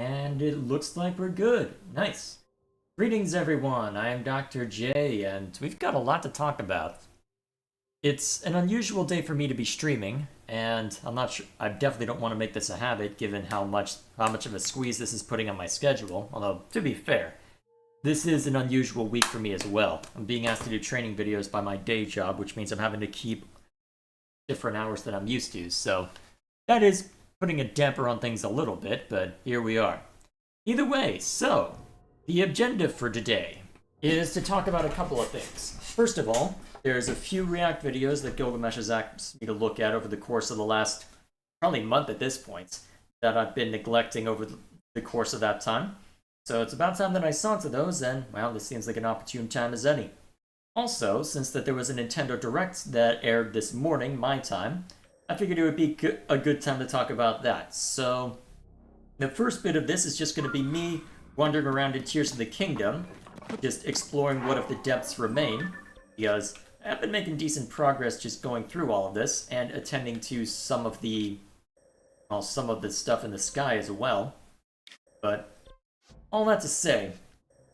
And it looks like we're good. Nice. Greetings, everyone. I am Dr. J, and we've got a lot to talk about. It's an unusual day for me to be streaming, and I'm not sure. I definitely don't want to make this a habit, given how much of a squeeze this is putting on my schedule. Although, to be fair, this is an unusual week for me as well. I'm being asked to do training videos by my day job, which means I'm having to keep different hours than I'm used to. So that is putting a damper on things a little bit, but here we are. Either way, so the agenda for today is to talk about a couple of things. First of all, there's a few React videos that Gilgamesh has asked me to look at over the course of the last probably month at this point that I've been neglecting over the course of that time. So it's about time that I saw to those, and well, this seems like an opportune time as any. Also, since that there was a Nintendo Direct that aired this morning, my time, I figured it would be a good time to talk about that. So the first bit of this is just going to be me wandering around in Tears of the Kingdom, just exploring what of the depths remain, because I've been making decent progress just going through all of this and attending to some of the stuff in the sky as well. But all that to say,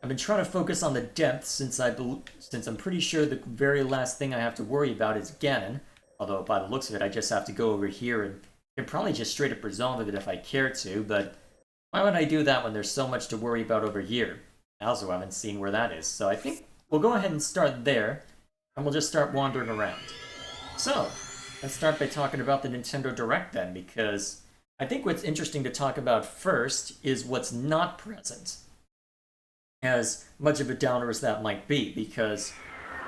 I've been trying to focus on the depths since I'm pretty sure the very last thing I have to worry about is Ganon. Although by the looks of it, I just have to go over here and can probably just straight up resolve it if I care to. But why would I do that when there's so much to worry about over here? I also haven't seen where that is, so I think we'll go ahead and start there, and we'll just start wandering around. So, let's start by talking about the Nintendo Direct then, because I think what's interesting to talk about first is what's not present. As much of a downer as that might be, because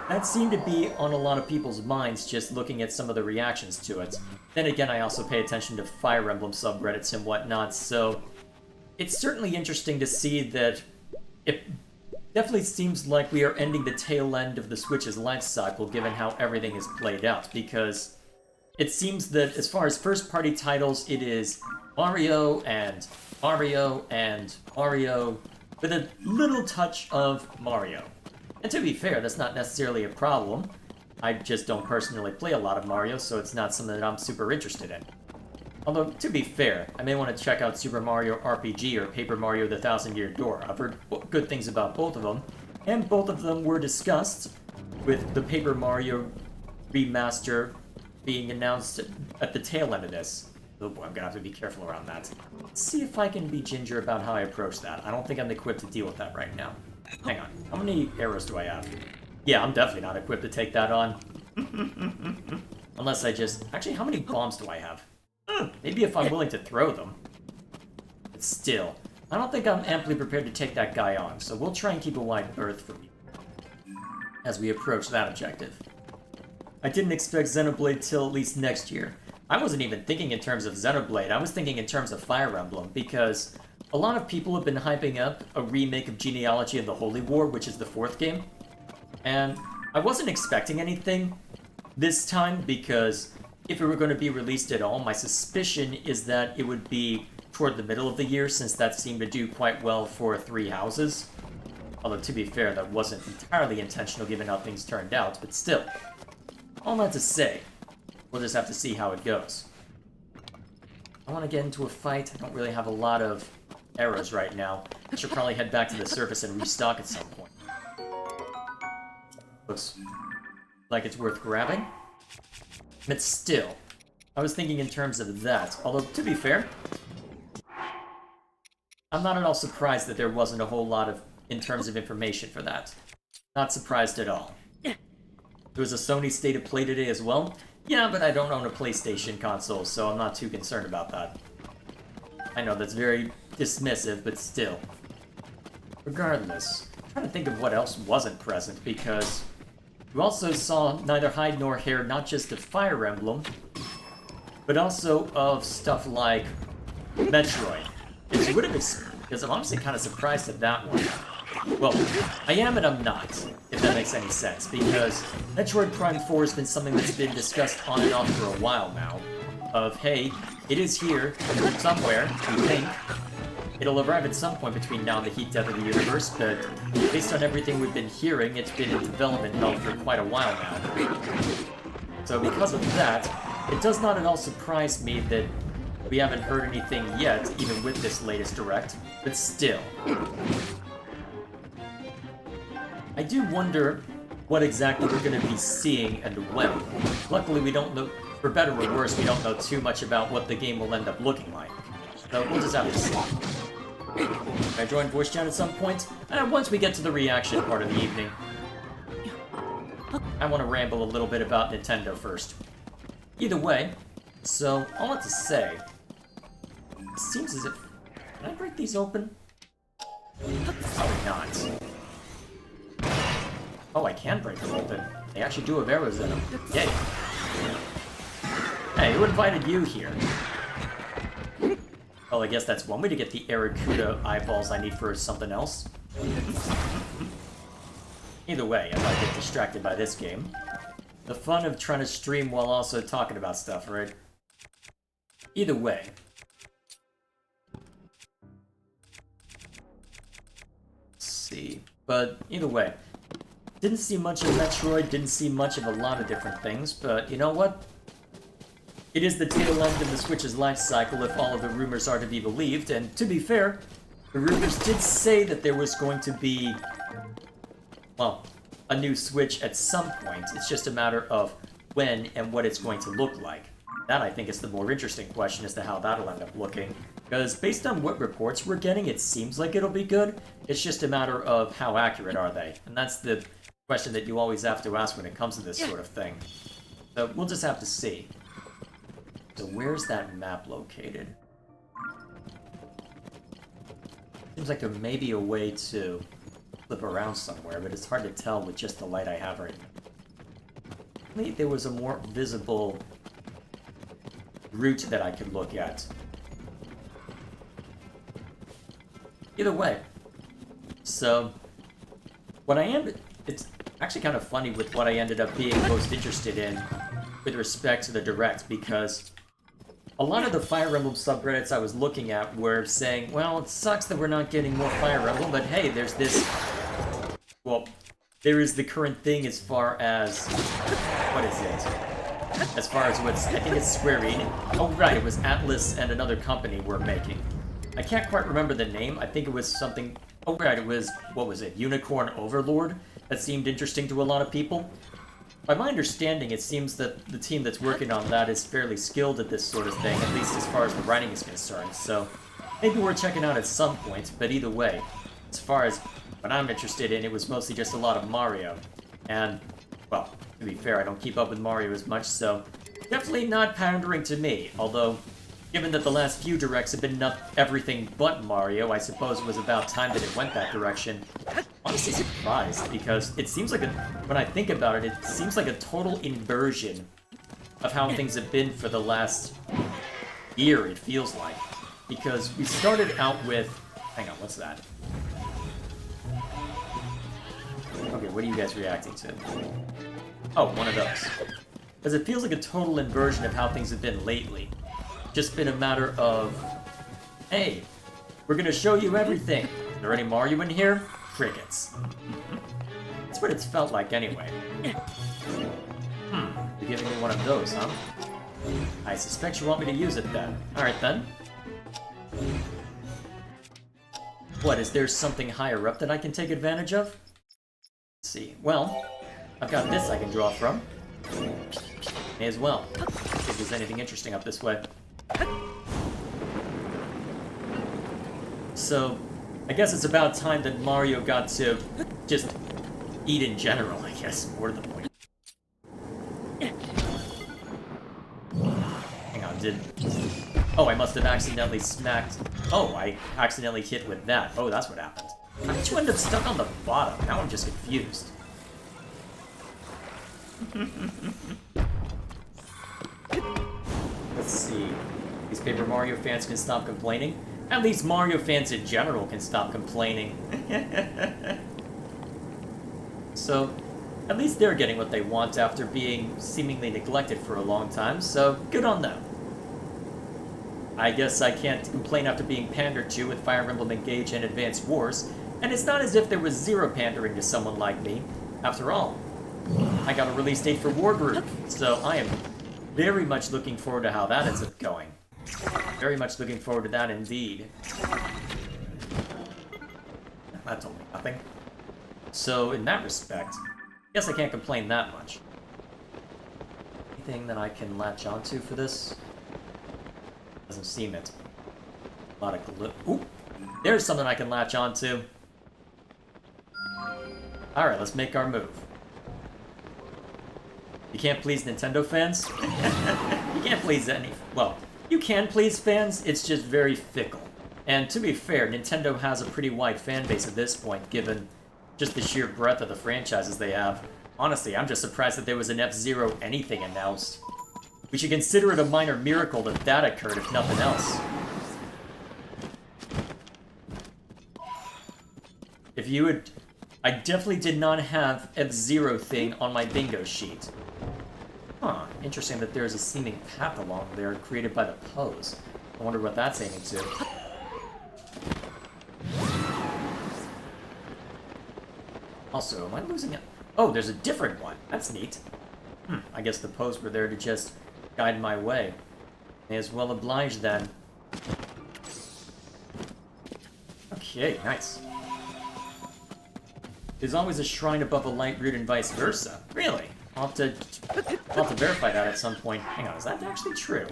that seemed to be on a lot of people's minds just looking at some of the reactions to it. Then again, I also pay attention to Fire Emblem subreddits and whatnot, so it's certainly interesting to see that it definitely seems like we are ending the tail end of the Switch's life cycle given how everything is played out, because it seems that as far as first-party titles, it is Mario and Mario and Mario with a little touch of Mario. And to be fair, that's not necessarily a problem. I just don't personally play a lot of Mario, so it's not something that I'm super interested in. Although, to be fair, I may want to check out Super Mario RPG or Paper Mario The Thousand Year Door. I've heard good things about both of them, and both of them were discussed, with the Paper Mario remaster being announced at the tail end of this. Oh boy, I'm gonna have to be careful around that. Let's see if I can be ginger about how I approach that. I don't think I'm equipped to deal with that right now. Hang on, how many arrows do I have? Yeah, I'm definitely not equipped to take that on. Unless I just... Actually, how many bombs do I have? Maybe if I'm willing to throw them. But still, I don't think I'm amply prepared to take that guy on, so we'll try and keep a wide berth for me as we approach that objective. I didn't expect Xenoblade till at least next year. I wasn't even thinking in terms of Xenoblade, I was thinking in terms of Fire Emblem, because a lot of people have been hyping up a remake of Genealogy of the Holy War, which is the 4th game. And I wasn't expecting anything this time, because if it were going to be released at all, my suspicion is that it would be toward the middle of the year, since that seemed to do quite well for Three Houses. Although, to be fair, that wasn't entirely intentional given how things turned out, but still. All that to say, we'll just have to see how it goes. I want to get into a fight. I don't really have a lot of arrows right now. I should probably head back to the surface and restock at some point. Looks like it's worth grabbing. But still, I was thinking in terms of that. Although, to be fair, I'm not at all surprised that there wasn't a whole lot of, in terms of information for that. Not surprised at all. There was a Sony State of Play today as well. Yeah, but I don't own a PlayStation console, so I'm not too concerned about that. I know that's very dismissive, but still. Regardless, I'm trying to think of what else wasn't present, because you also saw neither hide nor hair, not just of Fire Emblem, but also of stuff like Metroid. Because I'm honestly kind of surprised at that one. Well, I am and I'm not, if that makes any sense, because Metroid Prime 4 has been something that's been discussed on and off for a while now. Of, hey, it is here, somewhere, we think. It'll arrive at some point between now and the heat death of the universe, but based on everything we've been hearing, it's been in development hell for quite a while now. So because of that, it does not at all surprise me that We haven't heard anything yet, even with this latest direct, but still. I do wonder what exactly we're going to be seeing and when. Luckily, we don't know, for better or worse, we don't know too much about what the game will end up looking like. So we'll just have to see. Can I join voice chat at some point? Once we get to the reaction part of the evening. I want to ramble a little bit about Nintendo first. Either way, so all I want to say, it seems as if... Can I break these open? Probably not. Oh, I can break them open. They actually do have arrows in them. Yay. Hey, who invited you here? Well, I guess that's one way to get the Aracuda eyeballs I need for something else. Either way, I might get distracted by this game. The fun of trying to stream while also talking about stuff, right? Either way. Let's see. But either way. Didn't see much of Metroid, didn't see much of a lot of different things, but you know what? It is the tail end of the Switch's life cycle if all of the rumors are to be believed, and to be fair, the rumors did say that there was going to be, well, a new Switch at some point. It's just a matter of when and what it's going to look like. That, I think, is the more interesting question as to how that'll end up looking. Because based on what reports we're getting, it seems like it'll be good. It's just a matter of how accurate are they. And that's the question that you always have to ask when it comes to this sort of thing. So we'll just have to see. So where's that map located? Seems like there may be a way to flip around somewhere, but it's hard to tell with just the light I have right now. Maybe there was a more visible route that I could look at. Either way. So, it's actually kind of funny with what I ended up being most interested in with respect to the Direct, because a lot of the Fire Emblem subreddits I was looking at were saying, well, it sucks that we're not getting more Fire Emblem, but hey, there's this... Well, there is the current thing as far as... What is it? As far as what's... I think it's Square Enix. Oh, right, it was Atlas and another company were making. I can't quite remember the name. I think it was something... Oh, right, it was... What was it? Unicorn Overlord? That seemed interesting to a lot of people. By my understanding, it seems that the team that's working on that is fairly skilled at this sort of thing, at least as far as the writing is concerned, so maybe we're checking out at some point, but either way, as far as what I'm interested in, it was mostly just a lot of Mario. And, well, to be fair, I don't keep up with Mario as much, so definitely not pandering to me, although, given that the last few directs have been everything but Mario, I suppose it was about time that it went that direction. Honestly surprised, because it seems like when I think about it, it seems like a total inversion of how things have been for the last year, it feels like. Because we started out with... Hang on, what's that? Okay, what are you guys reacting to? Oh, one of those. Because it feels like a total inversion of how things have been lately. Just been a matter of, hey, we're gonna show you everything. Is there any Mario in here? Crickets. That's what it's felt like anyway. You're giving me one of those, huh? I suspect you want me to use it then. Alright then. What, is there something higher up that I can take advantage of? Let's see. Well, I've got this I can draw from. May as well. See if there's anything interesting up this way. So, I guess it's about time that Mario got to just eat in general, I guess, more to the point. Hang on, Oh, I must have accidentally smacked... Oh, I accidentally hit with that. Oh, that's what happened. How did you end up stuck on the bottom? Now I'm just confused. Let's see. These Paper Mario fans can stop complaining. At least Mario fans in general can stop complaining. So, at least they're getting what they want after being seemingly neglected for a long time, so good on them. I guess I can't complain after being pandered to with Fire Emblem Engage and Advance Wars, and it's not as if there was zero pandering to someone like me. After all, I got a release date for Wargroove, so I am very much looking forward to how that ends up going. Very much looking forward to that indeed. That told me nothing. So, in that respect, I guess I can't complain that much. Anything that I can latch onto for this? Doesn't seem it. A lot of glue. Ooh! There's something I can latch onto. Alright, let's make our move. You can't please Nintendo fans? You can't please any... Well, you can please fans, it's just very fickle. And to be fair, Nintendo has a pretty wide fan base at this point, given just the sheer breadth of the franchises they have. Honestly, I'm just surprised that there was an F-Zero anything announced. We should consider it a minor miracle that that occurred, if nothing else. If you would... I definitely did not have F-Zero thing on my bingo sheet. Huh, interesting that there's a seeming path along there created by the pose. I wonder what that's aiming to. Also, am I losing it? Oh, there's a different one. That's neat. I guess the pose were there to just guide my way. May as well oblige then. Okay, nice. There's always a shrine above a light root and vice versa. Really? I'll have to verify that at some point. Hang on, is that actually true?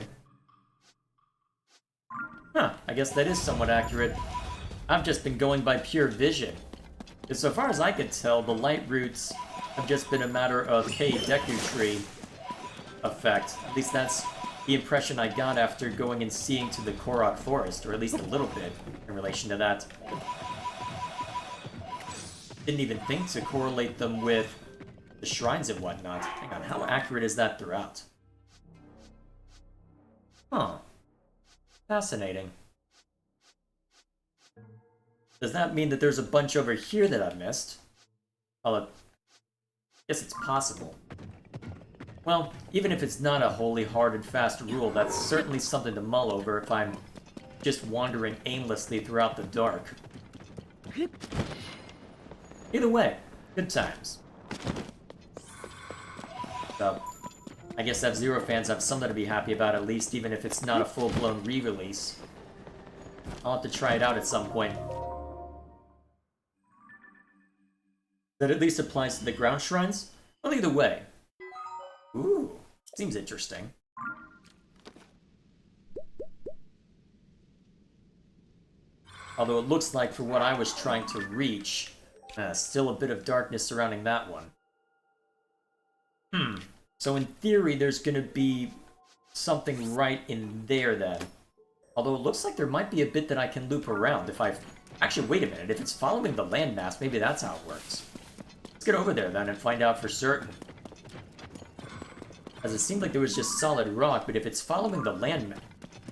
Huh, I guess that is somewhat accurate. I've just been going by pure vision. Because so far as I could tell, the light roots have just been a matter of, hey, Deku Tree effect. At least that's the impression I got after going and seeing to the Korok Forest, or at least a little bit in relation to that. Didn't even think to correlate them with the shrines and whatnot. Hang on, how accurate is that throughout? Huh. Fascinating. Does that mean that there's a bunch over here that I've missed? Well, I guess it's possible. Well, even if it's not a wholly hard and fast rule, that's certainly something to mull over if I'm just wandering aimlessly throughout the dark. Either way, good times. So, I guess F-Zero fans have something to be happy about at least, even if it's not a full-blown re-release. I'll have to try it out at some point. That at least applies to the ground shrines? Well, either way. Ooh, seems interesting. Although it looks like for what I was trying to reach, still a bit of darkness surrounding that one. So in theory, there's gonna be something right in there then. Although it looks like there might be a bit that I can loop around if I... Actually, wait a minute, if it's following the landmass, maybe that's how it works. Let's get over there then and find out for certain. As it seemed like there was just solid rock, but if it's following the landmass...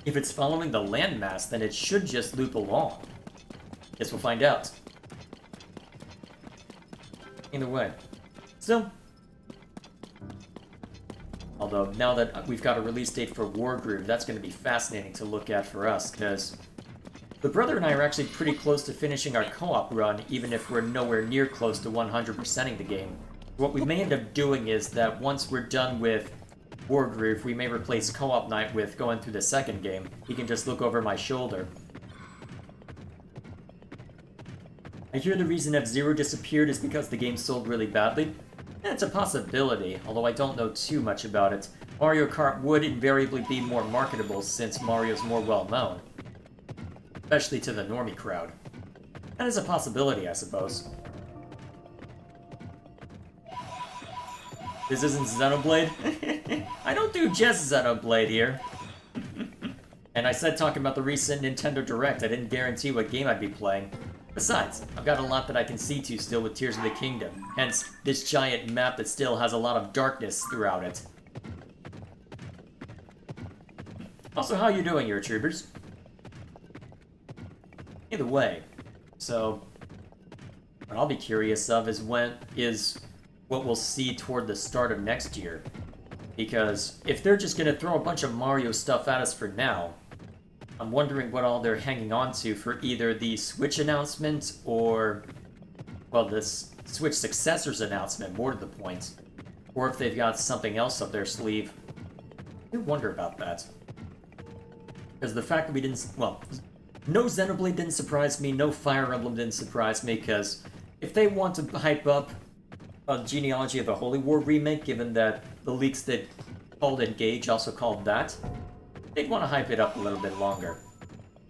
If it's following the landmass, then it should just loop along. Guess we'll find out. Either way. Still... Although, now that we've got a release date for Wargroove, that's going to be fascinating to look at for us, because the brother and I are actually pretty close to finishing our co-op run, even if we're nowhere near close to 100%ing the game. What we may end up doing is that once we're done with Wargroove, we may replace co-op night with going through the second game. He can just look over my shoulder. I hear the reason F-Zero disappeared is because the game sold really badly. It's a possibility, although I don't know too much about it. Mario Kart would invariably be more marketable since Mario's more well-known. Especially to the normie crowd. That is a possibility, I suppose. This isn't Xenoblade? I don't do just Xenoblade here. And I said talking about the recent Nintendo Direct, I didn't guarantee what game I'd be playing. Besides, I've got a lot that I can see to still with Tears of the Kingdom, hence this giant map that still has a lot of darkness throughout it. Also, how you doing, your troopers? Either way, so what I'll be curious of is what we'll see toward the start of next year. Because if they're just gonna throw a bunch of Mario stuff at us for now, I'm wondering what all they're hanging on to for either the Switch announcement or, well, this Switch successor's announcement, more to the point. Or if they've got something else up their sleeve. I do wonder about that. Because the fact that we didn't... Well, no Xenoblade didn't surprise me, no Fire Emblem didn't surprise me, because if they want to hype up a Genealogy of the Holy War remake, given that the leaks that called Engage also called that, they'd want to hype it up a little bit longer.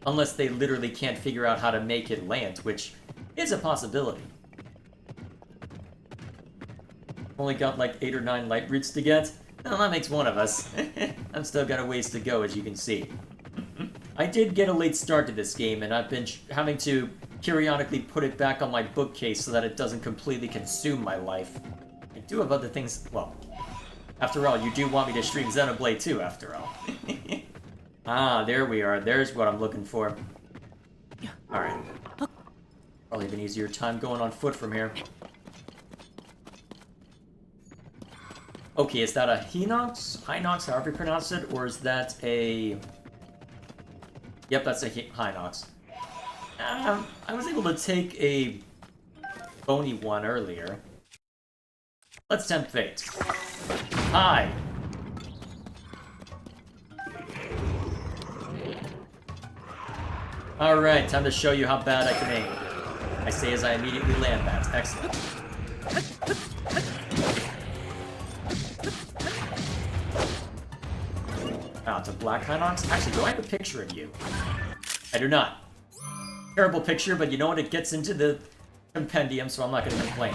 Unless they literally can't figure out how to make it land, which is a possibility. Only got like 8 or 9 light roots to get. Well, that makes one of us. I've still got a ways to go, as you can see. I did get a late start to this game, and I've been having to periodically put it back on my bookcase so that it doesn't completely consume my life. I do have other things... Well, after all, you do want me to stream Xenoblade too, after all. Ah, there we are. There's what I'm looking for. Alright. Probably have an easier time going on foot from here. Okay, is that a Hinox? Hinox, however you pronounce it, or is that a... Yep, that's a Hinox. I was able to take a bony one earlier. Let's tempt fate. Hi! Alright, time to show you how bad I can aim. I say as I immediately land that. Excellent. Ah, it's a black Hinox? Actually, do I have a picture of you? I do not. Terrible picture, but you know what? It gets into the compendium, so I'm not going to complain.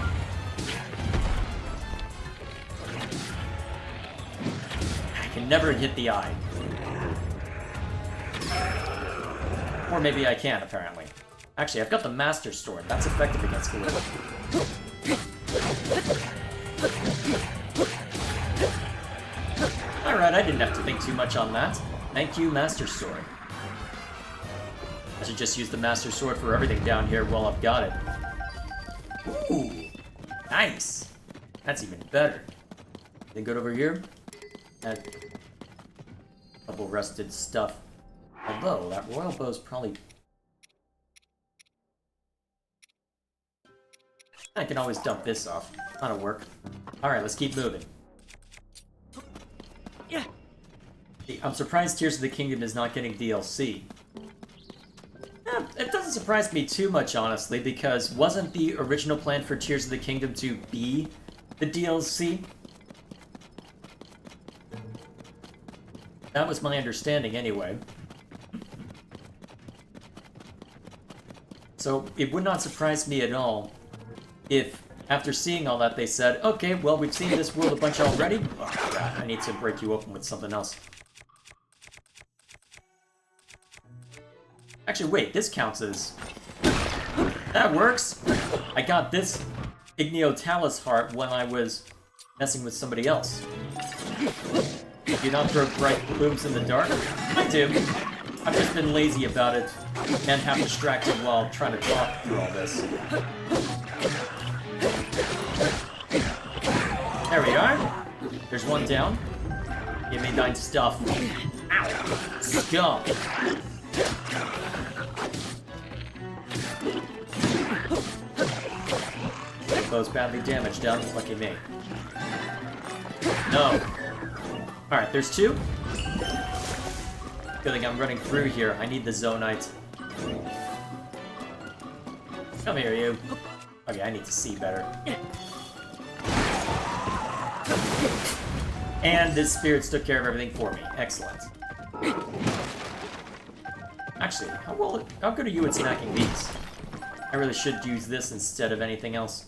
I can never hit the eye. Or maybe I can, apparently. Actually, I've got the Master Sword. That's effective against Kalua. Alright, I didn't have to think too much on that. Thank you, Master Sword. I should just use the Master Sword for everything down here while I've got it. Ooh! Nice! That's even better. Anything good over here? A couple rusted stuff. Although, that royal bow's probably... I can always dump this off. That'll work. Alright, let's keep moving. Yeah. I'm surprised Tears of the Kingdom is not getting DLC. It doesn't surprise me too much, honestly, because wasn't the original plan for Tears of the Kingdom to be the DLC? That was my understanding, anyway. So, it would not surprise me at all if, after seeing all that, they said, okay, well, we've seen this world a bunch already. Oh, crap, I need to break you open with something else. Actually, wait, this counts as... That works! I got this Igneo heart when I was messing with somebody else. Do you not throw bright blooms in the dark? I do. I've just been lazy about it and have distracted while trying to talk through all this. There we are. There's one down. Give me thine stuff. Ow! Scum! Bow's badly damaged down. Lucky me. No. Alright, there's two. Good thing I'm running through here. I need the Zonite. Come here, you. Okay, I need to see better. And the spirits took care of everything for me. Excellent. Actually, how good are you at snacking these? I really should use this instead of anything else.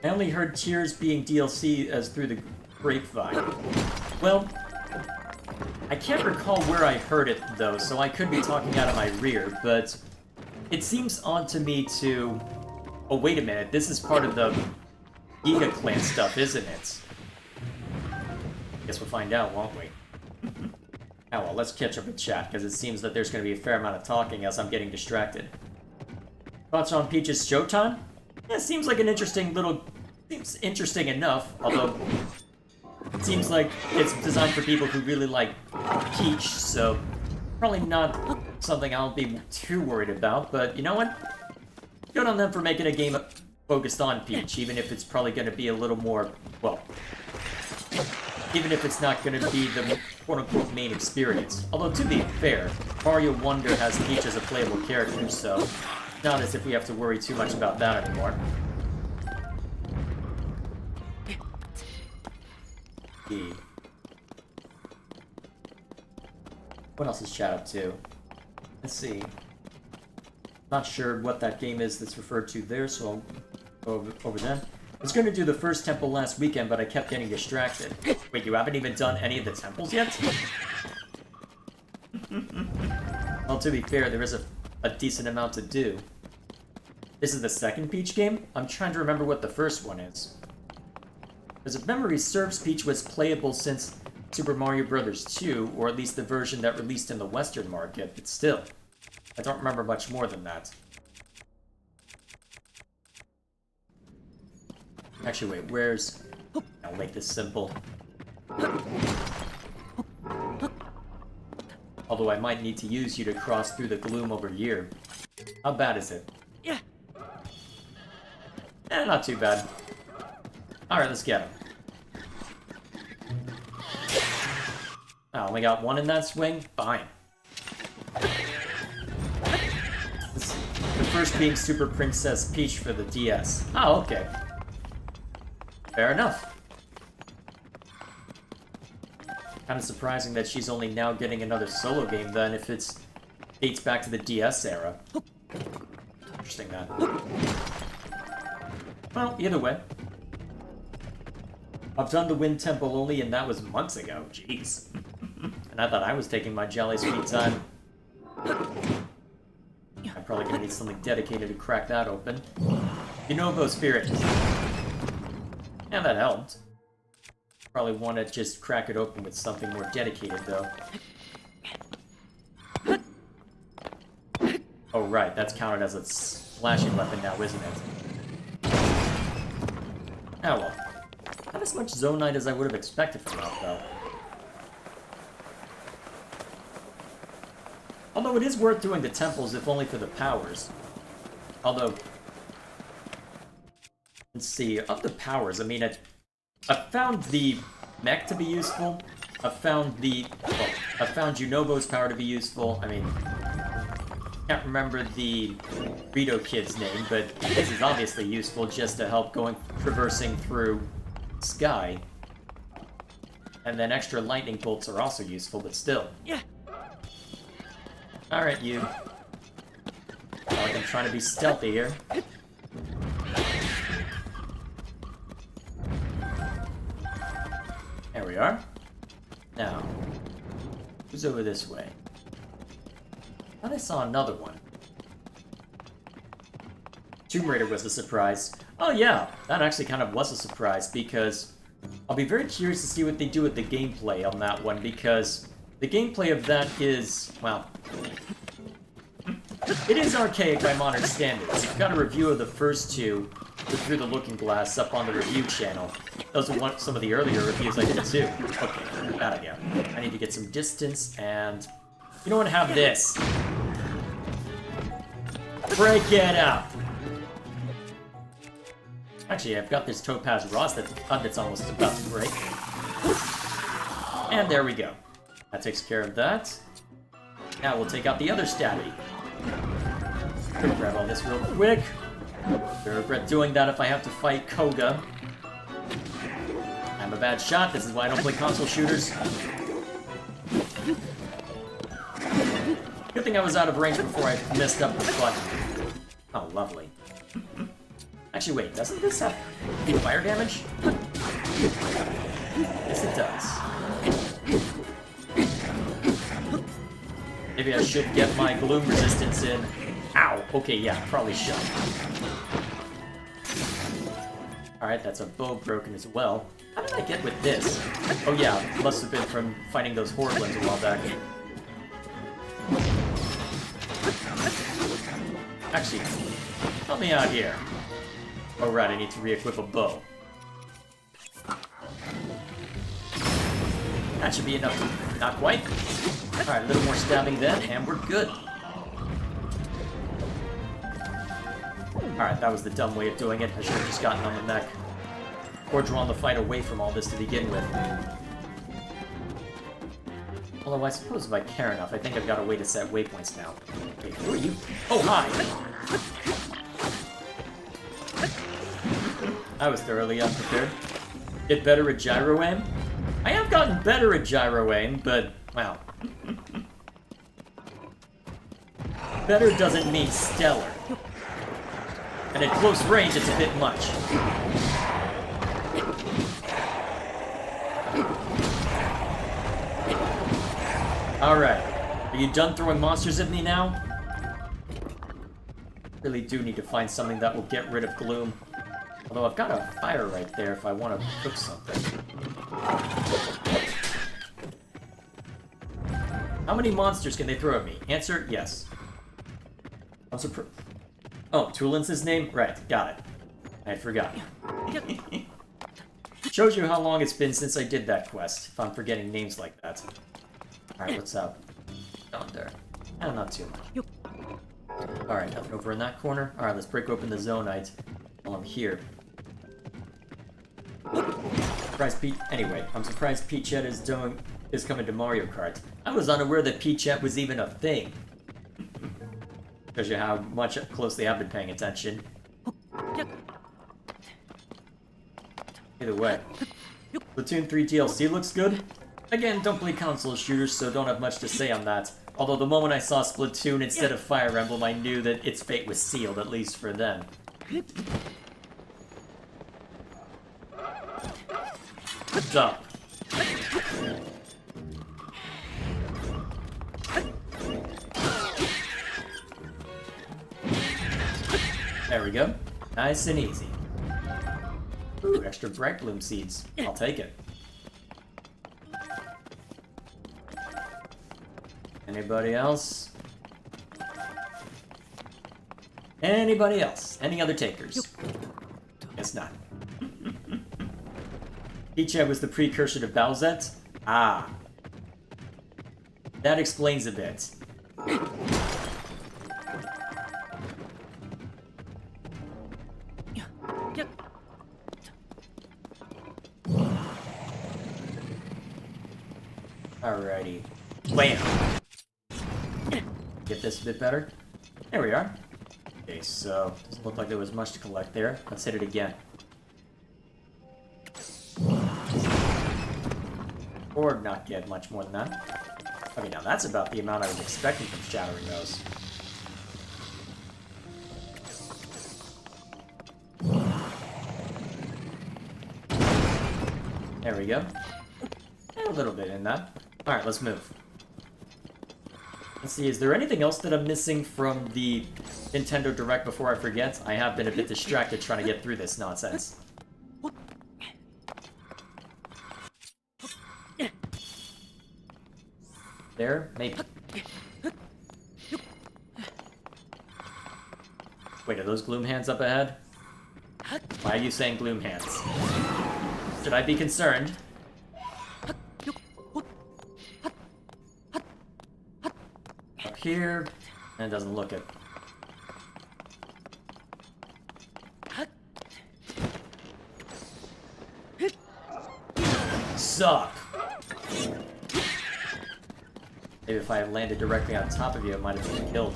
I only heard Tears being DLC as through the grapevine. Well, I can't recall where I heard it, though, so I could be talking out of my rear, but it seems odd to me to... Oh, wait a minute, this is part of the Giga Clan stuff, isn't it? Guess we'll find out, won't we? Oh well, let's catch up with chat, because it seems that there's going to be a fair amount of talking as I'm getting distracted. Thoughts on Peach's Showtime? Yeah, it seems like an interesting little... Seems interesting enough, although... It seems like it's designed for people who really like Peach, so... Probably not something I'll be too worried about, but you know what? Good on them for making a game focused on Peach, even if it's probably going to be a little more... Well... Even if it's not going to be the quote-unquote main experience. Although, to be fair, Mario Wonder has Peach as a playable character, so not as if we have to worry too much about that anymore. What else is chat up to? Let's see. Not sure what that game is that's referred to there, so I'll go over that. I was going to do the first temple last weekend, but I kept getting distracted. Wait, you haven't even done any of the temples yet? Well, to be fair, there is a decent amount to do. This is the second Peach game? I'm trying to remember what the first one is. As if memory serves, Peach was playable since Super Mario Bros. 2, or at least the version that released in the Western market, but still, I don't remember much more than that. Actually, wait, where's... I'll make this simple. Although I might need to use you to cross through the gloom over here. How bad is it? Yeah. Not too bad. Alright, let's get him. Oh, only got one in that swing? Fine. The first being Super Princess Peach for the DS. Oh, okay. Fair enough. Kind of surprising that she's only now getting another solo game then, if it's dates back to the DS era. Interesting that. Well, either way. I've done the Wind Temple only, and that was months ago. Jeez. And I thought I was taking my jolly sweet time. I'm probably gonna need something dedicated to crack that open. Yunobo Spirit. And that helped. Probably want to just crack it open with something more dedicated, though. Oh, right, that's counted as a slashing weapon now, isn't it? Oh well. Not as much Zonite as I would have expected from that, though. Although it is worth doing the temples, if only for the powers. Although... Let's see, of the powers, I mean, I've found the mech to be useful. I've found Yunobo's power to be useful. I mean, can't remember the Rito kid's name, but this is obviously useful just to help traversing through sky. And then extra lightning bolts are also useful, but still. Yeah. Alright, you. Like I'm trying to be stealthy here. There we are. Now, who's over this way? I thought I saw another one. Tomb Raider was a surprise. Oh yeah, that actually kind of was a surprise, because I'll be very curious to see what they do with the gameplay on that one, because the gameplay of that is, well, it is archaic by modern standards. I've got a review of the first two Through the Looking Glass up on the review channel. Those are some of the earlier reviews I did too. Okay, out of here. I need to get some distance, and you know what? Have this. Break it up. Actually, I've got this Topaz Ross that's almost about to break. And there we go. That takes care of that. Now we'll take out the other stabby. Grab all this real quick. I regret doing that if I have to fight Koga. I'm a bad shot, this is why I don't play console shooters. Good thing I was out of range before I messed up the button. Oh, lovely. Actually, wait, doesn't this have fire damage? Yes, it does. Maybe I should get my gloom resistance in. Ow! Okay, yeah, probably should. Alright, that's a bow broken as well. How did I get with this? Oh yeah, must have been from fighting those Horglins a while back. Actually, help me out here. Oh right, I need to re-equip a bow. That should be enough. Not quite. Alright, a little more stabbing then, and we're good. Alright, that was the dumb way of doing it. I should have just gotten on the neck. Or drawn the fight away from all this to begin with. Although I suppose if I care enough, I think I've got a way to set waypoints now. Wait, who are you? Oh, hi! I was thoroughly unprepared. Get better at gyro aim? I have gotten better at gyro aim, but, well. Better doesn't mean stellar. And at close range, it's a bit much. Alright. Are you done throwing monsters at me now? Really do need to find something that will get rid of gloom. Although I've got a fire right there if I want to cook something. How many monsters can they throw at me? Answer, yes. I'm surprised. Oh, Tulin's his name? Right, got it. I had forgotten. Shows you how long it's been since I did that quest, if I'm forgetting names like that. Alright, what's up? Down there. Eh, not too much. Alright, nothing over in that corner. Alright, let's break open the Zonite while I'm here. Anyway, I'm surprised Peachette is coming to Mario Kart. I was unaware that Peachette was even a thing. Shows you how much closely I've been paying attention. Either way. Splatoon 3 DLC looks good. Again, don't play console shooters, so don't have much to say on that. Although the moment I saw Splatoon instead of Fire Emblem, I knew that its fate was sealed, at least for them. What's up? There we go. Nice and easy. Ooh, extra Bright Bloom seeds. I'll take it. Anybody else? Anybody else? Any other takers? Guess not. Peachette was the precursor to Bowsette? Ah. That explains a bit. Alrighty. Bam! Get this a bit better. There we are. Okay, so doesn't look like there was much to collect there. Let's hit it again. Or not get much more than that. Okay, now that's about the amount I was expecting from Shattering those. There we go. And a little bit in that. Alright, let's move. Let's see, is there anything else that I'm missing from the Nintendo Direct before I forget? I have been a bit distracted trying to get through this nonsense. There? Maybe. Wait, are those Gloom Hands up ahead? Why are you saying Gloom Hands? Should I be concerned? Up here, and it doesn't look it. Suck! Maybe if I had landed directly on top of you, I might have been killed.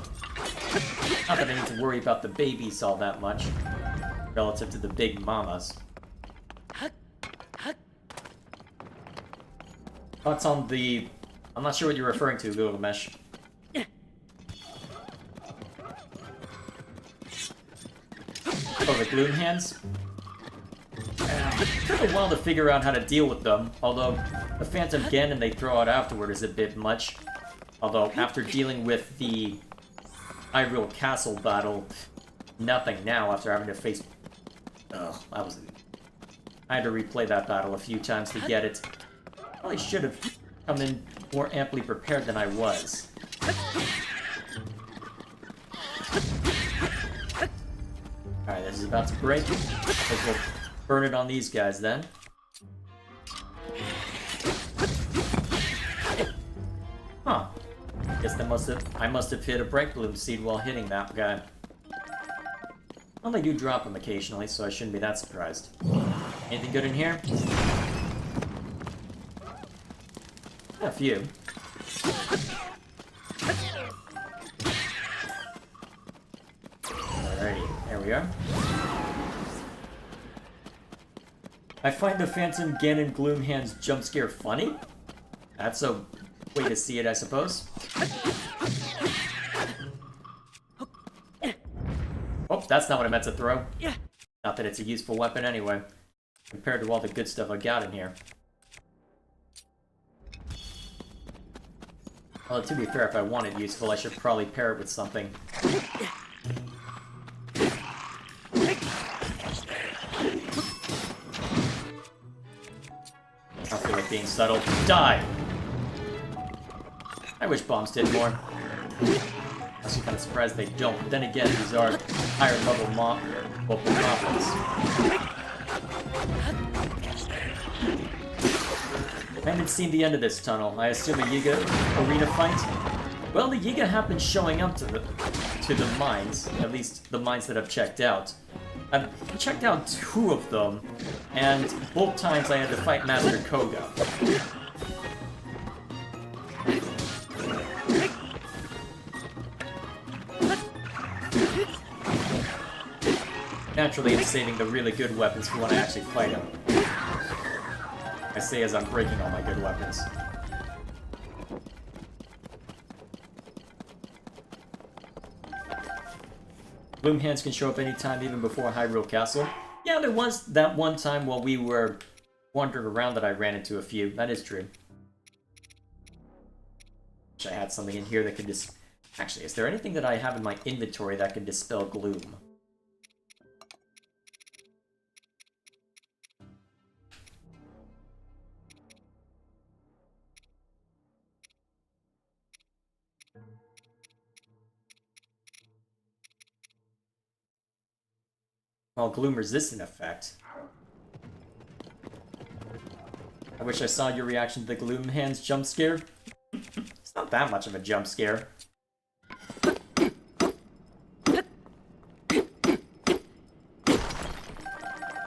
Not that I need to worry about the babies all that much, relative to the big mamas. Thoughts on the... I'm not sure what you're referring to, Gilgamesh. Oh, the Gloom Hands? It took a while to figure out how to deal with them, although the Phantom Ganon they throw out afterward is a bit much. Although, after dealing with the Hyrule Castle battle, nothing now after having to face... Ugh, that was... I had to replay that battle a few times to get it. Probably should have come in more amply prepared than I was. Alright, this is about to break. Guess we'll burn it on these guys then. Huh. Guess I must have hit a Bright Bloom seed while hitting that guy. Well, they do drop them occasionally, so I shouldn't be that surprised. Anything good in here? A few. we are. I find the Phantom Ganon Gloomhands jump scare funny. That's a way to see it, I suppose. Oh, that's not what I meant to throw. Not that it's a useful weapon anyway, compared to all the good stuff I got in here. Well, to be fair, if I want it useful, I should probably pair it with something. I feel like being subtle. Die! I wish bombs did more. I'm actually kind of surprised they don't. But then again, these are higher level goblins. I haven't seen the end of this tunnel. I assume a Yiga arena fight? Well, the Yiga have been showing up to the mines, at least the mines that I've checked out. I've checked out 2 of them, and both times I had to fight Master Koga. Naturally, I'm saving the really good weapons for when I actually fight him. I say as I'm breaking all my good weapons. Gloomhands can show up anytime, even before Hyrule Castle. Yeah, there was that one time while we were wandering around that I ran into a few. That is true. Wish I had something in here that could Actually, is there anything that I have in my inventory that can dispel gloom? Well, gloom-resistant effect. I wish I saw your reaction to the Gloomhands jump scare. It's not that much of a jump scare.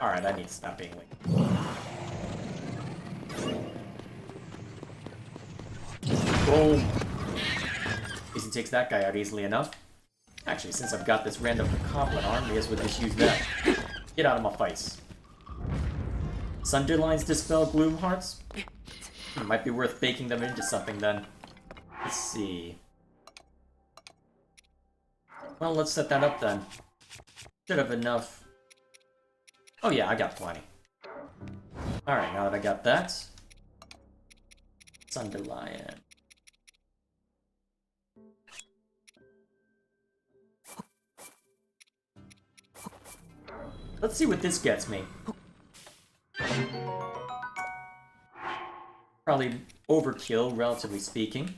Alright, I need to stop being late. Boom! At least he takes that guy out easily enough. Actually, since I've got this random Goblin arm, I guess we'll just use that. Get out of my face. Sunderlines dispel gloom hearts? Might be worth baking them into something then. Let's see. Well, let's set that up then. Should have enough. Oh yeah, I got plenty. Alright, now that I got that. Sunderlion. Let's see what this gets me. Probably overkill, relatively speaking.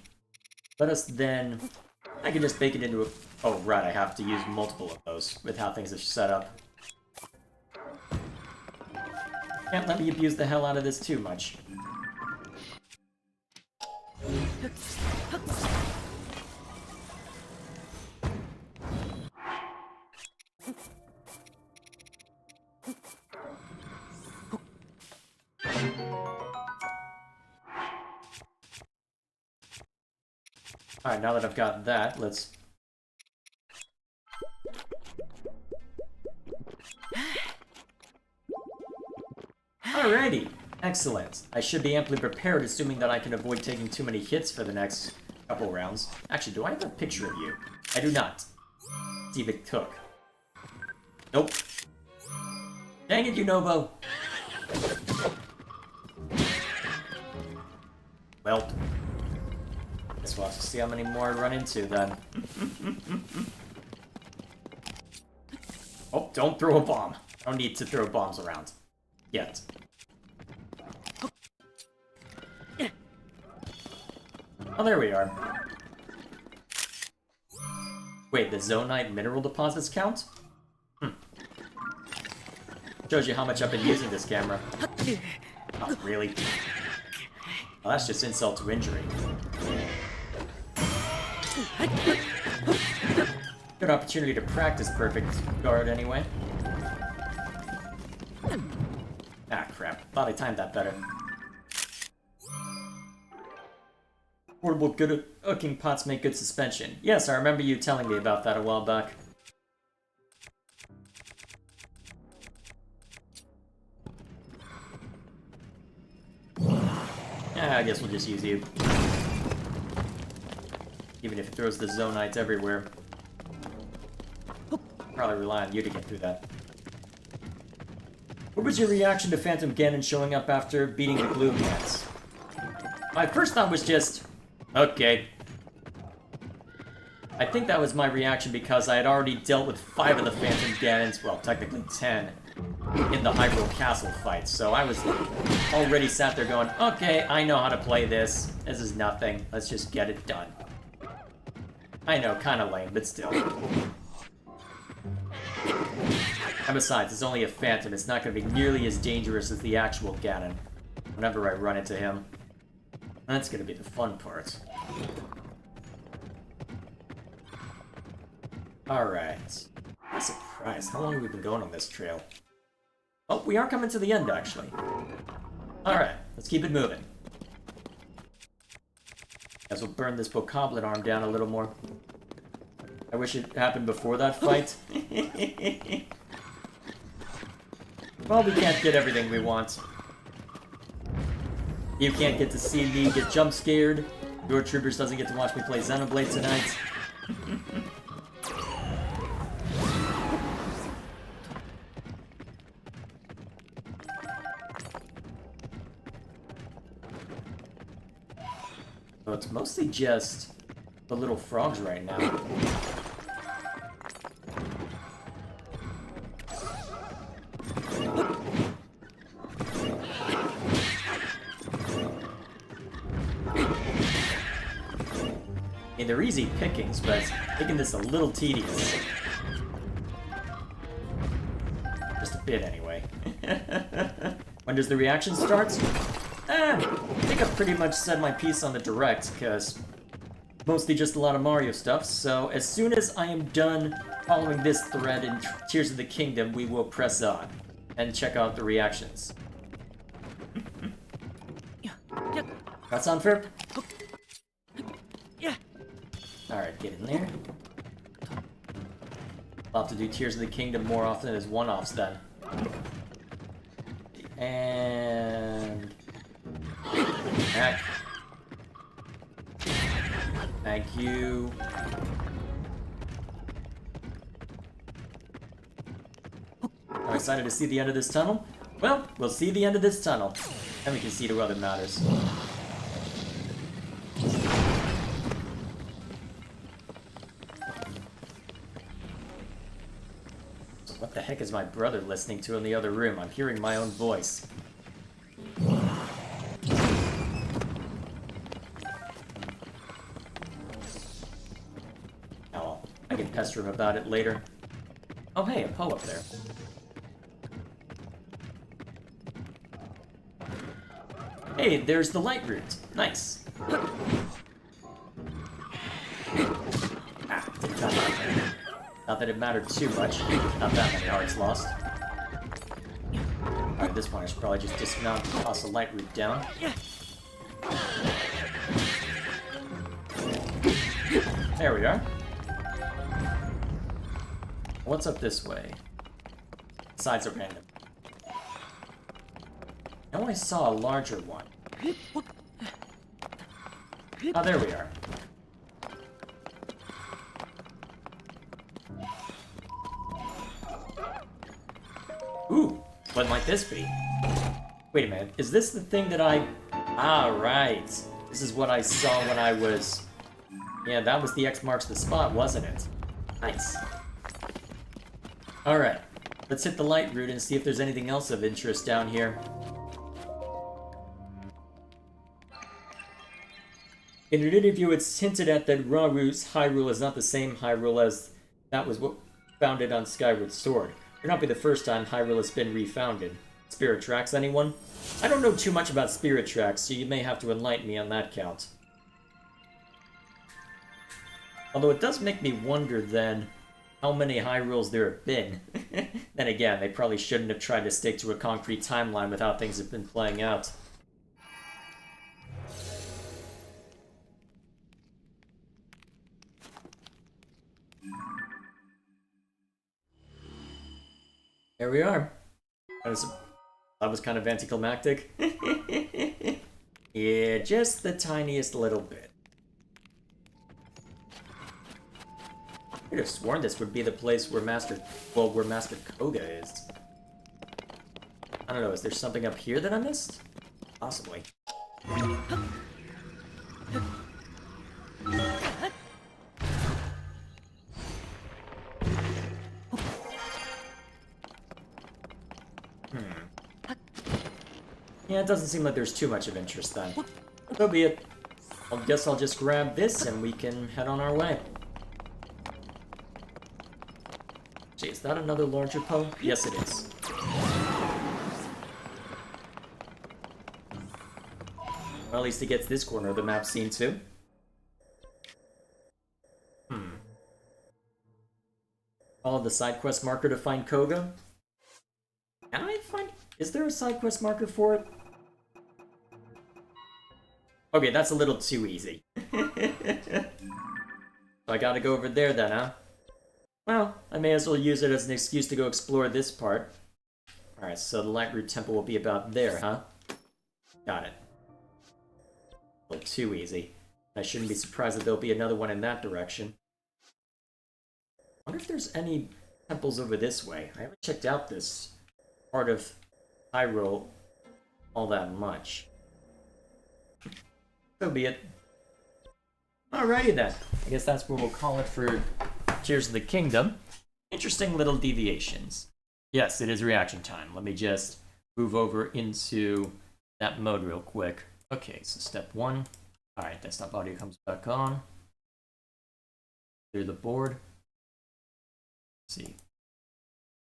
Let us then... I can just bake it into a... Oh, right, I have to use multiple of those with how things are set up. Can't let me abuse the hell out of this too much. Alright, now that I've got that, let's... Alrighty! Excellent. I should be amply prepared, assuming that I can avoid taking too many hits for the next couple rounds. Actually, do I have a picture of you? I do not. Let's see if it took. Nope. Dang it, Unova! Well... Guess we'll have to see how many more I run into, then. Oh, don't throw a bomb. I don't need to throw bombs around. Yet. Oh, there we are. Wait, the Zonite mineral deposits count? Shows you how much I've been using this camera. Oh, really? Well, that's just insult to injury. Good opportunity to practice perfect guard anyway. Ah, crap. Thought I timed that better. Portable good cooking pots make good suspension. Yes, I remember you telling me about that a while back. I guess we'll just use you. Even if it throws the Zonites everywhere. Probably rely on you to get through that. What was your reaction to Phantom Ganon showing up after beating the Gloom Hands? My first thought was just, okay. I think that was my reaction because I had already dealt with 5 of the Phantom Ganons, well, technically 10, in the Hyrule Castle fight, so I was already sat there going, okay, I know how to play this. This is nothing. Let's just get it done. I know, kinda lame, but still. And besides, it's only a Phantom. It's not gonna be nearly as dangerous as the actual Ganon whenever I run into him. That's gonna be the fun part. Alright. I'm surprised. How long have we been going on this trail? Oh, we are coming to the end, actually. Alright, let's keep it moving. Guess we'll burn this Bokoblin arm down a little more. I wish it happened before that fight. Well, we can't get everything we want. You can't get to see me get jump scared. Your Troopers doesn't get to watch me play Xenoblade tonight. So it's mostly just the little frogs right now. I mean, they're easy pickings, but it's making this a little tedious. Just a bit, anyway. When does the reaction start? I think I've pretty much said my piece on the Direct, because mostly just a lot of Mario stuff, so as soon as I am done following this thread in Tears of the Kingdom, we will press on and check out the reactions. That sound fair? Alright, get in there. I'll have to do Tears of the Kingdom more often as one-offs then. And... back. Thank you. I'm excited to see the end of this tunnel. Well, we'll see the end of this tunnel. Then we can see to what matters. What the heck is my brother listening to in the other room? I'm hearing my own voice. Oh, I can pester him about it later. Oh hey, a Poe up there. Hey, there's the light route. Nice. Ah, didn't come out there. Not that it mattered too much. Not that many hearts lost. Alright, at this point I should probably just dismount and toss the light route down. There we are. What's up this way? Sides are random. Now I saw a larger one. Oh, there we are. Ooh, what might this be? Wait a minute, is this the thing that I... Ah, right. This is what I saw when I was... Yeah, that was the X marks the spot, wasn't it? Nice. Alright, let's hit the light route and see if there's anything else of interest down here. In an interview, it's hinted at that Rauru's Hyrule is not the same Hyrule as that was what founded on Skyward Sword. It will not be the first time Hyrule has been refounded. Spirit Tracks, anyone? I don't know too much about Spirit Tracks, so you may have to enlighten me on that count. Although it does make me wonder, then, how many Hyrules there have been. Then again, they probably shouldn't have tried to stick to a concrete timeline with how things have been playing out. Here we are. That was kind of anticlimactic. Yeah, just the tiniest little bit. I could have sworn this would be the place where Master Koga is. I don't know, is there something up here that I missed? Possibly. Yeah, it doesn't seem like there's too much of interest then. So be it. I guess I'll just grab this and we can head on our way. Gee, is that another larger Poe? Yes, it is. Well, at least he gets this corner of the map seen too. Follow the side quest marker to find Koga. Can I find... Is there a side quest marker for it? Okay, that's a little too easy. So I gotta go over there then, huh? Well, I may as well use it as an excuse to go explore this part. Alright, so the Lightroot Temple will be about there, huh? Got it. A little too easy. I shouldn't be surprised that there'll be another one in that direction. I wonder if there's any temples over this way. I haven't checked out this part of Hyrule all that much. So be it. Alrighty then. I guess that's what we'll call it for Tears of the Kingdom. Interesting little deviations. Yes, it is reaction time. Let me just move over into that mode real quick. Okay, so step 1. Alright, desktop audio comes back on. Clear the board. Let's see.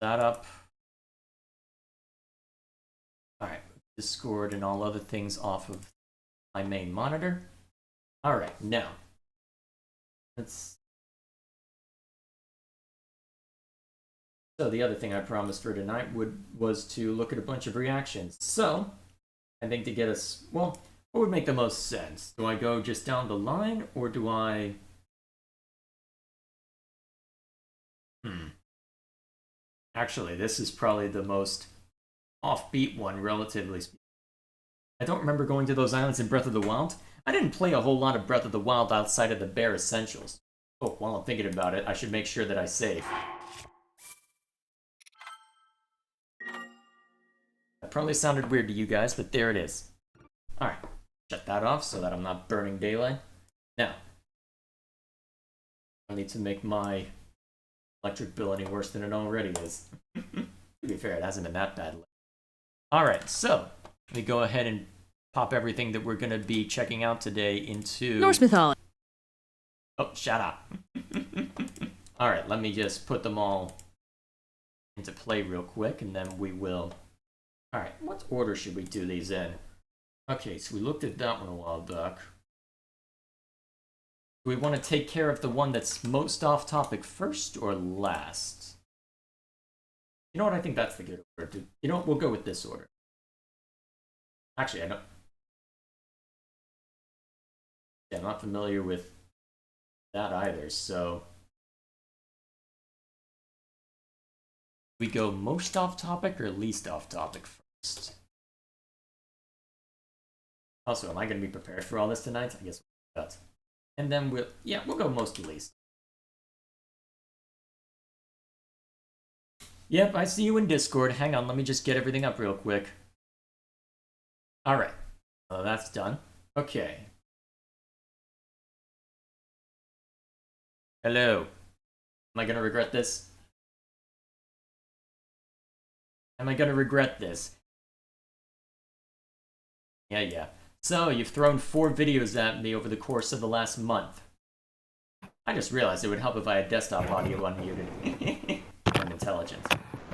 That up. Alright, Discord and all other things off of my main monitor. Alright, now. So the other thing I promised for tonight was to look at a bunch of reactions. So, I think to get us, well, what would make the most sense? Do I go just down the line, or do I... Actually, this is probably the most offbeat one, relatively speaking. I don't remember going to those islands in Breath of the Wild. I didn't play a whole lot of Breath of the Wild outside of the bare essentials. Oh, while I'm thinking about it, I should make sure that I save. That probably sounded weird to you guys, but there it is. Alright, shut that off so that I'm not burning daylight. Now, I need to make my electric bill any worse than it already is. To be fair, it hasn't been that bad. Alright, so, let me go ahead and pop everything that we're going to be checking out today into... Norse mythology. Oh, shut up. Alright, let me just put them all into play real quick, and then we will... Alright, what order should we do these in? Okay, so we looked at that one a while back. Do we want to take care of the one that's most off topic first or last? You know what, I think that's the good order. You know what, we'll go with this order. Actually, I'm not familiar with that either, so... We go most off topic or least off topic first? Also, am I going to be prepared for all this tonight? I guess we'll do that. And then we'll go most to least. Yep, I see you in Discord. Hang on, let me just get everything up real quick. Alright, that's done. Okay. Hello. Am I going to regret this? Am I going to regret this? Yeah. So, you've thrown 4 videos at me over the course of the last month. I just realized it would help if I had desktop audio unmuted. I'm intelligent.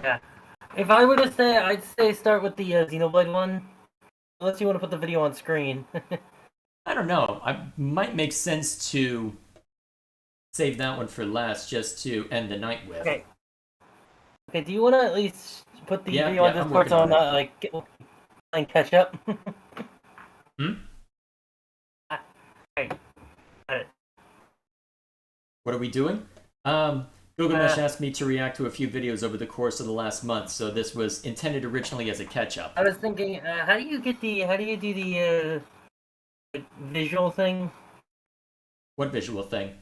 Yeah. If I were to say, I'd say start with the Xenoblade one. Unless you want to put the video on screen. I don't know. It might make sense to save that one for last, just to end the night with. Okay. Okay, do you want to at least put the video on Discord so I'm not, like, playing catch up? Okay. Got it. What are we doing? Gilgamesh asked me to react to a few videos over the course of the last month, so this was intended originally as a catch-up. I was thinking, how do you do the visual thing. What visual thing?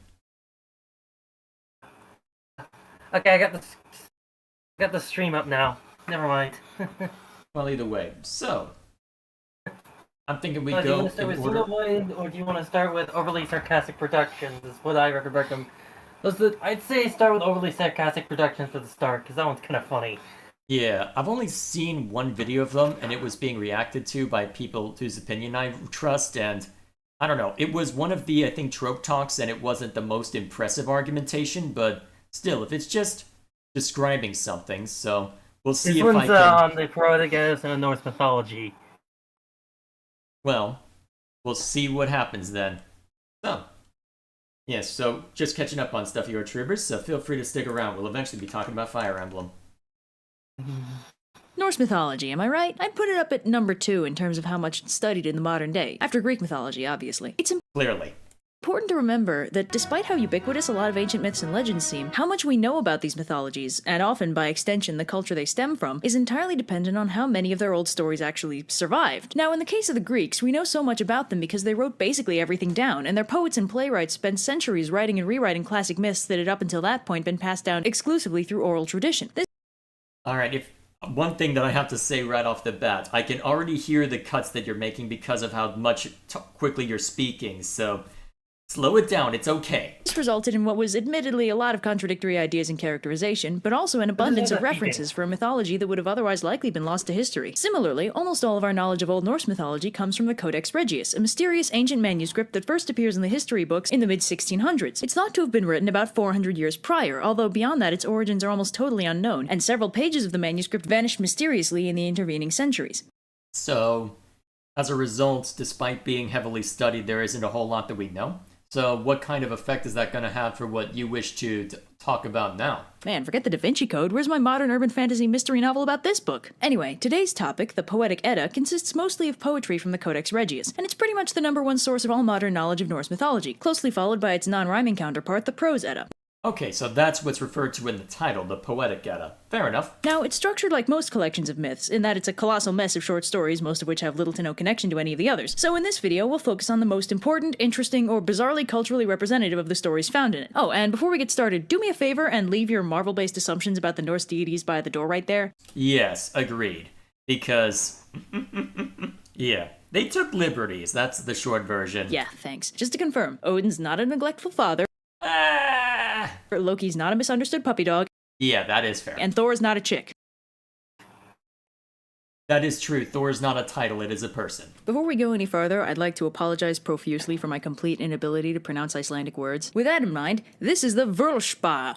Okay, I got the stream up now. Never mind. Well, either way. So, I'm thinking we Do you go want to start in with order. Xenoblade, or do you want to start with Overly Sarcastic Productions? Is what I recommend. I'd say start with Overly Sarcastic Productions for the start, because that one's kind of funny. Yeah, I've only seen one video of them, and it was being reacted to by people whose opinion I trust, and I don't know. It was one of the, I think, trope talks, and it wasn't the most impressive argumentation, but still, if it's just describing something, so we'll see This if I one's can. on the Poetic Edda and Norse mythology. Well, we'll see what happens then. So, yes, so just catching up on stuff, your troopers, so feel free to stick around. We'll eventually be talking about Fire Emblem. Norse mythology, am I right? I'd put it up at number 2 in terms of how much it's studied in the modern day, after Greek mythology, obviously. It's Clearly. important to remember that despite how ubiquitous a lot of ancient myths and legends seem, how much we know about these mythologies, and often by extension the culture they stem from, is entirely dependent on how many of their old stories actually survived. Now, in the case of the Greeks, we know so much about them because they wrote basically everything down, and their poets and playwrights spent centuries writing and rewriting classic myths that had up until that point been passed down exclusively through oral tradition. This Alright, if one thing that I have to say right off the bat, I can already hear the cuts that you're making because of how much quickly you're speaking, so slow it down, it's okay. This resulted in what was admittedly a lot of contradictory ideas and characterization, but also an abundance of references for a mythology that would have otherwise likely been lost to history. Similarly, almost all of our knowledge of Old Norse mythology comes from the Codex Regius, a mysterious ancient manuscript that first appears in the history books in the mid-1600s. It's thought to have been written about 400 years prior, although beyond that its origins are almost totally unknown, and several pages of the manuscript vanished mysteriously in the intervening centuries. So, as a result, despite being heavily studied, there isn't a whole lot that we know. So, what kind of effect is that going to have for what you wish to talk about now? Man, forget the Da Vinci Code, where's my modern urban fantasy mystery novel about this book? Anyway, today's topic, the Poetic Edda, consists mostly of poetry from the Codex Regius, and it's pretty much the number one source of all modern knowledge of Norse mythology, closely followed by its non-rhyming counterpart, the Prose Edda. Okay, so that's what's referred to in the title, the Poetic Edda. Fair enough. Now, it's structured like most collections of myths, in that it's a colossal mess of short stories, most of which have little to no connection to any of the others. So in this video, we'll focus on the most important, interesting, or bizarrely culturally representative of the stories found in it. Oh, and before we get started, do me a favor and leave your Marvel-based assumptions about the Norse deities by the door right there. Yes, agreed. Because, yeah, they took liberties, that's the short version. Yeah, thanks. Just to confirm, Odin's not a neglectful father, Ah! Loki's not a misunderstood puppy dog, Yeah, that is fair. and Thor's not a chick. That is true, Thor's not a title, it is a person. Before we go any further, I'd like to apologize profusely for my complete inability to pronounce Icelandic words. With that in mind, this is the Völuspá.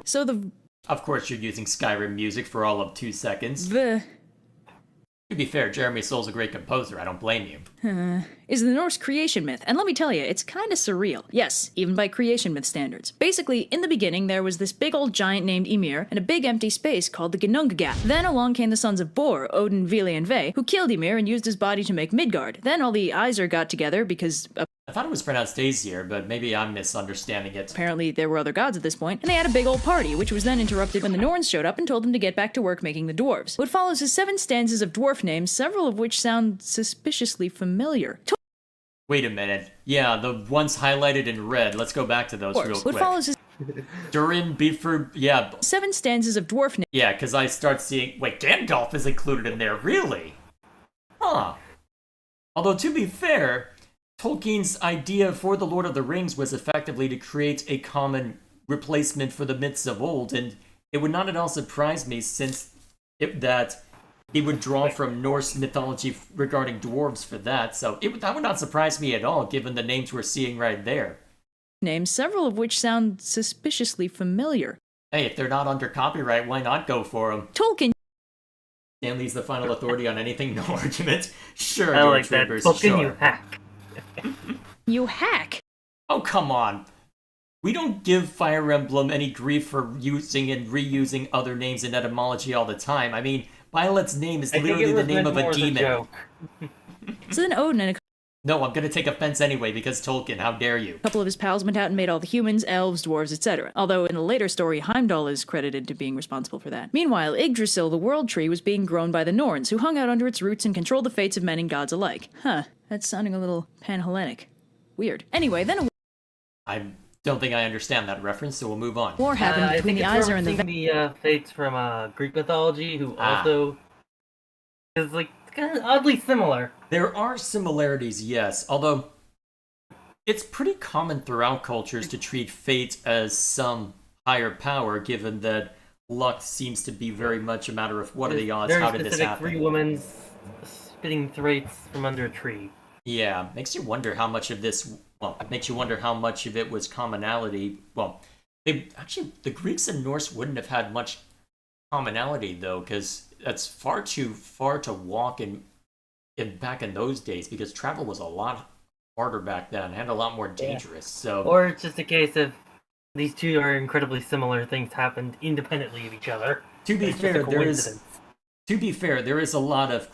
So the Of course you're using Skyrim music for all of 2 seconds. V To be fair, Jeremy Soul's a great composer, I don't blame you. is the Norse creation myth, and let me tell you, it's kinda surreal. Yes, even by creation myth standards. Basically, in the beginning, there was this big old giant named Ymir, and a big empty space called the Ginnungagap. Then along came the sons of Bor, Odin, Vili, and Ve, who killed Ymir and used his body to make Midgard. Then all the Aesir got together because I thought it was pronounced Aesir, but maybe I'm misunderstanding it. apparently there were other gods at this point, and they had a big old party, which was then interrupted when the Norns showed up and told them to get back to work making the dwarves. What follows is 7 stanzas of dwarf names, several of which sound suspiciously familiar. Wait a minute. Yeah, the ones highlighted in red, let's go back to those real What quick. follows is Durin, Bifur, yeah, 7 stanzas of dwarf names. yeah, because I start seeing, wait, Gandalf is included in there, really? Huh. Although, to be fair, Tolkien's idea for The Lord of the Rings was effectively to create a common replacement for the myths of old, and it would not at all surprise me that he would draw from Norse mythology regarding dwarves for that, so that would not surprise me at all, given the names we're seeing right there. Names, several of which sound suspiciously familiar. Hey, if they're not under copyright, why not go for them? Tolkien Stanley's the final authority on anything, no argument. Sure, I George like that. Troopers, Tolkien, sure. you hack. you hack. Oh, come on. We don't give Fire Emblem any grief for using and reusing other names in etymology all the time. I mean, Violet's name is I think literally it the was name meant of a more as a demon. joke. So then Odin and No, I'm gonna take offense anyway because Tolkien, how dare you? A couple of his pals went out and made all the humans, elves, dwarves, etc. Although in a later story, Heimdall is credited to being responsible for that. Meanwhile, Yggdrasil, the world tree, was being grown by the Norns, who hung out under its roots and controlled the fates of men and gods alike. Huh, that's sounding a little Pan-Hellenic. Weird. Anyway, then a I don't think I understand that reference, so we'll move on. war happened I between think the it's Aesir and the referencing the fates from Greek mythology, who also is like kind of oddly similar. There are similarities, yes, although it's pretty common throughout cultures to treat fate as some higher power, given that luck seems to be very much a matter of what are the odds, Very how did this specific happen? 3 women spitting thraits from under a tree. Yeah, makes you wonder how much of this, well, it makes you wonder how much of it was commonality. Well, the Greeks and Norse wouldn't have had much commonality, though, because that's far too far to walk in back in those days, because travel was a lot harder back then and a lot more dangerous. So, Or it's just a case of these two are incredibly similar things happened independently of each other. to be It's just a fair, coincidence. there is a lot of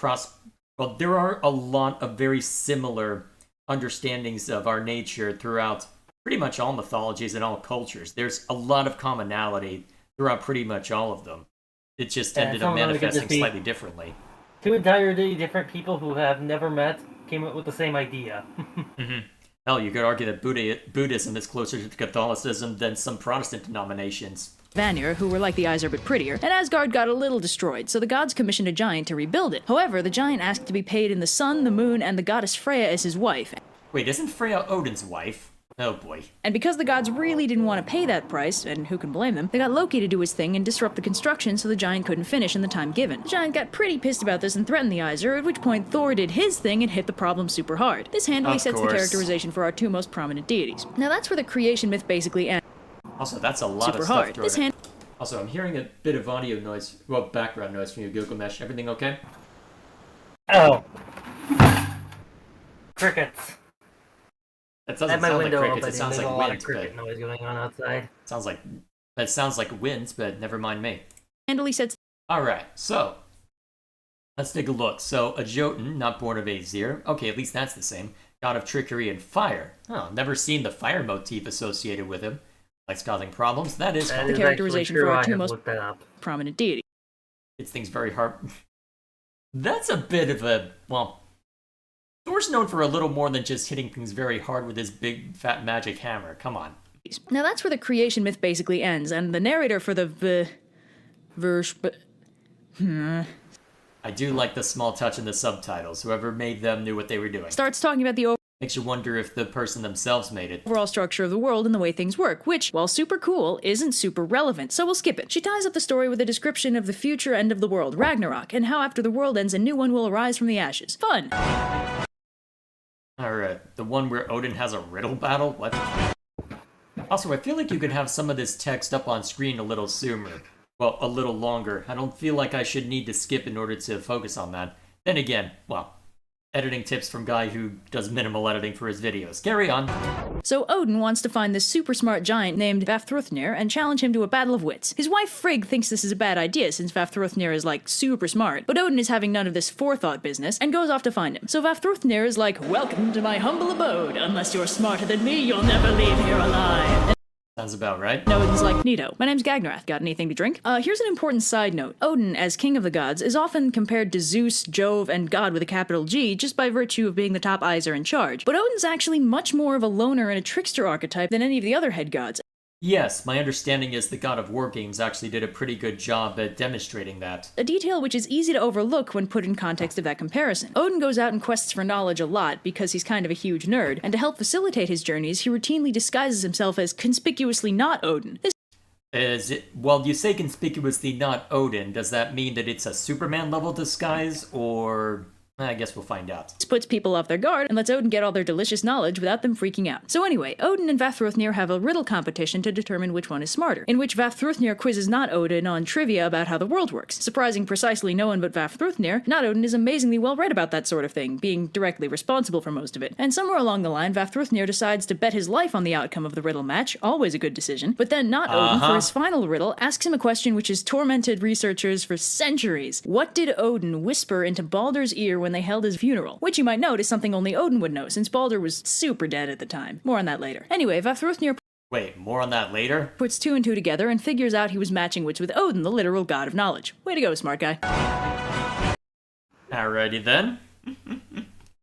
there are a lot of very similar understandings of our nature throughout pretty much all mythologies and all cultures. There's a lot of commonality throughout pretty much all of them. It just Yeah, ended some up of them could just manifesting be- slightly differently. Two entirely different people who have never met came up with the same idea. Hell, you could argue that Buddhism is closer to Catholicism than some Protestant denominations. Vanir, who were like the Aesir but prettier, and Asgard got a little destroyed, so the gods commissioned a giant to rebuild it. However, the giant asked to be paid in the sun, the moon, and the goddess Freya as his wife. Wait, isn't Freya Odin's wife? Oh boy. And because the gods really didn't want to pay that price, and who can blame them, they got Loki to do his thing and disrupt the construction so the giant couldn't finish in the time given. The giant got pretty pissed about this and threatened the Aesir, at which point Thor did his thing and hit the problem super hard. This handily Of sets the course. characterization for our 2 most prominent deities. Now that's where the creation myth basically ends. Also, that's a lot Super of stuff hard. thrown This in. hand Also, I'm hearing a bit of audio noise, well, background noise from your Google Mesh. Everything okay? Oh. Crickets. That I doesn't had my sound like window crickets. open. It sounds There's like a lot winds, of cricket but noise going on outside. sounds like winds, but never mind me. handily sets All right, so let's take a look. So, a Jotun, not born of Aesir. Okay, at least that's the same. God of trickery and fire. Oh, never seen the fire motif associated with him. Likes causing problems. That is That common. is characterization actually for true. our I 2 have most looked that up. prominent deities. It's things very hard. That's a bit of a, well, Thor's known for a little more than just hitting things very hard with his big fat magic hammer. Come on. Now that's where the creation myth basically ends, and the narrator for the verse. I do like the small touch in the subtitles. Whoever made them knew what they were doing. Starts talking about the Makes you wonder if the person themselves made it. overall structure of the world and the way things work, which, while super cool, isn't super relevant, so we'll skip it. She ties up the story with a description of the future end of the world, Ragnarok, and how after the world ends a new one will arise from the ashes. Fun! Alright, the one where Odin has a riddle battle? What? Also, I feel like you could have some of this text up on screen a little sooner. Well, a little longer. I don't feel like I should need to skip in order to focus on that. Then again, well, editing tips from guy who does minimal editing for his videos. Carry on. So Odin wants to find this super smart giant named Vafthrûdnir and challenge him to a battle of wits. His wife Frigg thinks this is a bad idea since Vafthrûdnir is like super smart, but Odin is having none of this forethought business and goes off to find him. So Vafthrûdnir is like, "Welcome to my humble abode. Unless you're smarter than me, you'll never leave here alive." Sounds about right. And Odin's like, "Neato. My name's Gagnorath. Got anything to drink?" Here's an important side note. Odin, as king of the gods, is often compared to Zeus, Jove, and God with a capital G just by virtue of being the top Aesir in charge. But Odin's actually much more of a loner and a trickster archetype than any of the other head gods. Yes, my understanding is the God of War Games actually did a pretty good job at demonstrating that. A detail which is easy to overlook when put in context of that comparison. Odin goes out and quests for knowledge a lot because he's kind of a huge nerd, and to help facilitate his journeys, he routinely disguises himself as conspicuously not Odin. This Well, you say conspicuously not Odin. Does that mean that it's a Superman level disguise, or I guess we'll find out. puts people off their guard and lets Odin get all their delicious knowledge without them freaking out. So anyway, Odin and Vafthrûdnir have a riddle competition to determine which one is smarter, in which Vafthrûdnir quizzes not Odin on trivia about how the world works. Surprising precisely no one but Vafthrûdnir, not Odin is amazingly well read about that sort of thing, being directly responsible for most of it. And somewhere along the line, Vafthrûdnir decides to bet his life on the outcome of the riddle match, always a good decision, but then not Odin, for his final riddle, asks him a question which has tormented researchers for centuries. What did Odin whisper into Baldur's ear when when they held his funeral, which you might note is something only Odin would know, since Baldur was super dead at the time. More on that later. Anyway, Vafthrûdnir Wait, more on that later? puts two and two together and figures out he was matching wits with Odin, the literal god of knowledge. Way to go, smart guy. Alrighty then.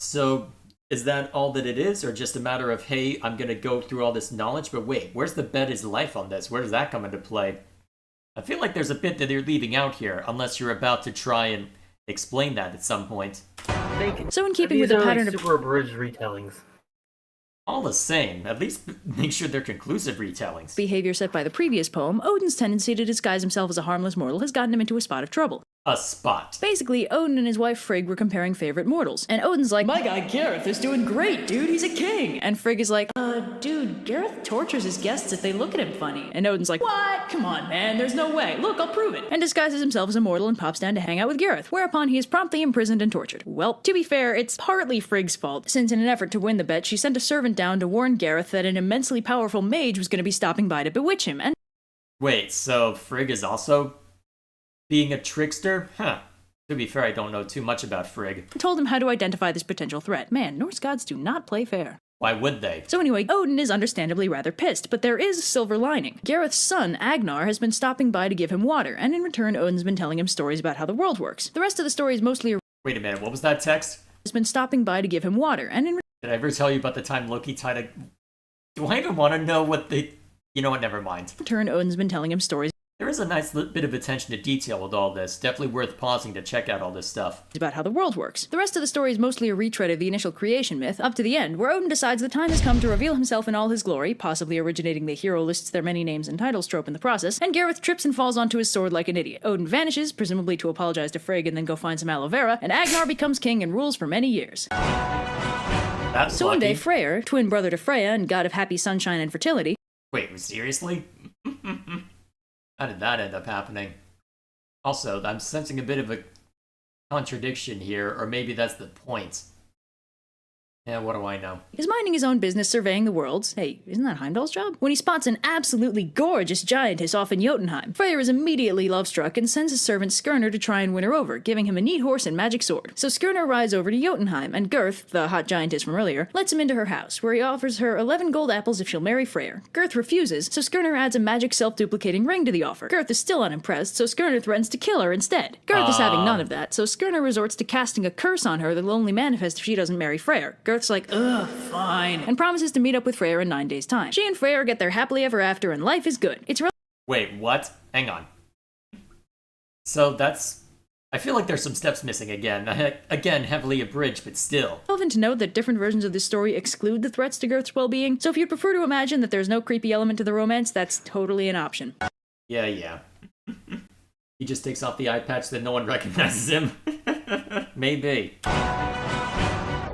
So, is that all that it is, or just a matter of, hey, I'm gonna go through all this knowledge, but wait, where's the bet is life on this? Where does that come into play? I feel like there's a bit that you're leaving out here, unless you're about to try and explain that at some point. So in keeping with the pattern of super abridged retellings. All the same, at least make sure they're conclusive retellings. behavior set by the previous poem, Odin's tendency to disguise himself as a harmless mortal has gotten him into a spot of trouble. A spot. Basically, Odin and his wife Frigg were comparing favorite mortals, and Odin's like, "My guy Gareth is doing great, dude, he's a king!" And Frigg is like, dude, Gareth tortures his guests if they look at him funny." And Odin's like, "What? Come on, man, there's no way. Look, I'll prove it." And disguises himself as a mortal and pops down to hang out with Gareth, whereupon he is promptly imprisoned and tortured. Well, to be fair, it's partly Frigg's fault, since in an effort to win the bet, she sent a servant down to warn Gareth that an immensely powerful mage was going to be stopping by to bewitch him, and Wait, so Frigg is also being a trickster? Huh. To be fair, I don't know too much about Frigg. told him how to identify this potential threat. Man, Norse gods do not play fair. Why would they? So anyway, Odin is understandably rather pissed, but there is a silver lining. Gareth's son, Agnar, has been stopping by to give him water, and in return Odin's been telling him stories about how the world works. The rest of the story is mostly Wait a minute, what was that text? has been stopping by to give him water, and in Did I ever tell you about the time Loki tied a... Do I even want to know what the... You know what, never mind. return Odin's been telling him stories There is a nice bit of attention to detail with all this. Definitely worth pausing to check out all this stuff. about how the world works. The rest of the story is mostly a retread of the initial creation myth, up to the end, where Odin decides the time has come to reveal himself in all his glory, possibly originating the hero lists their many names and titles trope in the process, and Gareth trips and falls onto his sword like an idiot. Odin vanishes, presumably to apologize to Frigg and then go find some aloe vera, and Agnar becomes king and rules for many years. That's So one lucky. day, Freyr, twin brother to Freya and god of happy sunshine and fertility, Wait, seriously? How did that end up happening? Also, I'm sensing a bit of a contradiction here, or maybe that's the point. Yeah, what do I know? is minding his own business surveying the worlds. Hey, isn't that Heimdall's job? When he spots an absolutely gorgeous giantess off in Jotunheim. Freyr is immediately love-struck and sends his servant Skirnir to try and win her over, giving him a neat horse and magic sword. So Skirnir rides over to Jotunheim, and Girth, the hot giantess from earlier, lets him into her house, where he offers her 11 gold apples if she'll marry Freyr. Girth refuses, so Skirnir adds a magic self-duplicating ring to the offer. Girth is still unimpressed, so Skirnir threatens to kill her instead. Girth is having none of that, so Skirnir resorts to casting a curse on her that'll only manifest if she doesn't marry Freyr. Girth's like, ugh, fine, and promises to meet up with Freyr in 9 days' time. She and Freyr get their happily ever after, and life is good. It's Wait, what? Hang on. So that's... I feel like there's some steps missing again. Again, heavily abridged, but still. relevant to note that different versions of this story exclude the threats to Girth's well-being, so if you'd prefer to imagine that there's no creepy element to the romance, that's totally an option. Yeah. He just takes off the eye patch so that no one recognizes him. Maybe.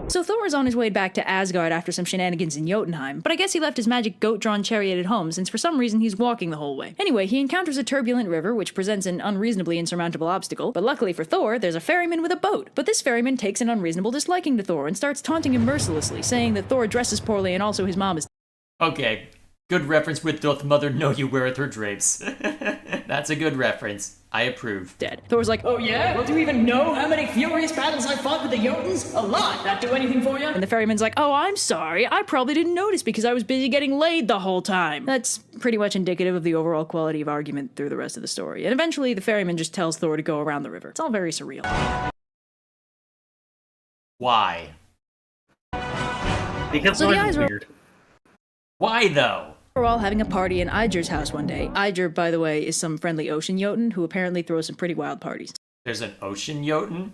So Thor is on his way back to Asgard after some shenanigans in Jotunheim, but I guess he left his magic goat-drawn chariot at home since for some reason he's walking the whole way. Anyway, he encounters a turbulent river which presents an unreasonably insurmountable obstacle, but luckily for Thor, there's a ferryman with a boat. But this ferryman takes an unreasonable disliking to Thor and starts taunting him mercilessly, saying that Thor dresses poorly and also his mom is Okay, good reference with doth mother know you weareth her drapes. That's a good reference. I approve. dead. Thor's like, "Oh yeah? Well, do you even know how many furious battles I fought with the Jotuns? A lot! That do anything for you?" And the ferryman's like, "Oh, I'm sorry. I probably didn't notice because I was busy getting laid the whole time." That's pretty much indicative of the overall quality of argument through the rest of the story. And eventually, the ferryman just tells Thor to go around the river. It's all very surreal. Why? Because So the Norse eyes is are- weird. Why though? We're all having a party in Iger's house one day. Iger, by the way, is some friendly ocean Jotun who apparently throws some pretty wild parties. There's an ocean Jotun?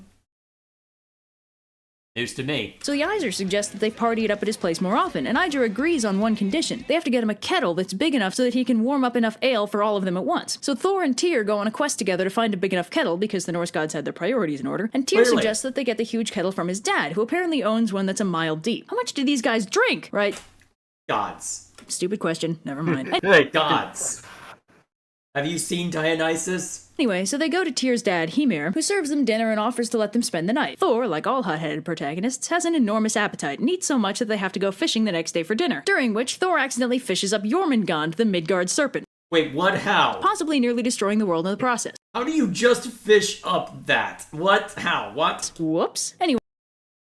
News to me. So the Iser suggests that they party it up at his place more often, and Iger agrees on one condition. They have to get him a kettle that's big enough so that he can warm up enough ale for all of them at once. So Thor and Tyr go on a quest together to find a big enough kettle because the Norse gods had their priorities in order, and Tyr Clearly. suggests that they get the huge kettle from his dad, who apparently owns one that's a mile deep. How much do these guys drink? Right? Gods. Stupid question. Never mind. Hey, Gods. Have you seen Dionysus? Anyway, so they go to Tyr's dad, Hymir, who serves them dinner and offers to let them spend the night. Thor, like all hot-headed protagonists, has an enormous appetite and eats so much that they have to go fishing the next day for dinner, during which Thor accidentally fishes up Jormungand, the Midgard serpent, Wait, what? How? possibly nearly destroying the world in the process. How do you just fish up that? What? How? What? Whoops. Anyway,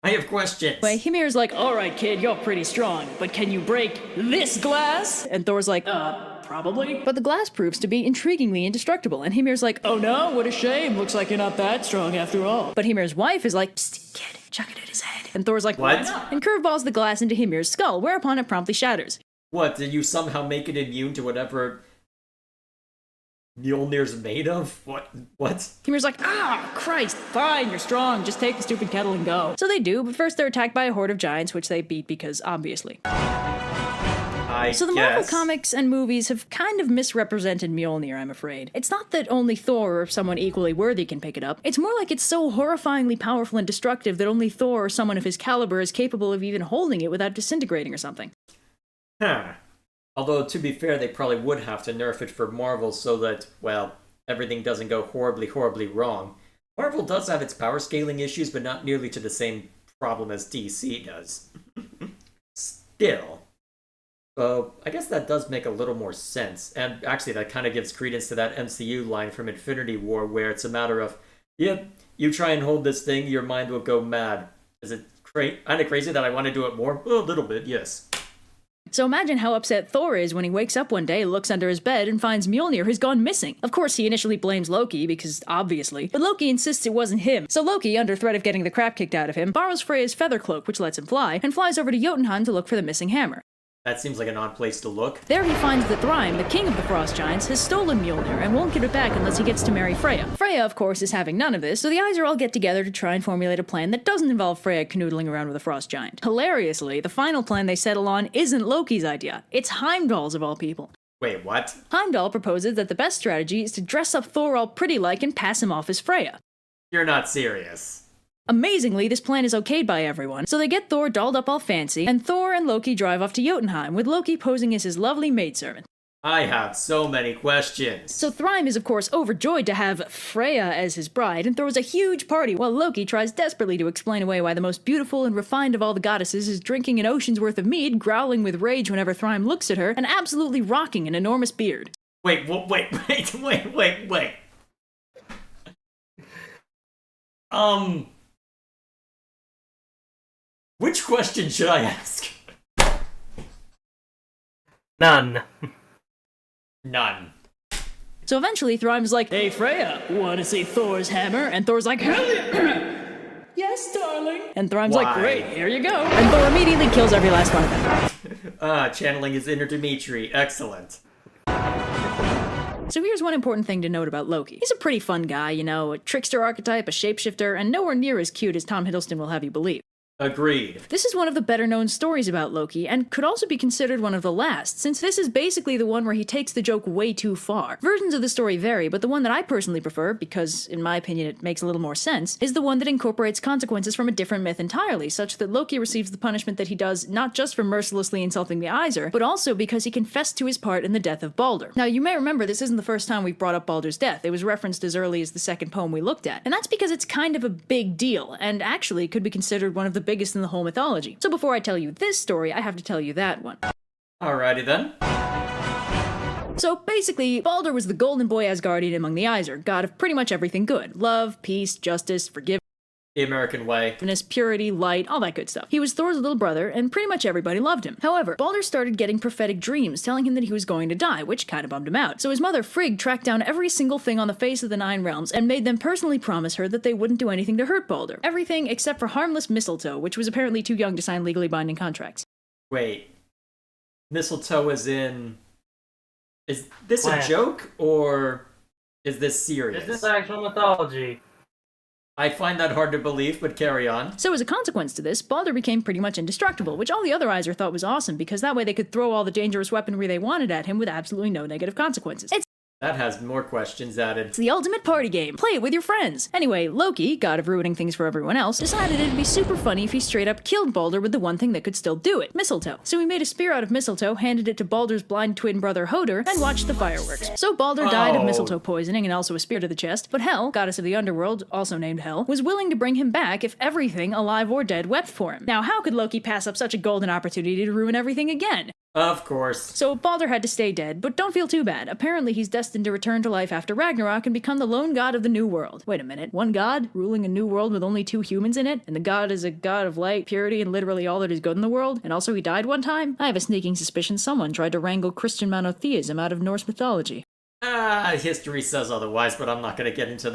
I have questions. Anyway, Hymir's like, alright kid, you're pretty strong, but can you break this glass? And Thor's like, probably. But the glass proves to be intriguingly indestructible, and Hymir's like, oh no, what a shame, looks like you're not that strong after all. But Hymir's wife is like, psst, kid, chuck it at his head. And Thor's like, What? why not? And curveballs the glass into Hymir's skull, whereupon it promptly shatters. What, did you somehow make it immune to whatever Mjolnir's made of? What? Hymir's like, Christ, fine, you're strong, just take the stupid kettle and go. So they do, but first they're attacked by a horde of giants, which they beat because, obviously. So the Marvel comics and movies have kind of misrepresented Mjolnir, I'm afraid. It's not that only Thor or someone equally worthy can pick it up. It's more like it's so horrifyingly powerful and destructive that only Thor or someone of his caliber is capable of even holding it without disintegrating or something. Huh. Although, to be fair, they probably would have to nerf it for Marvel so that, well, everything doesn't go horribly, horribly wrong. Marvel does have its power scaling issues, but not nearly to the same problem as DC does. Still. I guess that does make a little more sense. And actually, that kind of gives credence to that MCU line from Infinity War, where it's a matter of, yep, you try and hold this thing, your mind will go mad. Is it kind of crazy that I want to do it more? Well, a little bit, yes. So imagine how upset Thor is when he wakes up one day, looks under his bed, and finds Mjolnir has gone missing. Of course, he initially blames Loki, because obviously, but Loki insists it wasn't him. So Loki, under threat of getting the crap kicked out of him, borrows Freya's feather cloak, which lets him fly, and flies over to Jotunheim to look for the missing hammer. That seems like an odd place to look. There he finds that Thrym, the king of the Frost Giants, has stolen Mjolnir and won't give it back unless he gets to marry Freya. Freya, of course, is having none of this, so the Aesir all get together to try and formulate a plan that doesn't involve Freya canoodling around with a Frost Giant. Hilariously, the final plan they settle on isn't Loki's idea. It's Heimdall's, of all people. Wait, what? Heimdall proposes that the best strategy is to dress up Thor all pretty-like and pass him off as Freya. You're not serious. Amazingly, this plan is okayed by everyone, so they get Thor dolled up all fancy, and Thor and Loki drive off to Jotunheim, with Loki posing as his lovely maidservant. I have so many questions. So Thrym is of course overjoyed to have Freya as his bride, and throws a huge party while Loki tries desperately to explain away why the most beautiful and refined of all the goddesses is drinking an ocean's worth of mead, growling with rage whenever Thrym looks at her, and absolutely rocking an enormous beard. Wait. Which question should I ask? None. None. So eventually Thrym's like, hey Freya, wanna see Thor's hammer? And Thor's like, hell yeah! Yes, darling. And Thrym's like, great, here you go. And Thor immediately kills every last one of them. Channeling his inner Dimitri. Excellent. So here's one important thing to note about Loki. He's a pretty fun guy, you know, a trickster archetype, a shapeshifter, and nowhere near as cute as Tom Hiddleston will have you believe. Agreed. This is one of the better known stories about Loki, and could also be considered one of the last, since this is basically the one where he takes the joke way too far. Versions of the story vary, but the one that I personally prefer, because in my opinion it makes a little more sense, is the one that incorporates consequences from a different myth entirely, such that Loki receives the punishment that he does not just for mercilessly insulting the Aesir, but also because he confessed to his part in the death of Balder. Now you may remember this isn't the first time we've brought up Balder's death. It was referenced as early as the second poem we looked at, and that's because it's kind of a big deal, and actually could be considered one of the biggest in the whole mythology. So before I tell you this story, I have to tell you that one. Alrighty then. So basically, Balder was the golden boy Asgardian among the Aesir, god of pretty much everything good. Love, peace, justice, forgiveness, The American way. purity, light, all that good stuff. He was Thor's little brother, and pretty much everybody loved him. However, Balder started getting prophetic dreams telling him that he was going to die, which kind of bummed him out. So his mother Frigg tracked down every single thing on the face of the Nine Realms and made them personally promise her that they wouldn't do anything to hurt Balder. Everything except for harmless mistletoe, which was apparently too young to sign legally binding contracts. Wait. Mistletoe is in... Is this What? a joke, or is this serious? This is actual mythology. I find that hard to believe, but carry on. So as a consequence to this, Balder became pretty much indestructible, which all the other Aesir thought was awesome, because that way they could throw all the dangerous weaponry they wanted at him with absolutely no negative consequences. That has more questions added. It's the ultimate party game. Play it with your friends. Anyway, Loki, god of ruining things for everyone else, decided it'd be super funny if he straight up killed Balder with the one thing that could still do it, mistletoe. So he made a spear out of mistletoe, handed it to Balder's blind twin brother Hoder, and watched the fireworks. So Balder died of mistletoe poisoning and also a spear to the chest, but Hel, goddess of the underworld, also named Hel, was willing to bring him back if everything, alive or dead, wept for him. Now how could Loki pass up such a golden opportunity to ruin everything again? Of course. So Baldur had to stay dead, but don't feel too bad. Apparently he's destined to return to life after Ragnarok and become the lone god of the new world. Wait a minute, one god ruling a new world with only 2 humans in it? And the god is a god of light, purity, and literally all that is good in the world? And also he died one time? I have a sneaking suspicion someone tried to wrangle Christian monotheism out of Norse mythology. History says otherwise, but I'm not gonna get into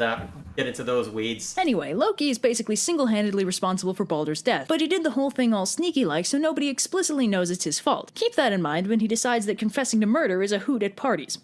those weeds. Anyway, Loki is basically single-handedly responsible for Baldur's death, but he did the whole thing all sneaky-like so nobody explicitly knows it's his fault. Keep that in mind when he decides that confessing to murder is a hoot at parties.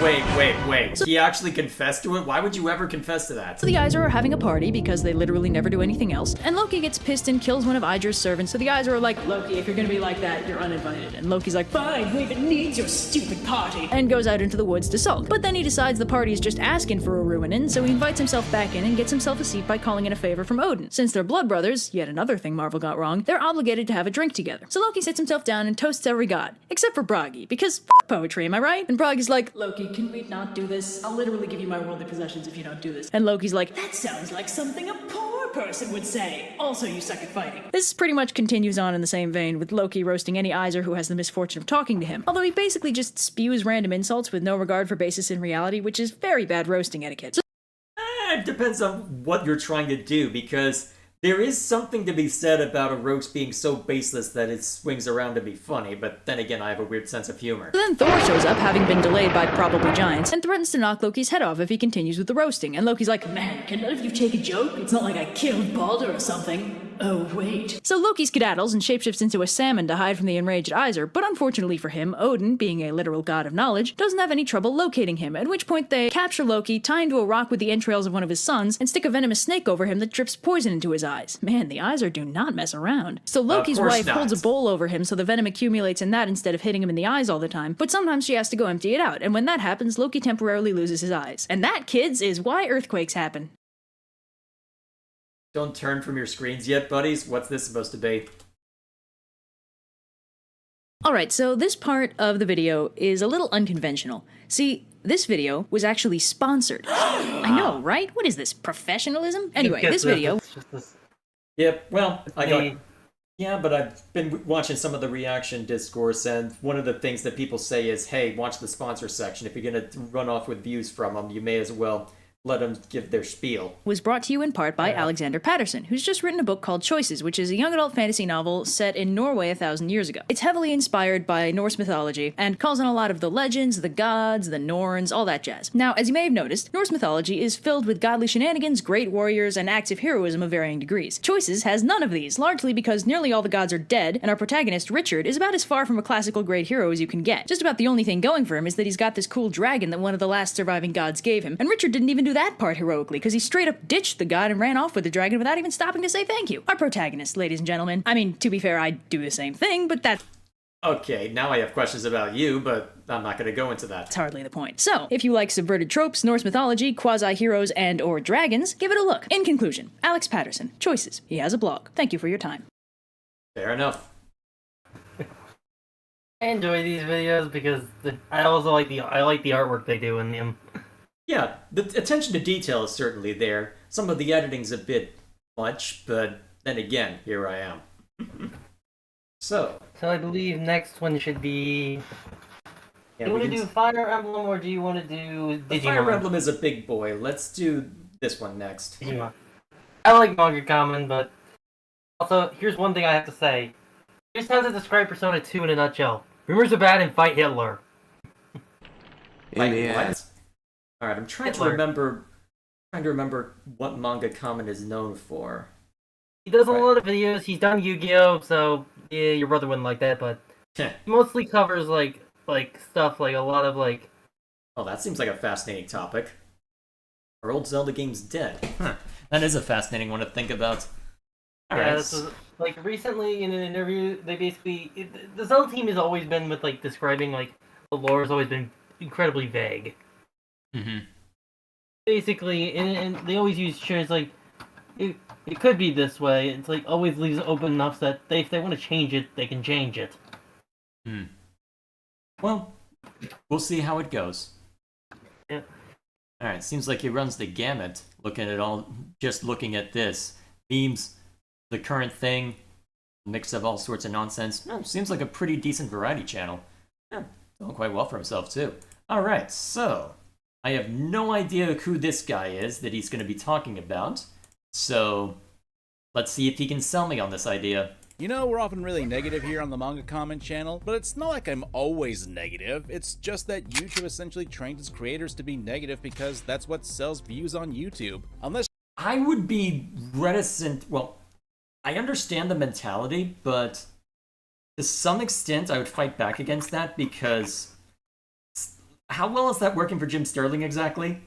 Wait. He actually confessed to it? Why would you ever confess to that? So the Aesir are having a party because they literally never do anything else, and Loki gets pissed and kills one of Aegir's servants, so the Aesir are like, Loki, if you're gonna be like that, you're uninvited. And Loki's like, fine, who even needs your stupid party? And goes out into the woods to sulk. But then he decides the party is just asking for a ruinin, so he invites himself back in and gets himself a seat by calling in a favor from Odin. Since they're blood brothers, yet another thing Marvel got wrong, they're obligated to have a drink together. So Loki sits himself down and toasts every god, except for Bragi, because poetry, am I right? And Bragi's like, Loki, can we not do this? I'll literally give you my worldly possessions if you don't do this. And Loki's like, that sounds like something a poor person would say. Also, you suck at fighting. This pretty much continues on in the same vein, with Loki roasting any Aesir who has the misfortune of talking to him, although he basically just spews random insults with no regard for basis in reality, which is very bad roasting etiquette. It depends on what you're trying to do, because there is something to be said about a roast being so baseless that it swings around to be funny, but then again, I have a weird sense of humor. Then Thor shows up, having been delayed by probably giants, and threatens to knock Loki's head off if he continues with the roasting. And Loki's like, man, can none of you take a joke? It's not like I killed Baldur or something. Oh, wait. So Loki skedaddles and shapeshifts into a salmon to hide from the enraged Aesir, but unfortunately for him, Odin, being a literal god of knowledge, doesn't have any trouble locating him, at which point they capture Loki, tie him to a rock with the entrails of one of his sons, and stick a venomous snake over him that drips poison into his eyes. Man, the Aesir do not mess around. So Loki's wife holds a bowl over him so the venom accumulates in that instead of hitting him in the eyes all the time, but sometimes she has to go empty it out, and when that happens, Loki temporarily loses his eyes. And that, kids, is why earthquakes happen. Don't turn from your screens yet, buddies. What's this supposed to be? Alright, so this part of the video is a little unconventional. See, this video was actually sponsored. I know, right? What is this, professionalism? Anyway, this video... Yep, well, yeah, but I've been watching some of the reaction discourse, and one of the things that people say is, hey, watch the sponsor section. If you're gonna run off with views from them, you may as well let them give their spiel. Was brought to you in part by Alexander Patterson, who's just written a book called Choices, which is a young adult fantasy novel set in Norway 1,000 years ago. It's heavily inspired by Norse mythology, and calls on a lot of the legends, the gods, the Norns, all that jazz. Now, as you may have noticed, Norse mythology is filled with godly shenanigans, great warriors, and acts of heroism of varying degrees. Choices has none of these, largely because nearly all the gods are dead, and our protagonist, Richard, is about as far from a classical great hero as you can get. Just about the only thing going for him is that he's got this cool dragon that one of the last surviving gods gave him, and Richard didn't even do that part heroically, because he straight up ditched the god and ran off with the dragon without even stopping to say thank you. Our protagonist, ladies and gentlemen. I mean, to be fair, I'd do the same thing, but that's Okay, now I have questions about you, but I'm not gonna go into that. hardly the point. So, if you like subverted tropes, Norse mythology, quasi-heroes, and or dragons, give it a look. In conclusion, Alex Patterson, Choices. He has a blog. Thank you for your time. Fair enough. I enjoy these videos because I also like the artwork they do in them. Yeah, the attention to detail is certainly there. Some of the editing's a bit much, but then again, here I am. So I believe next one should be... yeah, do you want to do Fire Emblem or do you want to do the Digimon? Fire Emblem is a big boy. Let's do this one next. Digimon. I like Manga Common, but also, here's one thing I have to say. Here's how to describe Persona 2 in a nutshell. Rumors are bad and fight Hitler. Like, what? Alright, I'm trying Hitler. to remember what Manga Common is known for. He does a Right. lot of videos. He's done Yu-Gi-Oh, so yeah, your brother wouldn't like that, but he mostly covers like stuff like a lot of like... Oh, that seems like a fascinating topic. Are old Zelda games dead? Huh. That is a fascinating one to think about. Yeah, this was, like recently in an interview, they basically the Zelda team has always been with like describing like the lore has always been incredibly vague. Mm-hmm. Basically, and they always use shares like it could be this way. It's like always leaves it open enough that if they want to change it, they can change it. Hmm. Well, we'll see how it goes. Yeah. Alright, seems like he runs the gamut, looking at this. Memes, the current thing, mix of all sorts of nonsense. No, seems like a pretty decent variety channel. Yeah, doing quite well for himself, too. Alright, so I have no idea who this guy is that he's going to be talking about. So let's see if he can sell me on this idea. You know, we're often really negative here on the Manga Comment channel, but it's not like I'm always negative. It's just that YouTube essentially trained its creators to be negative because that's what sells views on YouTube. Unless I would be reticent. Well, I understand the mentality, but to some extent I would fight back against that because how well is that working for Jim Sterling exactly?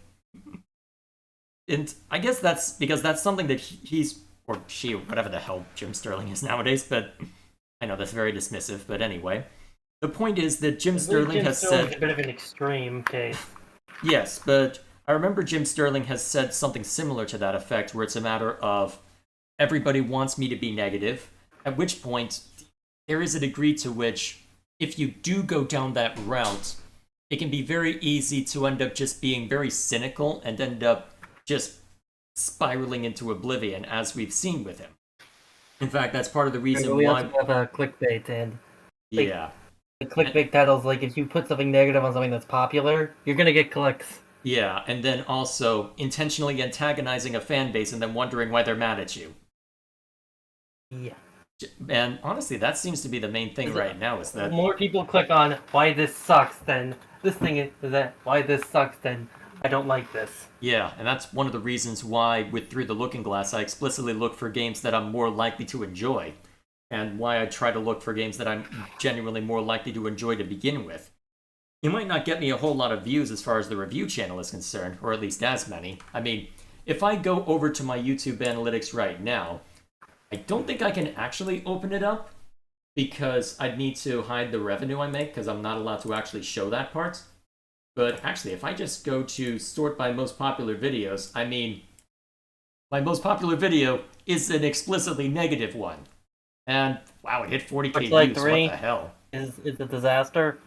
And I guess that's because that's something that he's, or she, whatever the hell Jim Sterling is nowadays, but I know that's very dismissive, but anyway. The point is that Jim Sterling has said... a bit of an extreme case. Yes, but I remember Jim Sterling has said something similar to that effect, where it's a matter of everybody wants me to be negative, at which point there is a degree to which if you do go down that route, it can be very easy to end up just being very cynical and end up just spiraling into oblivion, as we've seen with him. In fact, that's part of the reason we why... also have a clickbait, and Yeah. the clickbait title's like, if you put something negative on something that's popular, you're gonna get clicks. Yeah, and then also intentionally antagonizing a fan base and then wondering why they're mad at you. Yeah. And honestly, that seems to be the main thing right now, is that... More people click on why this sucks than this thing is that why this sucks than I don't like this. Yeah, and that's one of the reasons why, with Through the Looking Glass, I explicitly look for games that I'm more likely to enjoy, and why I try to look for games that I'm genuinely more likely to enjoy to begin with. You might not get me a whole lot of views as far as the review channel is concerned, or at least as many. I mean, if I go over to my YouTube analytics right now, I don't think I can actually open it up, because I'd need to hide the revenue I make, because I'm not allowed to actually show that part. But actually, if I just go to sort by most popular videos, I mean, my most popular video is an explicitly negative one. And, wow, it hit 40k views, Like what 3 the hell? is a disaster.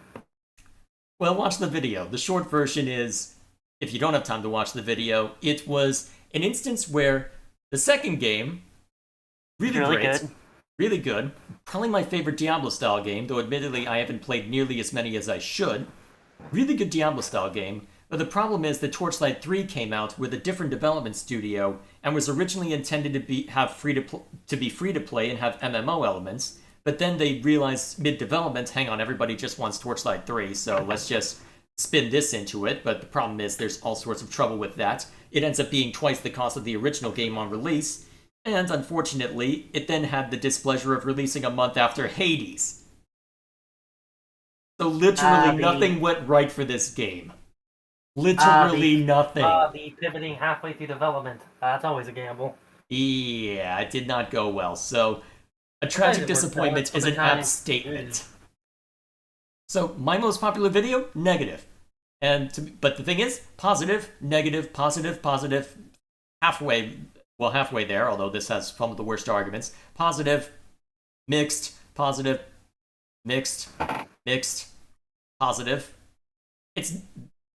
Well, watch the video. The short version is, if you don't have time to watch the video, it was an instance where the second game, really great, good. really good, probably my favorite Diablo-style game, though admittedly I haven't played nearly as many as I should. Really good Diablo-style game, but the problem is that Torchlight 3 came out with a different development studio and was originally intended to be free to play and have MMO elements, but then they realized mid-development, hang on, everybody just wants Torchlight 3, so let's just spin this into it, but the problem is there's all sorts of trouble with that. It ends up being twice the cost of the original game on release, and unfortunately, it then had the displeasure of releasing a month after Hades. So literally nothing went right for this game. Literally nothing. The pivoting halfway through development. That's always a gamble. Yeah, it did not go well. So a tragic disappointment is an apt statement. So my most popular video, negative. But the thing is, positive, negative, positive, positive, halfway there, although this has some of the worst arguments. Positive, mixed, positive, mixed, mixed, positive.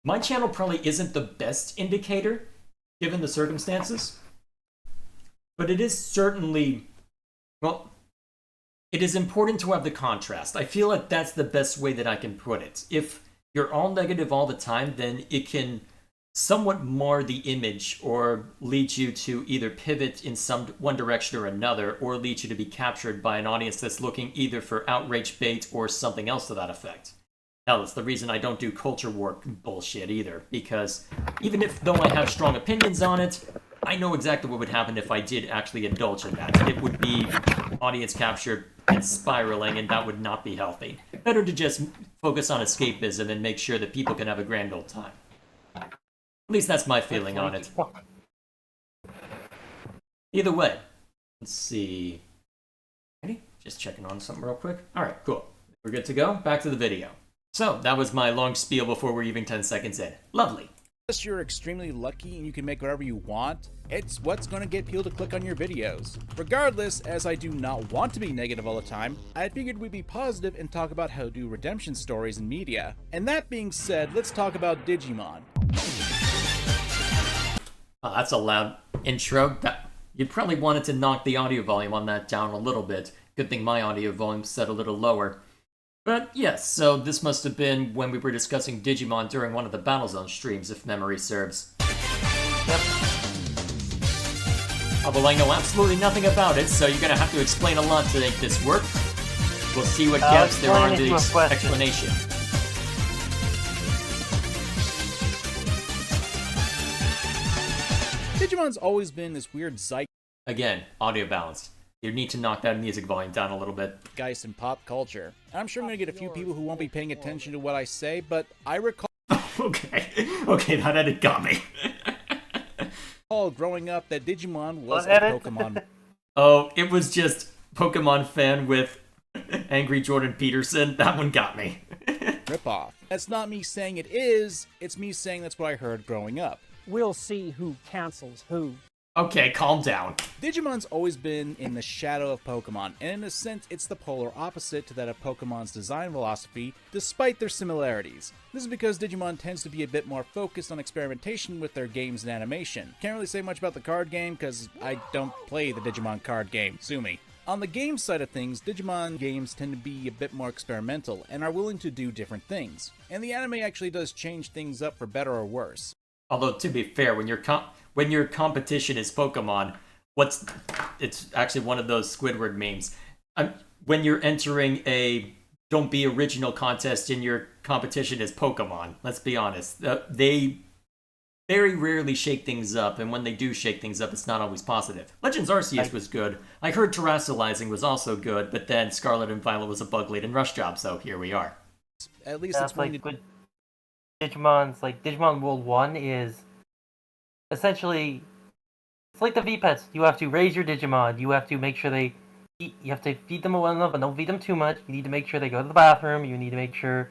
My channel probably isn't the best indicator, given the circumstances, but it is certainly, well, it is important to have the contrast. I feel like that's the best way that I can put it. If you're all negative all the time, then it can somewhat mar the image or lead you to either pivot in one direction or another, or lead you to be captured by an audience that's looking either for outrage bait or something else to that effect. Hell, that's the reason I don't do culture war bullshit either, because even though I have strong opinions on it, I know exactly what would happen if I did actually indulge in that. It would be audience captured and spiraling, and that would not be healthy. Better to just focus on escapism and make sure that people can have a grand old time. At least that's my feeling on it. Either way, let's see. Ready? Just checking on something real quick. Alright, cool. We're good to go. Back to the video. So, that was my long spiel before we're even 10 seconds in. Lovely. unless you're extremely lucky and you can make whatever you want, it's what's going to get people to click on your videos. Regardless, as I do not want to be negative all the time, I figured we'd be positive and talk about how to do redemption stories in media. And that being said, let's talk about Digimon. Oh, that's a loud intro. You'd probably wanted to knock the audio volume on that down a little bit. Good thing my audio volume's set a little lower. But yes, so this must have been when we were discussing Digimon during one of the Battlezone streams, if memory serves. Yep. Oh, well, I know absolutely nothing about it, so you're gonna have to explain a lot to make this work. We'll see what gaps there are in the explanation. Digimon's always been this weird Again, audio balanced. You need to knock that music volume down a little bit. zeitgeist in pop culture. And I'm sure I'm going to get a few people who won't be paying attention to what I say, but I recall Okay, that edit got me. growing up that Digimon was What a edit? Pokemon Oh, it was just Pokemon fan with Angry Jordan Peterson. That one got me. ripoff. That's not me saying it is, it's me saying that's what I heard growing up. We'll see who cancels who. Okay, calm down. Digimon's always been in the shadow of Pokemon, and in a sense, it's the polar opposite to that of Pokemon's design philosophy, despite their similarities. This is because Digimon tends to be a bit more focused on experimentation with their games and animation. Can't really say much about the card game, because I don't play the Digimon card game, sue me. On the game side of things, Digimon games tend to be a bit more experimental, and are willing to do different things. And the anime actually does change things up for better or worse. Although, to be fair, when your competition is Pokemon, it's actually one of those Squidward memes. When you're entering a don't be original contest and your competition is Pokemon, let's be honest, they very rarely shake things up, and when they do shake things up, it's not always positive. Legends Arceus was good. I heard Terrasolizing was also good, but then Scarlet and Violet was a bug-laden rush job, so here we are. At least That's it's like going to... good. Digimon World 1 is essentially, it's like the V-Pets. You have to raise your Digimon. You have to make sure they eat. You have to feed them well enough, but don't feed them too much. You need to make sure they go to the bathroom. You need to make sure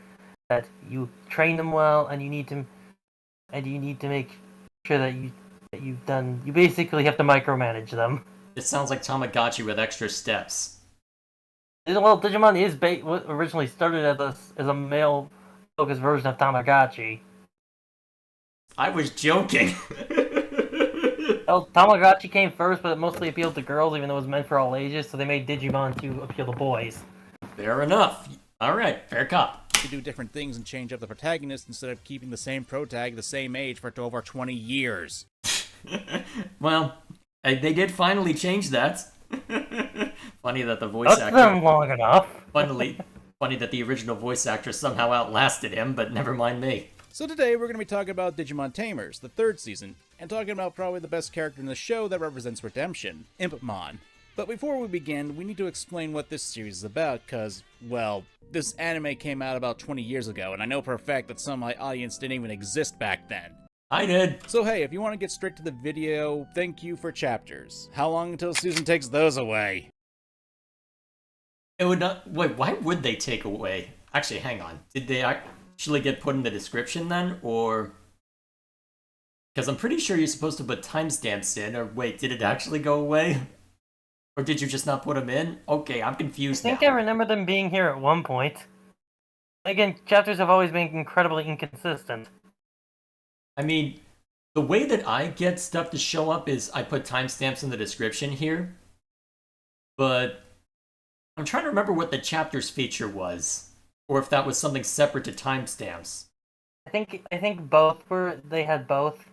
that you train them well, and you need to make sure that you basically have to micromanage them. It sounds like Tamagotchi with extra steps. Well, Digimon is originally started as a male-focused version of Tamagotchi. I was joking. Well, Tamagotchi came first, but it mostly appealed to girls, even though it was meant for all ages, so they made Digimon to appeal to boys. Fair enough. Alright, fair cop. to do different things and change up the protagonist instead of keeping the same protag the same age for over 20 years. Well, they did finally change that. Funny that the voice Took actor... them long enough. Funny that the original voice actress somehow outlasted him, but never mind me. So today we're going to be talking about Digimon Tamers, the third season, and talking about probably the best character in the show that represents redemption, Impmon. But before we begin, we need to explain what this series is about, cause, well, this anime came out about 20 years ago, and I know for a fact that some of my audience didn't even exist back then. I did. So hey, if you want to get straight to the video, thank you for chapters. How long until Susan takes those away? It would not... Wait, why would they take away? Actually, hang on. Did they actually get put in the description then, or... Because I'm pretty sure you're supposed to put timestamps in, or wait, did it actually go away? Or did you just not put them in? Okay, I'm confused I think now. I remember them being here at one point. Again, chapters have always been incredibly inconsistent. I mean, the way that I get stuff to show up is I put timestamps in the description here. But I'm trying to remember what the chapters feature was, or if that was something separate to timestamps. I think both were. They had both.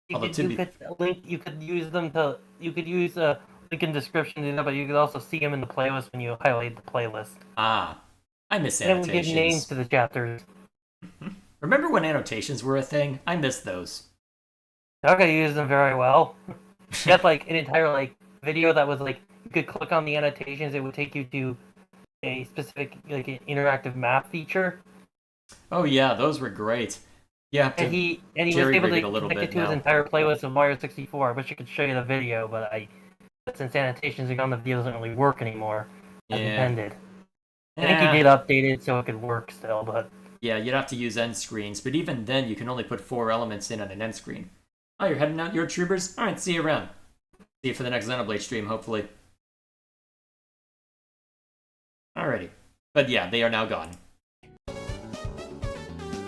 You Although could use them to. You could use a link in description to that, but you could also see them in the playlist when you highlight the playlist. Ah, I miss And it would annotations. give names to the chapters. Remember when annotations were a thing? I miss those. Saga used them very well. You had like an entire video that was like you could click on the annotations, it would take you to a specific an interactive map feature. Oh yeah, those were great. Yeah, And he was jerry-rig able it to a little connect bit it to his now. entire playlist of Mario 64. I wish I could show you the video, but since annotations are on the video doesn't really work anymore as Yeah. intended. I think he did update it so it could work still, but Yeah, you'd have to use end screens, but even then you can only put 4 elements in on an end screen. Oh, you're heading out, your troopers? Alright, see you around. See you for the next Xenoblade stream, hopefully. Alrighty. But yeah, they are now gone.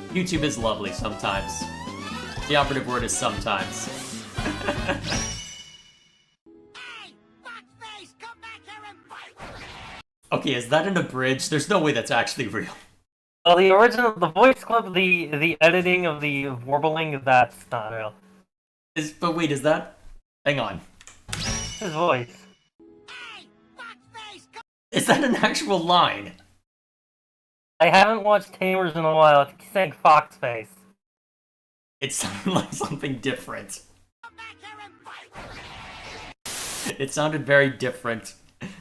YouTube is lovely sometimes. The operative word is sometimes. Hey! Foxface, come back Okay, is that an abridged? There's no way that's actually real. Oh, the original, the voice clip, the editing of the warbling, that's not real. But wait, is that... Hang on. His voice. Is that an actual line? I haven't watched Tamers in a while. He's saying fox face. It sounded like something different. It sounded very different.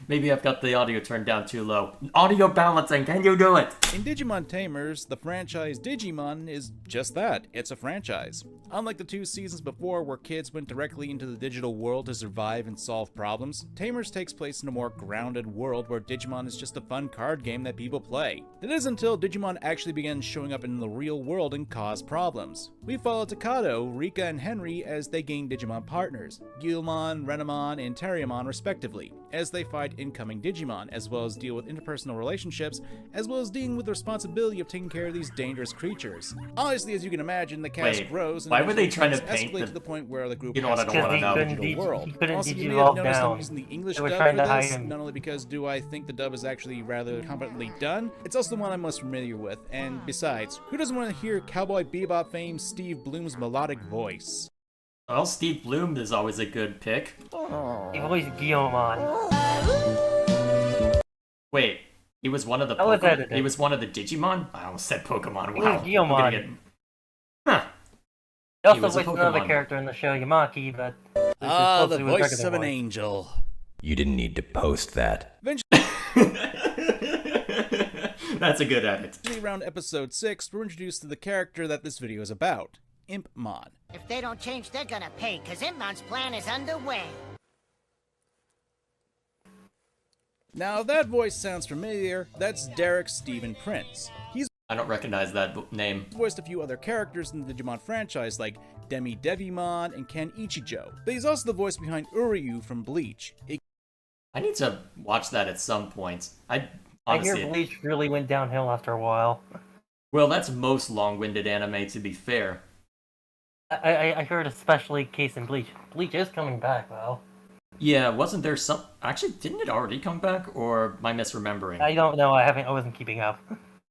Maybe I've got the audio turned down too low. Audio balancing, can you do it? In Digimon Tamers, the franchise Digimon is just that. It's a franchise. Unlike the 2 seasons before where kids went directly into the digital world to survive and solve problems, Tamers takes place in a more grounded world where Digimon is just a fun card game that people play. It is until Digimon actually begins showing up in the real world and cause problems. We follow Takato, Rika, and Henry as they gain Digimon partners, Guilmon, Renamon, and Terriamon respectively, as they fight incoming Digimon, as well as deal with interpersonal relationships, as well as dealing with the responsibility of taking care of these dangerous creatures. Obviously, as you can imagine, the cast Wait, grows and why were they trying to eventually paint escalate the... to the point where the group You know what, has I to don't wanna fight know. the digital world. He couldn't Also, DJ you may Volk have noticed down. I'm using the English They were dub trying for to hide this, him. not only because do I think the dub is actually rather competently done, it's also the one I'm most familiar with, and besides, who doesn't want to hear Cowboy Bebop fame Steve Bloom's melodic voice? Well, Steve Bloom is always a good pick. He voiced Guilmon. Wait, he was one of the That was Pokemon? edited. He was one of the Digimon? I almost said Pokemon, He wow. was I'm Guilmon. gonna get... Huh. He also was a voiced another Pokemon. character in the show, Yamaki, but... Ah, the supposed to be his voice regular of an voice. angel. You didn't need to post that. That's a good edit. Eventually, around episode 6, we're introduced to the character that this video is about, Impmon. If they don't change, they're gonna pay, cause Impmon's plan is underway. Now, if that voice sounds familiar, that's Derek Stephen Prince. He's I don't recognize that name. voiced a few other characters in the Digimon franchise like Demi Devimon and Ken Ichijo, but he's also the voice behind Uryu from Bleach. I need to watch that at some point. I Honestly, hear Bleach really went downhill after a while. well, that's most long-winded anime, to be fair. I heard especially case in Bleach. Bleach is coming back, though. Yeah, wasn't there some... Actually, didn't it already come back, or am I misremembering? I don't know, I wasn't keeping up.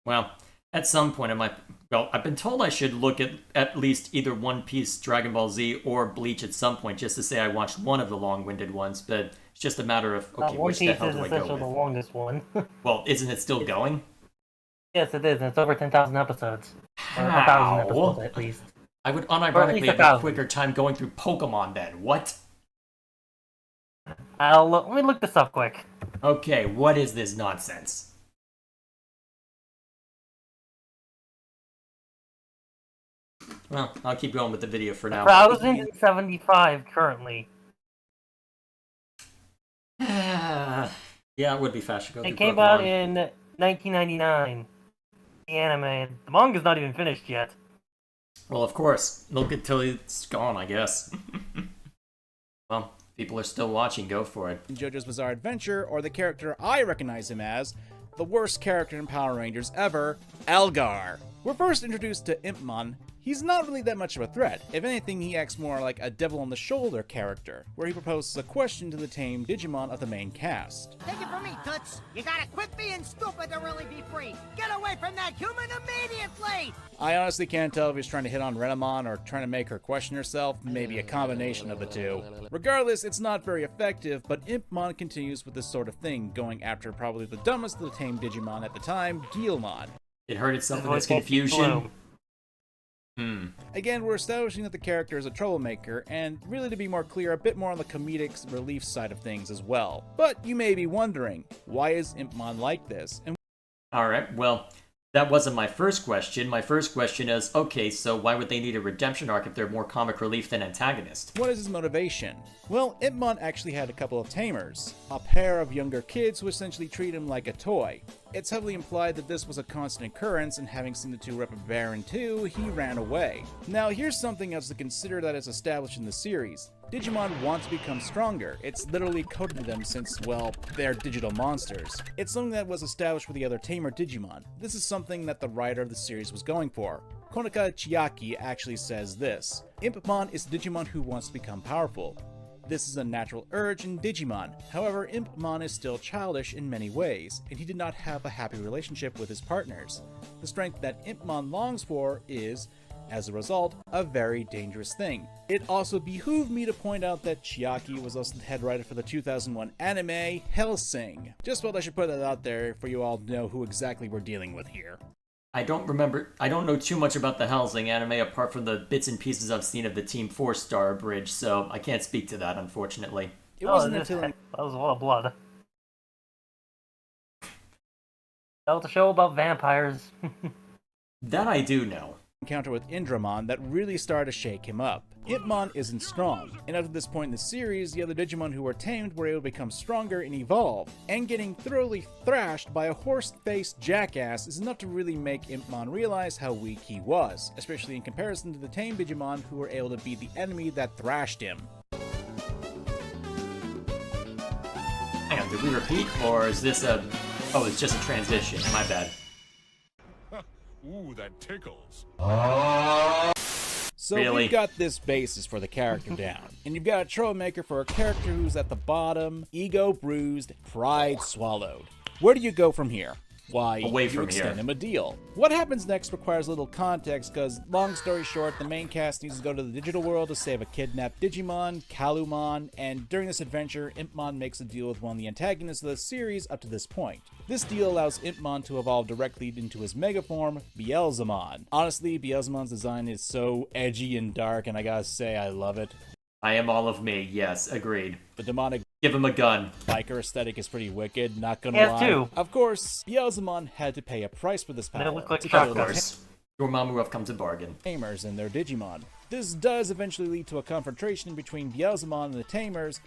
Well, at some point I might... Well, I've been told I should look at least either One Piece, Dragon Ball Z, or Bleach at some point, just to say I watched one of the long-winded ones, but it's just a matter of, okay, One which the Piece hell is do I go essentially the with? longest one. Well, isn't it still going? Yes, it is, and it's over 10,000 episodes. Or 1,000 episodes, at least. I would Or at unironically least have a 1,000. quicker time going through Pokemon then. What? Let me look this up quick. Okay, what is this nonsense? Well, I'll keep going with the video for now. 1,075 currently. Yeah, it would be faster. Go It through came out Pokemon. in 1999. The anime. The manga's not even finished yet. Well, of course. Look until it's gone, I guess. Well, people are still watching. Go for it. In JoJo's Bizarre Adventure, or the character I recognize him as, the worst character in Power Rangers ever, Algar. We're first introduced to Impmon. He's not really that much of a threat. If anything, he acts more like a devil-on-the-shoulder character, where he proposes a question to the tame Digimon of the main cast. Take it from me, Toots. You gotta quit being stupid to really be free. Get away from that human immediately! I honestly can't tell if he's trying to hit on Renamon or trying to make her question herself, maybe a combination of the two. Regardless, it's not very effective, but Impmon continues with this sort of thing, going after probably the dumbest of the tame Digimon at the time, Guilmon. It hurt itself in Voice its acting confusion. Bloom. Again, we're establishing that the character is a troublemaker, and really to be more clear, a bit more on the comedic relief side of things as well. But you may be wondering, why is Impmon like this? And Alright, well, that wasn't my first question. My first question is, okay, so why would they need a redemption arc if they're more comic relief than antagonist? what is his motivation? Well, Impmon actually had a couple of tamers, a pair of younger kids who essentially treat him like a toy. It's heavily implied that this was a constant occurrence, and having seen the two rep a Baron 2, he ran away. Now, here's something else to consider that is established in the series. Digimon want to become stronger. It's literally coded to them since, well, they're digital monsters. It's something that was established with the other tamer Digimon. This is something that the writer of the series was going for. Konika Chiaki actually says this: Impmon is a Digimon who wants to become powerful. This is a natural urge in Digimon. However, Impmon is still childish in many ways, and he did not have a happy relationship with his partners. The strength that Impmon longs for is, as a result, a very dangerous thing. It also behooved me to point out that Chiaki was also the head writer for the 2001 anime Hellsing. Just felt I should put that out there for you all to know who exactly we're dealing with here. I don't know too much about the Hellsing anime apart from the bits and pieces I've seen of the Team 4-star bridge, so I can't speak to that, unfortunately. It wasn't until... That was a lot of blood. That was a show about vampires. That I do know. Encounter with Indramon that really started to shake him up. Impmon isn't strong, and up to this point in the series, the other Digimon who were tamed were able to become stronger and evolve, and getting thoroughly thrashed by a horse-faced jackass is enough to really make Impmon realize how weak he was, especially in comparison to the tamed Digimon who were able to beat the enemy that thrashed him. Hang on, did we repeat, or is this a... Oh, it's just a transition, my bad. Ooh, that tickles. So Really? we've got this basis for the character down, and you've got a troublemaker for a character who's at the bottom, ego bruised, pride swallowed. Where do you go from here? Why, Away you from extend here. him a deal. What happens next requires a little context, because, long story short, the main cast needs to go to the digital world to save a kidnapped Digimon, Kalumon, and during this adventure, Impmon makes a deal with one of the antagonists of the series up to this point. This deal allows Impmon to evolve directly into his mega form, Beelzemon. Honestly, Beelzemon's design is so edgy and dark, and I gotta say, I love it. I am all of me, yes, agreed. The demonic Give him a gun. biker aesthetic is pretty wicked, not gonna Yes, lie. too. Of course, Beelzemon had to pay a price for this They power. look like to shotguns. Of course. Dormammu have come to bargain. Tamers and their Digimon. This does eventually lead to a confrontation between Beelzemon and the Tamers.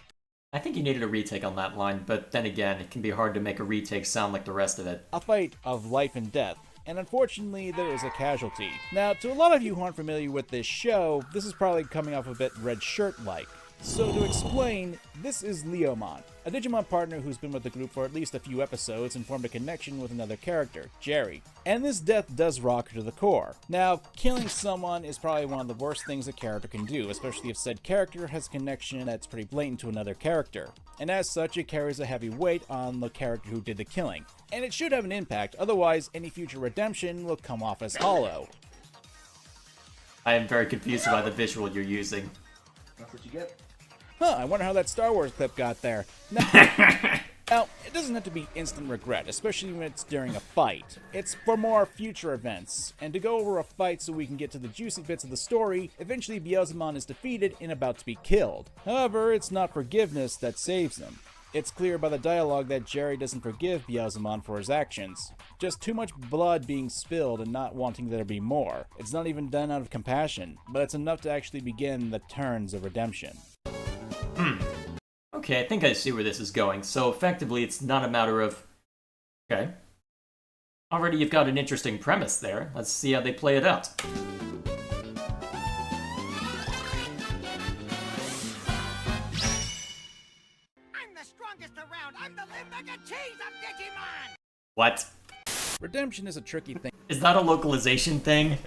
I think you needed a retake on that line, but then again, it can be hard to make a retake sound like the rest of it. A fight of life and death. And unfortunately, there is a casualty. Now, to a lot of you who aren't familiar with this show, this is probably coming off a bit red shirt-like. So to explain, this is Leomon, a Digimon partner who's been with the group for at least a few episodes and formed a connection with another character, Jerry. And this death does rock her to the core. Now, killing someone is probably one of the worst things a character can do, especially if said character has a connection that's pretty blatant to another character. And as such, it carries a heavy weight on the character who did the killing. And it should have an impact, otherwise any future redemption will come off as hollow. I am very confused by the visual you're using. That's what you get. Huh, I wonder how that Star Wars clip got there. Now, it doesn't have to be instant regret, especially when it's during a fight. It's for more future events. And to go over a fight so we can get to the juicy bits of the story, eventually Beelzemon is defeated and about to be killed. However, it's not forgiveness that saves him. It's clear by the dialogue that Jerry doesn't forgive Beelzemon for his actions. Just too much blood being spilled and not wanting there to be more. It's not even done out of compassion, but it's enough to actually begin the turns of redemption. Okay, I think I see where this is going. So effectively, it's not a matter of... Okay. Already you've got an interesting premise there. Let's see how they play it out. I'm the strongest around. I'm the live like a cheese of Digimon. What? Redemption is a tricky thing. Is that a localization thing?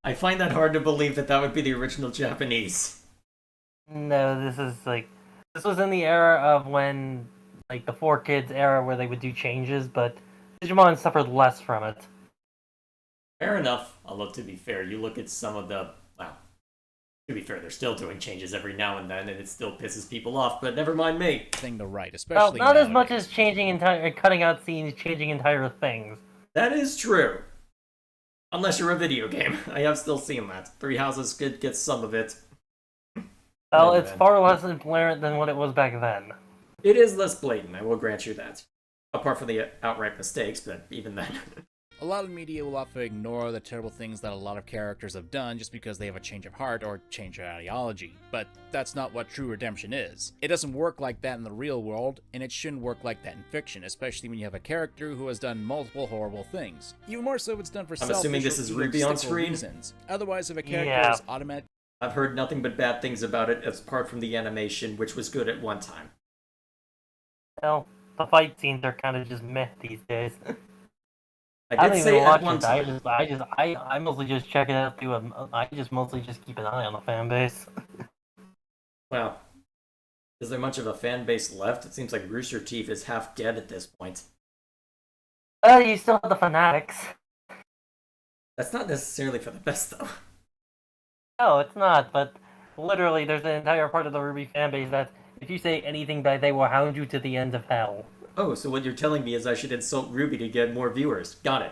I find that hard to believe that that would be the original Japanese. No, this was in the era of when, like, the 4Kids era where they would do changes, but Digimon suffered less from it. Fair enough. Although, to be fair, you look at some of the... Well, to be fair, they're still doing changes every now and then, and it still pisses people off, but never mind me. Thing to write, Well, especially not as much nowadays. as changing cutting out scenes, changing entire things. That is true. Unless you're a video game. I have still seen that. Three Houses gets some of it. Well, Never it's mind. far less blatant than what it was back then. It is less blatant, I will grant you that. Apart from the outright mistakes, but even then. A lot of media will often ignore the terrible things that a lot of characters have done just because they have a change of heart or change of ideology. But that's not what true redemption is. It doesn't work like that in the real world, and it shouldn't work like that in fiction, especially when you have a character who has done multiple horrible things. Even more so if it's done for I'm selfish assuming this or is Ruby on egotistical screen? reasons. Otherwise, if a character Yeah. is automatic I've heard nothing but bad things about it, apart from the animation, which was good at one time. Well, the fight scenes are kind of just meh these days. I I did don't say even at watch one it. I mostly just check it out through I just mostly just keep an eye on the fan base. Well, Is there much of a fan base left? It seems like Rooster Teeth is half dead at this point. You still have the fanatics. That's not necessarily for the best, though. No, it's not, but literally there's an entire part of the RWBY fanbase that if you say anything bad, they will hound you to the end of hell. Oh, so what you're telling me is I should insult Ruby to get more viewers. Got it.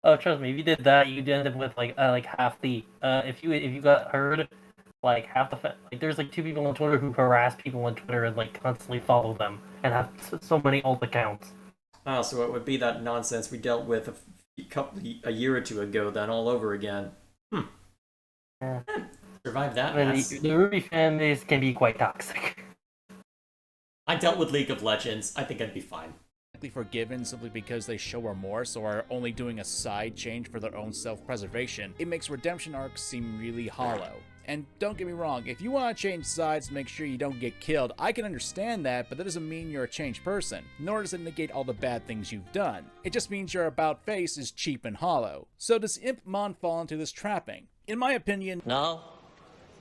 Oh, trust me, if you did that, you'd end up with like half the if you got heard, like half the like there's like 2 people on Twitter who harass people on Twitter and like constantly follow them and have so many alt accounts. Ah, so it would be that nonsense we dealt with a year or 2 ago, then all over again. Yeah. Survive that I mean, mess. the RWBY fanbase can be quite toxic. I dealt with League of Legends. I think I'd be fine. Forgiven simply because they show remorse or are only doing a side change for their own self-preservation, it makes redemption arcs seem really hollow. And don't get me wrong, if you want to change sides to make sure you don't get killed, I can understand that, but that doesn't mean you're a changed person, nor does it negate all the bad things you've done. It just means your about face is cheap and hollow. So does Impmon fall into this trapping? In my opinion, No,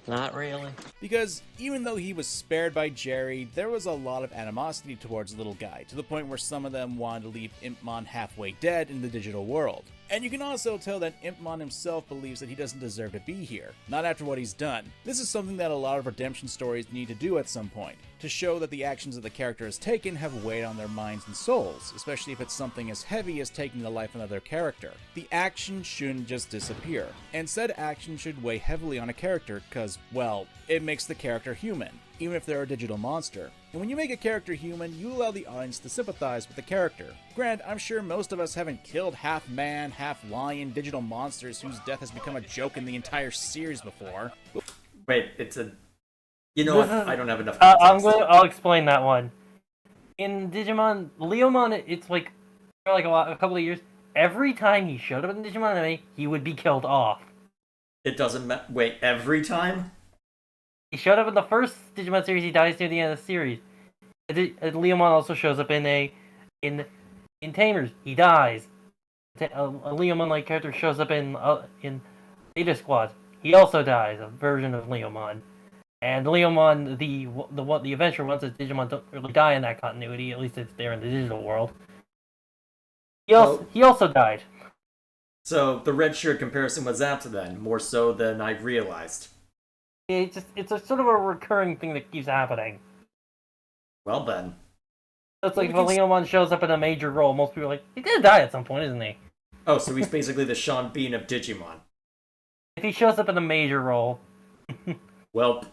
not really. because even though he was spared by Jerry, there was a lot of animosity towards Little Guy, to the point where some of them wanted to leave Impmon halfway dead in the digital world. And you can also tell that Impmon himself believes that he doesn't deserve to be here, not after what he's done. This is something that a lot of redemption stories need to do at some point, to show that the actions that the character has taken have weighed on their minds and souls, especially if it's something as heavy as taking the life of another character. The action shouldn't just disappear, and said action should weigh heavily on a character because, well, it makes the character human, even if they're a digital monster. And when you make a character human, you allow the audience to sympathize with the character. Granted, I'm sure most of us haven't killed half-man, half-lion digital monsters whose death has become a joke in the entire series before. Wait, it's a... You know what? I don't have enough I'll explain that one. In Digimon, Leomon, it's like, for like a couple of years, every time he showed up in the Digimon anime, he would be killed off. It doesn't matter. Wait, every time? He showed up in the first Digimon series, he dies near the end of the series. Leomon also shows up in Tamers, he dies. A Leomon-like character shows up in Data Squad, he also dies, a version of Leomon. And Leomon, the adventure ones that Digimon don't really die in that continuity, at least it's there in the digital world. He also died. So the red shirt comparison was apt then, more so than I realized. It's a sort of a recurring thing that keeps happening. Well then. It's like if Leomon shows up in a major role, most people are like, he did die at some point, isn't he? Oh, so he's basically the Sean Bean of Digimon. If he shows up in a major role. Well,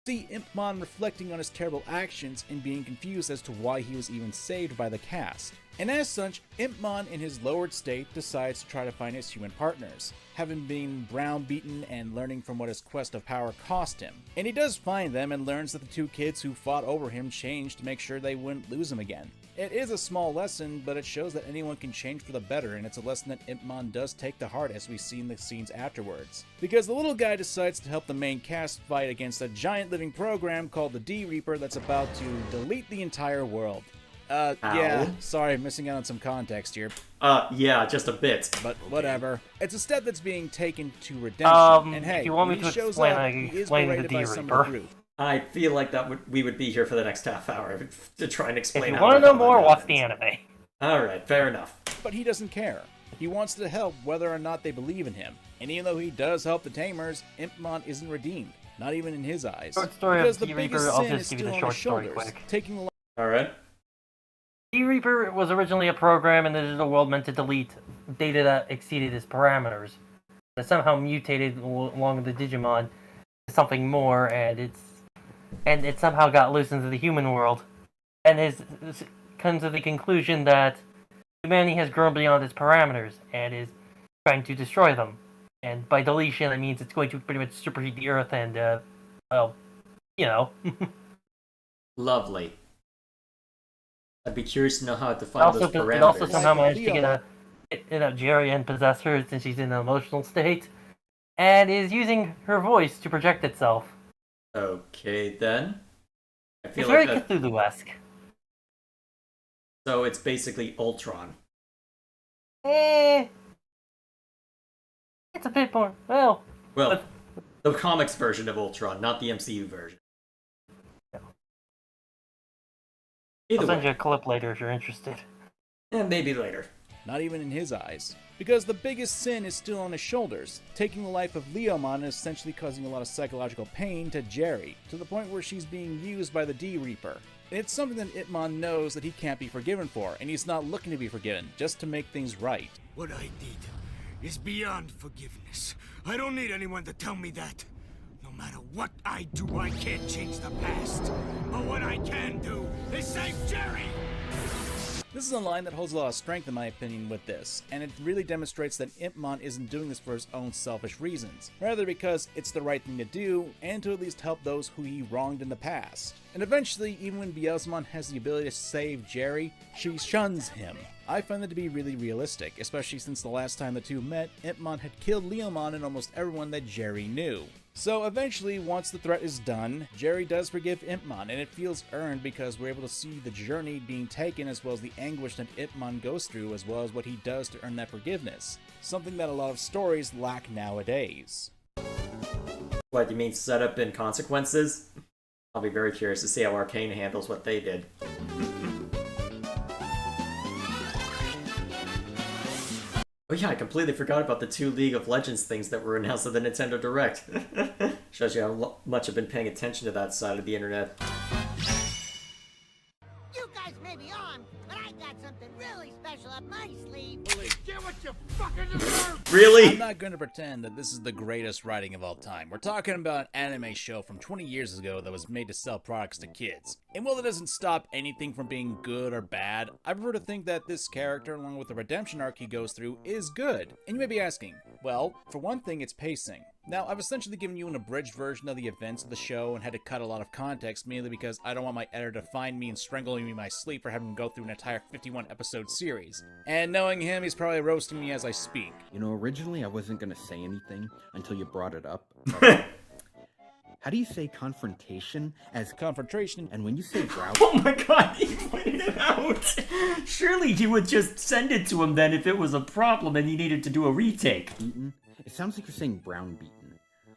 see Impmon reflecting on his terrible actions and being confused as to why he was even saved by the cast. And as such, Impmon in his lowered state decides to try to find his human partners, having been browbeaten and learning from what his quest of power cost him. And he does find them and learns that the 2 kids who fought over him changed to make sure they wouldn't lose him again. It is a small lesson, but it shows that anyone can change for the better, and it's a lesson that Impmon does take to heart as we see in the scenes afterwards. Because the little guy decides to help the main cast fight against a giant living program called the D-Reaper that's about to delete the entire world. Yeah, sorry, missing out on some context here. Yeah, just a bit. But whatever. It's a step that's being taken to redemption, and hey, if you want me when to he shows explain, up, I he can is explain the berated by some of the D-Reaper. group. I feel like we would be here for the next half hour to try and explain If you how want to the know hell that more, watch happens. the anime. Alright, fair enough. But he doesn't care. He wants to help whether or not they believe in him. And even though he does help the Tamers, Impmon isn't redeemed. Not even in his eyes. Short story because of the D-Reaper, biggest I'll sin is just give you still the on short his story shoulders, quick. taking the Alright. D-Reaper was originally a program in the digital world meant to delete data that exceeded its parameters. It somehow mutated along with the Digimon to something more, and it somehow got loose into the human world. And it comes to the conclusion that humanity has grown beyond its parameters and is trying to destroy them. And by deletion, that means it's going to pretty much supersede the Earth and, well, you know. Lovely. I'd be curious to know how to define those parameters. It also somehow managed to get Jerry and possess her since she's in an emotional state, and is using her voice to project itself. Okay, then. I feel It's like very that... Cthulhu-esque. So it's basically Ultron. It's a bit more, well... Well, the comics version of Ultron, not the MCU version. Either I'll send you way. a clip later if you're interested. And maybe later. Not even in his eyes. Because the biggest sin is still on his shoulders. Taking the life of Leomon and essentially causing a lot of psychological pain to Jerry, to the point where she's being used by the D-Reaper. It's something that Ipmon knows that he can't be forgiven for, and he's not looking to be forgiven, just to make things right. What I did is beyond forgiveness. I don't need anyone to tell me that. No matter what I do, I can't change the past. But what I can do is save Jerry! This is a line that holds a lot of strength in my opinion with this, and it really demonstrates that Impmon isn't doing this for his own selfish reasons, rather because it's the right thing to do, and to at least help those who he wronged in the past. And eventually, even when Beelzemon has the ability to save Jerry, she shuns him. I find that to be really realistic, especially since the last time the two met, Impmon had killed Leomon and almost everyone that Jerry knew. So eventually, once the threat is done, Jerry does forgive Impmon, and it feels earned because we're able to see the journey being taken as well as the anguish that Impmon goes through as well as what he does to earn that forgiveness, something that a lot of stories lack nowadays. What, do you mean setup and consequences? I'll be very curious to see how Arcane handles what they did. Oh yeah, I completely forgot about the 2 League of Legends things that were announced at the Nintendo Direct. Shows you how much I've been paying attention to that side of the internet. You guys may be on, but I got something really special up my sleeve. Get what you fucking deserve! Really? I'm not going to pretend that this is the greatest writing of all time. We're talking about an anime show from 20 years ago that was made to sell products to kids. And while it doesn't stop anything from being good or bad, I prefer to think that this character, along with the redemption arc he goes through, is good. And you may be asking, well, for one thing, it's pacing. Now, I've essentially given you an abridged version of the events of the show and had to cut a lot of context, mainly because I don't want my editor to find me and strangling me in my sleep for having to go through an entire 51-episode series. And knowing him, he's probably roasting me as I speak. You know, originally I wasn't gonna say anything until you brought it up. How do you say confrontation as Confrontation. and when you say growl? Oh my god, he pointed it out! Surely you would just send it to him then if it was a problem and he needed to do a retake. Beaten? It sounds like you're saying brown beaten.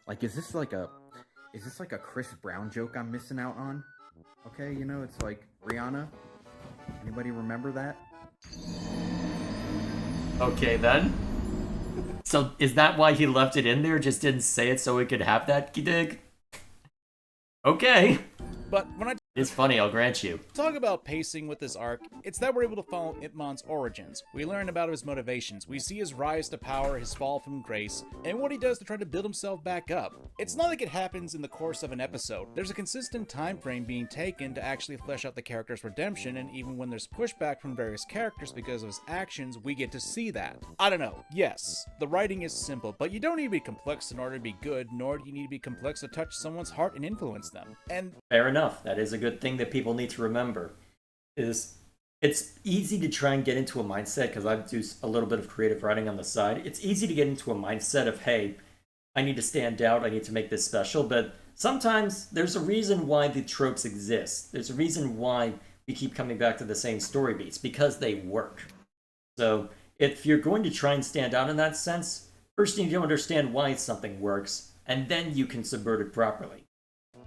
Like, is this like a Chris Brown joke I'm missing out on? Okay, you know, it's like Rihanna. Anybody remember that? Okay then. So is that why he left it in there? Just didn't say it so he could have that dig? Okay. But when I It's funny, I'll grant you. talk about pacing with this arc, it's that we're able to follow Ipmon's origins. We learn about his motivations, we see his rise to power, his fall from grace, and what he does to try to build himself back up. It's not like it happens in the course of an episode. There's a consistent time frame being taken to actually flesh out the character's redemption, and even when there's pushback from various characters because of his actions, we get to see that. I don't know. Yes, the writing is simple, but you don't need to be complex in order to be good, nor do you need to be complex to touch someone's heart and influence them. And Fair enough. That is a good thing that people need to remember. Is it's easy to try and get into a mindset, because I do a little bit of creative writing on the side. It's easy to get into a mindset of, hey, I need to stand out, I need to make this special, but sometimes there's a reason why the tropes exist. There's a reason why we keep coming back to the same story beats, because they work. So if you're going to try and stand out in that sense, first you need to understand why something works, and then you can subvert it properly.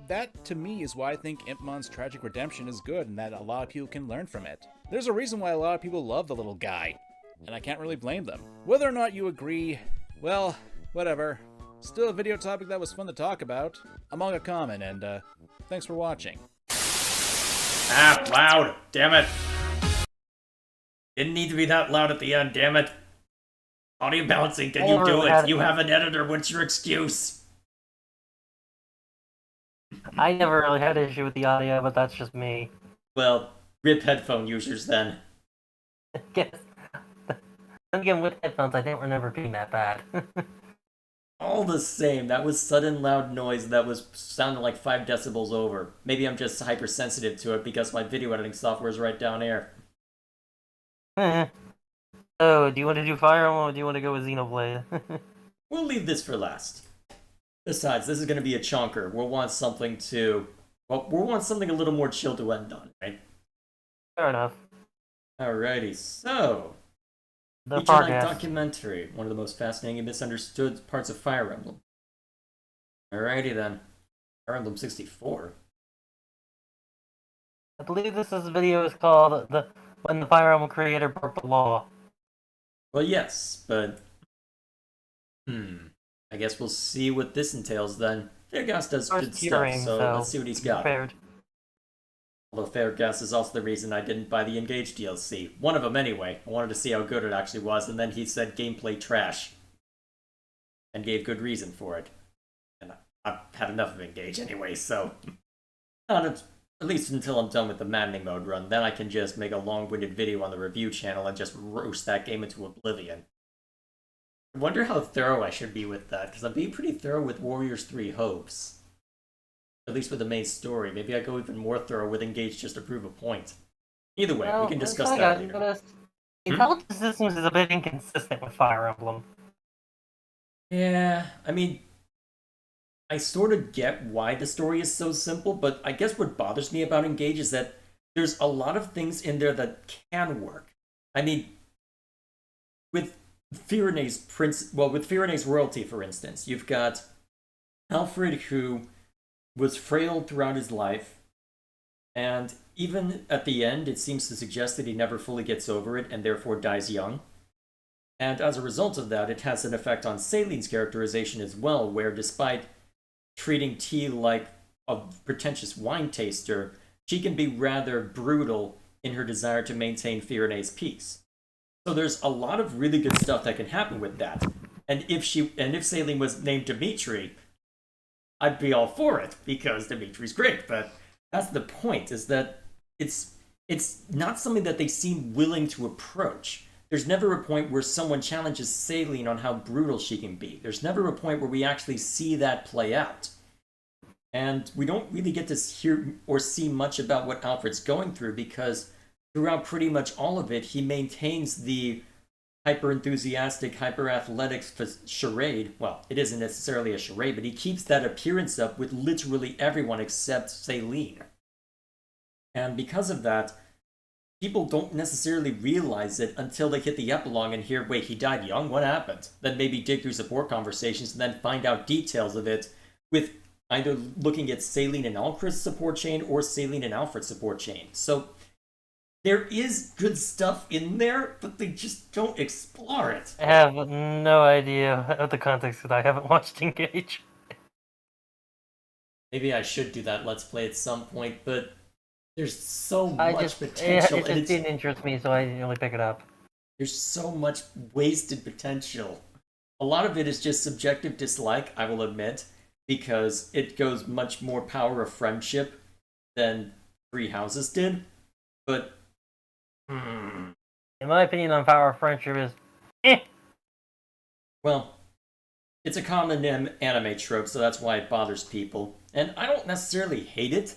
that, to me, is why I think Impmon's tragic redemption is good and that a lot of people can learn from it. There's a reason why a lot of people love the little guy, and I can't really blame them. Whether or not you agree, well, whatever. Still a video topic that was fun to talk about. I'm Manga Common, and thanks for watching. Ah, loud! Damn it! Didn't need to be that loud at the end, damn it! Audio balancing, can you do it? You have an editor, what's your excuse? I never really had an issue with the audio, but that's just me. Well, rip headphone users then. Guess. Then again, with headphones, I didn't remember being that bad. All the same, that was sudden loud noise that was sounding like 5 decibels over. Maybe I'm just hypersensitive to it because my video editing software is right down here. Oh, do you want to do Fire Emblem or do you want to go with Xenoblade? We'll leave this for last. Besides, this is going to be a chunker. We'll want something to... Well, we'll want something a little more chill to end on, right? Fair enough. Alrighty, so... The Feature length podcast. documentary, one of the most fascinating and misunderstood parts of Fire Emblem. Alrighty then. Fire Emblem 64. I believe this video is called When the Fire Emblem Creator Broke the Law. Well, yes, but I guess we'll see what this entails then. Fairgas does First good hearing, stuff, so let's see what he's got. Prepared. Although Fairgas is also the reason I didn't buy the Engage DLC. One of them anyway. I wanted to see how good it actually was, and then he said gameplay trash. And gave good reason for it. And I've had enough of Engage anyway, so... at least until I'm done with the maddening mode run, then I can just make a long-winded video on the review channel and just roast that game into oblivion. I wonder how thorough I should be with that, because I'm being pretty thorough with Warriors 3 Hopes. At least with the main story. Maybe I go even more thorough with Engage just to prove a point. Either way, we can discuss that later. The intelligence systems is a bit inconsistent with Fire Emblem. Yeah, I mean, I sort of get why the story is so simple, but I guess what bothers me about Engage is that there's a lot of things in there that can work. I mean, with with Firene's royalty, for instance, you've got Alfred, who was frail throughout his life, and even at the end, it seems to suggest that he never fully gets over it and therefore dies young. And as a result of that, it has an effect on Celine's characterization as well, where despite treating T like a pretentious wine taster, she can be rather brutal in her desire to maintain Firene's peace. So there's a lot of really good stuff that can happen with that. And if Celine was named Dimitri, I'd be all for it, because Dimitri's great, but that's the point, is that it's not something that they seem willing to approach. There's never a point where someone challenges Celine on how brutal she can be. There's never a point where we actually see that play out. And we don't really get to hear or see much about what Alfred's going through, because throughout pretty much all of it, he maintains the hyper-enthusiastic, hyper-athletic charade. Well, it isn't necessarily a charade, but he keeps that appearance up with literally everyone except Celine. And because of that, people don't necessarily realize it until they hit the epilogue and hear, wait, he died young? What happened? Then maybe dig through support conversations and then find out details of it with either looking at Celine and Alfred's support chain or Celine and Alfred's support chain. So there is good stuff in there, but they just don't explore it. I have no idea of the context because I haven't watched Engage. Maybe I should do that Let's Play at some point, but there's so much potential. It just didn't interest me, so I didn't really pick it up. There's so much wasted potential. A lot of it is just subjective dislike, I will admit, because it goes much more power of friendship than Three Houses did. But in my opinion on Power of Friendship is well, it's a common anime trope, so that's why it bothers people. And I don't necessarily hate it,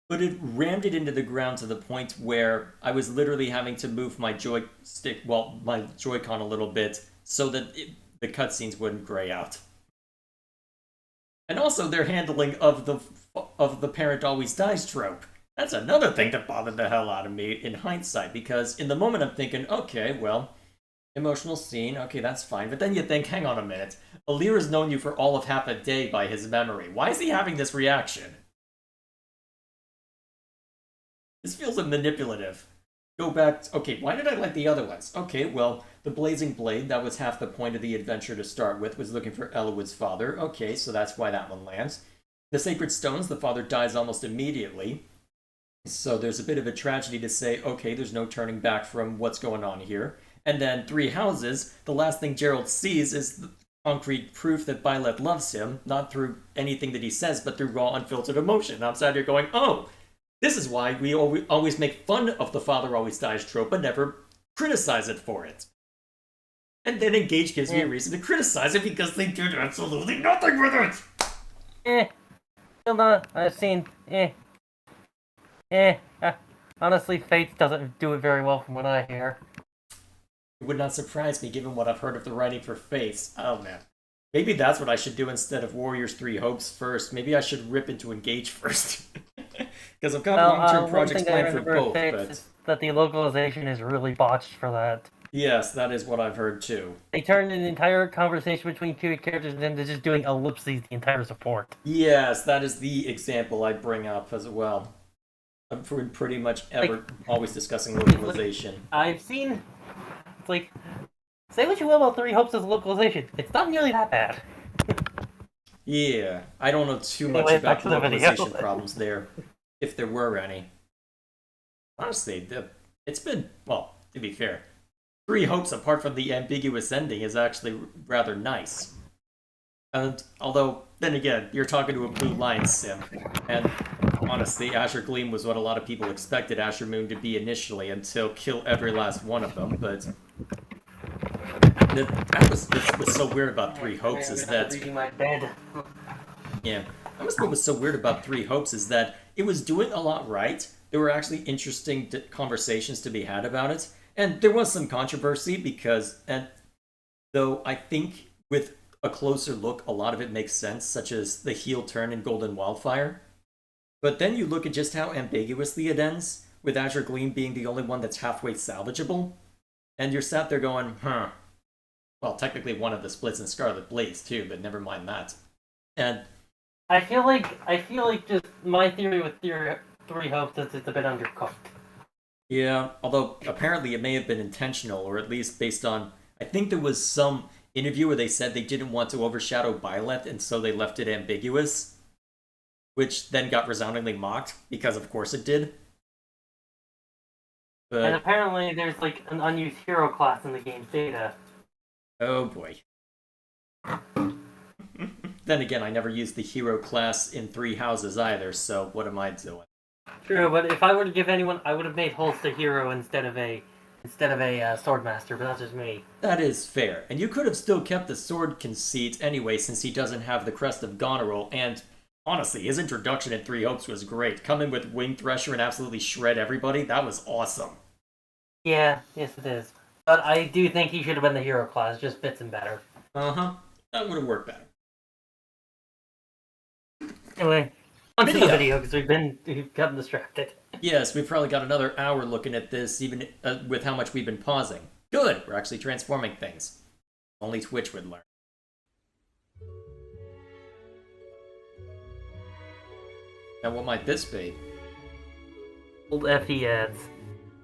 but it rammed it into the ground to the point where I was literally having to move my my Joy-Con a little bit so that the cutscenes wouldn't gray out. And also their handling of the parent always dies trope. That's another thing that bothered the hell out of me in hindsight, because in the moment I'm thinking, okay, well, emotional scene, okay, that's fine. But then you think, hang on a minute, Alira's known you for all of half a day by his memory. Why is he having this reaction? This feels manipulative. Go back, okay, why did I like the other ones? Okay, well, the Blazing Blade, that was half the point of the adventure to start with, was looking for Eliwood's father. Okay, so that's why that one lands. The Sacred Stones, the father dies almost immediately. So there's a bit of a tragedy to say, okay, there's no turning back from what's going on here. And then Three Houses, the last thing Gerald sees is the concrete proof that Byleth loves him, not through anything that he says, but through raw, unfiltered emotion. I'm sat here going, oh, this is why we always make fun of the father always dies trope, but never criticize it for it. And then Engage gives me a reason to criticize it because they did absolutely nothing with it! Still not, I've seen, honestly, Fates doesn't do it very well from what I hear. It would not surprise me given what I've heard of the writing for Fates. Oh man. Maybe that's what I should do instead of Warriors 3 Hopes first. Maybe I should rip into Engage first. Because I've got long-term projects planned for both, but that the localization is really botched for that. Yes, that is what I've heard too. They turned an entire conversation between two characters into just doing ellipses the entire support. Yes, that is the example I bring up as well. We're pretty much always discussing localization. I've seen. It's like, say what you will about Three Hopes as a localization. It's not nearly that bad. Yeah, I don't know too much Anyway, about back the to the video. localization problems there, if there were any. Honestly, it's been, well, to be fair, Three Hopes, apart from the ambiguous ending, is actually rather nice. And although, then again, you're talking to a Blue Lion simp, and honestly, Azure Gleam was what a lot of people expected Azure Moon to be initially, until kill every last one of them, but that's what's so weird about Three Hopes is that... Reading my bed. Yeah, that was what was so weird about Three Hopes is that it was doing a lot right. There were actually interesting conversations to be had about it, and there was some controversy because, and though I think with a closer look, a lot of it makes sense, such as the heel turn in Golden Wildfire. But then you look at just how ambiguously it ends, with Azure Gleam being the only one that's halfway salvageable, and you're sat there going, huh. Well, technically one of the splits in Scarlet Blaze too, but never mind that. And I feel like just my theory with Three Hopes is it's a bit undercooked. yeah, although apparently it may have been intentional, or at least based on, I think there was some interview where they said they didn't want to overshadow Byleth, and so they left it ambiguous, which then got resoundingly mocked, because of course it did. But, And apparently there's like an unused hero class in the game's data. oh boy. Then again, I never used the hero class in Three Houses either, so what am I doing? True, but if I were to give anyone, I would have made Holst a hero instead of a swordmaster. But that's just me. That is fair, and you could have still kept the sword conceit anyway, since he doesn't have the crest of Goneril, and honestly, his introduction in Three Hopes was great. Come in with Wing Thresher and absolutely shred everybody, that was awesome. Yeah, yes it is. But I do think he should have been the hero class. It just fits him better. Uh-huh, that would have worked better. Anyway, onto the video because we've gotten distracted. Yes, we've probably got another hour looking at this, even with how much we've been pausing. Good, we're actually transforming things. Only Twitch would learn. Now what might this be? Old FE ads.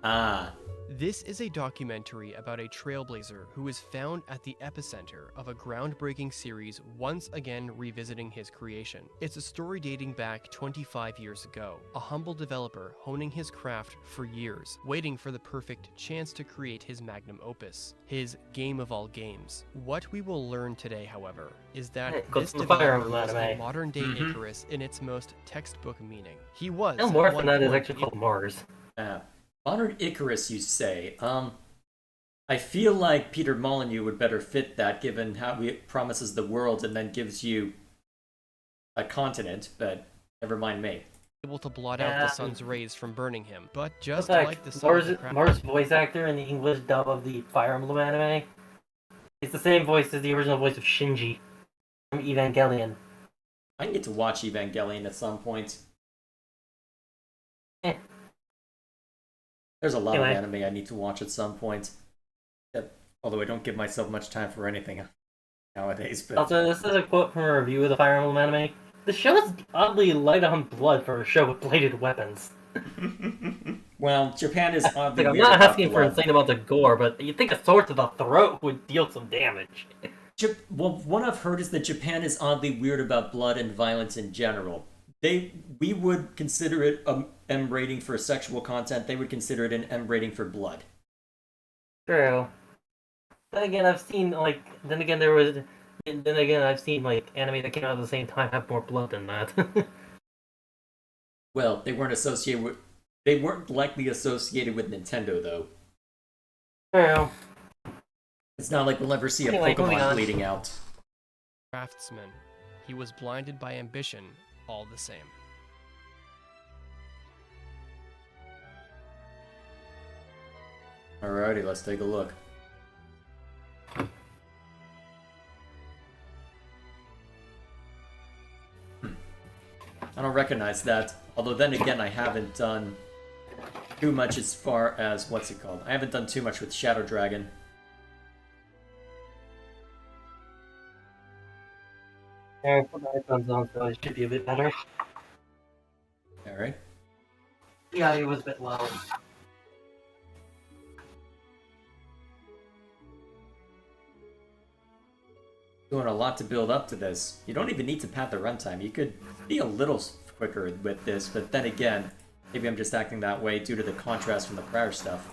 Ah. This is a documentary about a trailblazer who is found at the epicenter of a groundbreaking series once again revisiting his creation. It's a story dating back 25 years ago, a humble developer honing his craft for years, waiting for the perfect chance to create his magnum opus, his game of all games. What we will learn today, however, is that this developer was a modern-day Icarus in its most textbook meaning. He was No, more than that is actually called Mars. Modern Icarus, you say? I feel like Peter Molyneux would better fit that, given how he promises the world and then gives you a continent, but never mind me. Able to blot out the sun's rays from burning him, but just fact, like the sun... Mars voice actor in the English dub of the Fire Emblem anime, it's the same voice as the original voice of Shinji from Evangelion. I can get to watch Evangelion at some point. There's a lot of anime I need to watch at some point. Although I don't give myself much time for anything nowadays. But... Also, this is a quote from a review of the Fire Emblem anime. The show is oddly light on blood for a show with bladed weapons. Well, Japan is oddly I'm not asking for insane amounts of gore, but you'd think a sword to the throat would deal some damage. Well, what I've heard is that Japan is oddly weird about blood and violence in general. We would consider it a M rating for sexual content. They would consider it an M rating for blood. True. Then again, I've seen I've seen like anime that came out at the same time have more blood than that. Well, they weren't likely associated with Nintendo though. True. It's not like we'll ever see a Pokemon bleeding out. Craftsman. He was blinded by ambition. All the same. Alrighty, let's take a look. I don't recognize that. Although then again, I haven't done too much as far as, what's it called? I haven't done too much with Shadow Dragon. Yeah, I put my headphones on, so it should be a bit better. Alright. Yeah, it was a bit low. Doing a lot to build up to this. You don't even need to pad the runtime. You could be a little quicker with this, but then again, maybe I'm just acting that way due to the contrast from the prior stuff.